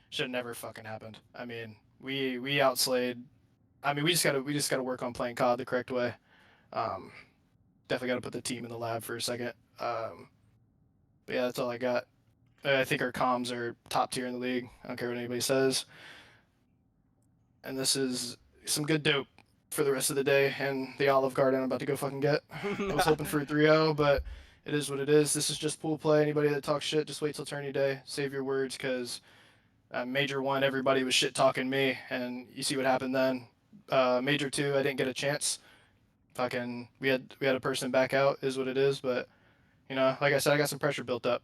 should have never fucking happened. I mean, we outslayed. I mean, we just gotta work on playing COD the correct way. Definitely gotta put the team in the lab for a second. But yeah, that's all I got. I think our comms are top tier in the league. I don't care what anybody says. And this is some good dope for the rest of the day and the Olive Garden I'm about to go fucking get. I was hoping for a 3-0, but it is what it is. This is just pool play. Anybody that talks shit, just wait till tourney day. Save your words, because Major 1, everybody was shit talking me, and you see what happened then. Major 2, I didn't get a chance. Fucking, we had a person back out, is what it is. But you know, like I said, I got some pressure built up.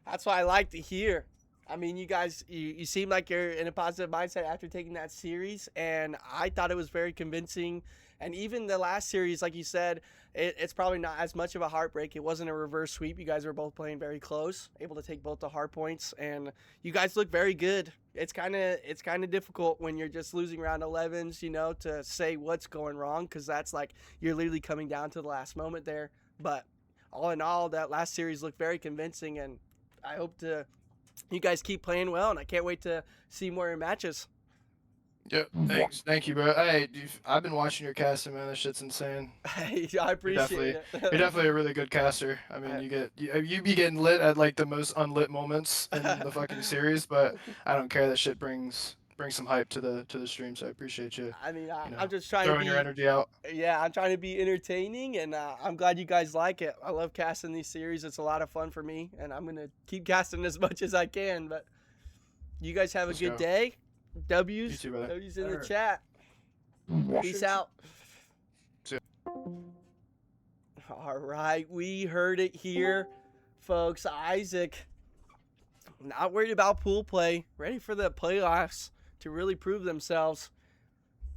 That's what I like to hear. I mean, you guys, you seem like you're in a positive mindset after taking that series, and I thought it was very convincing. And even the last series, like you said, it's probably not as much of a heartbreak. It wasn't a reverse sweep. You guys were both playing very close, able to take both the hard points, and you guys look very good. It's kind of difficult when you're just losing round 11s, you know, to say what's going wrong, because that's like you're literally coming down to the last moment there. But all in all, that last series looked very convincing, and I hope you guys keep playing well, and I can't wait to see more of your matches. Yep. Thanks. Thank you, bro. Hey, I've been watching your casting, man. That shit's insane. I appreciate it. You're definitely a really good caster. I mean, you be getting lit at like the most unlit moments in the fucking series, but I don't care. That shit brings some hype to the stream. So I appreciate you. I mean, You know, I'm just trying throwing to be your energy out. Yeah, I'm trying to be entertaining, and I'm glad you guys like it. I love casting these series. It's a lot of fun for me, and I'm gonna keep casting as much as I can. But you guys have a good day. W's. You too, brother. W's in the chat. Peace out. See All right, we heard it here, folks. Isaac, not worried about pool play. Ready for the playoffs to really prove themselves.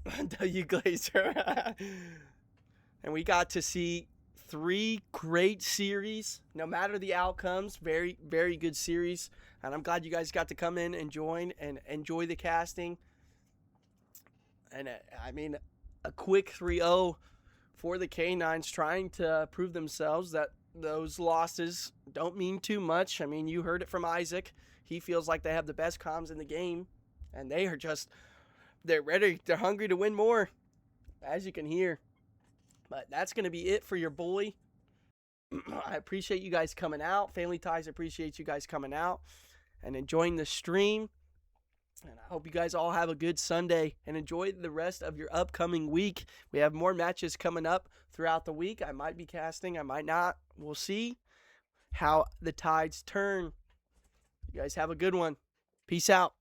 W Glazer. And we got to see 3 great series, no matter the outcomes. Very, very good series. And I'm glad you guys got to come in and join and enjoy the casting. And I mean, a quick 3-0 for the K-9s, trying to prove themselves that those losses don't mean too much. I mean, you heard it from Isaac. He feels like they have the best comms in the game. And they are just, they're ready. They're hungry to win more, as you can hear. But that's going to be it for your boy. I appreciate you guys coming out. Family Ties appreciate you guys coming out and enjoying the stream. And I hope you guys all have a good Sunday and enjoy the rest of your upcoming week. We have more matches coming up throughout the week. I might be casting, I might not. We'll see how the tides turn. You guys have a good one. Peace out.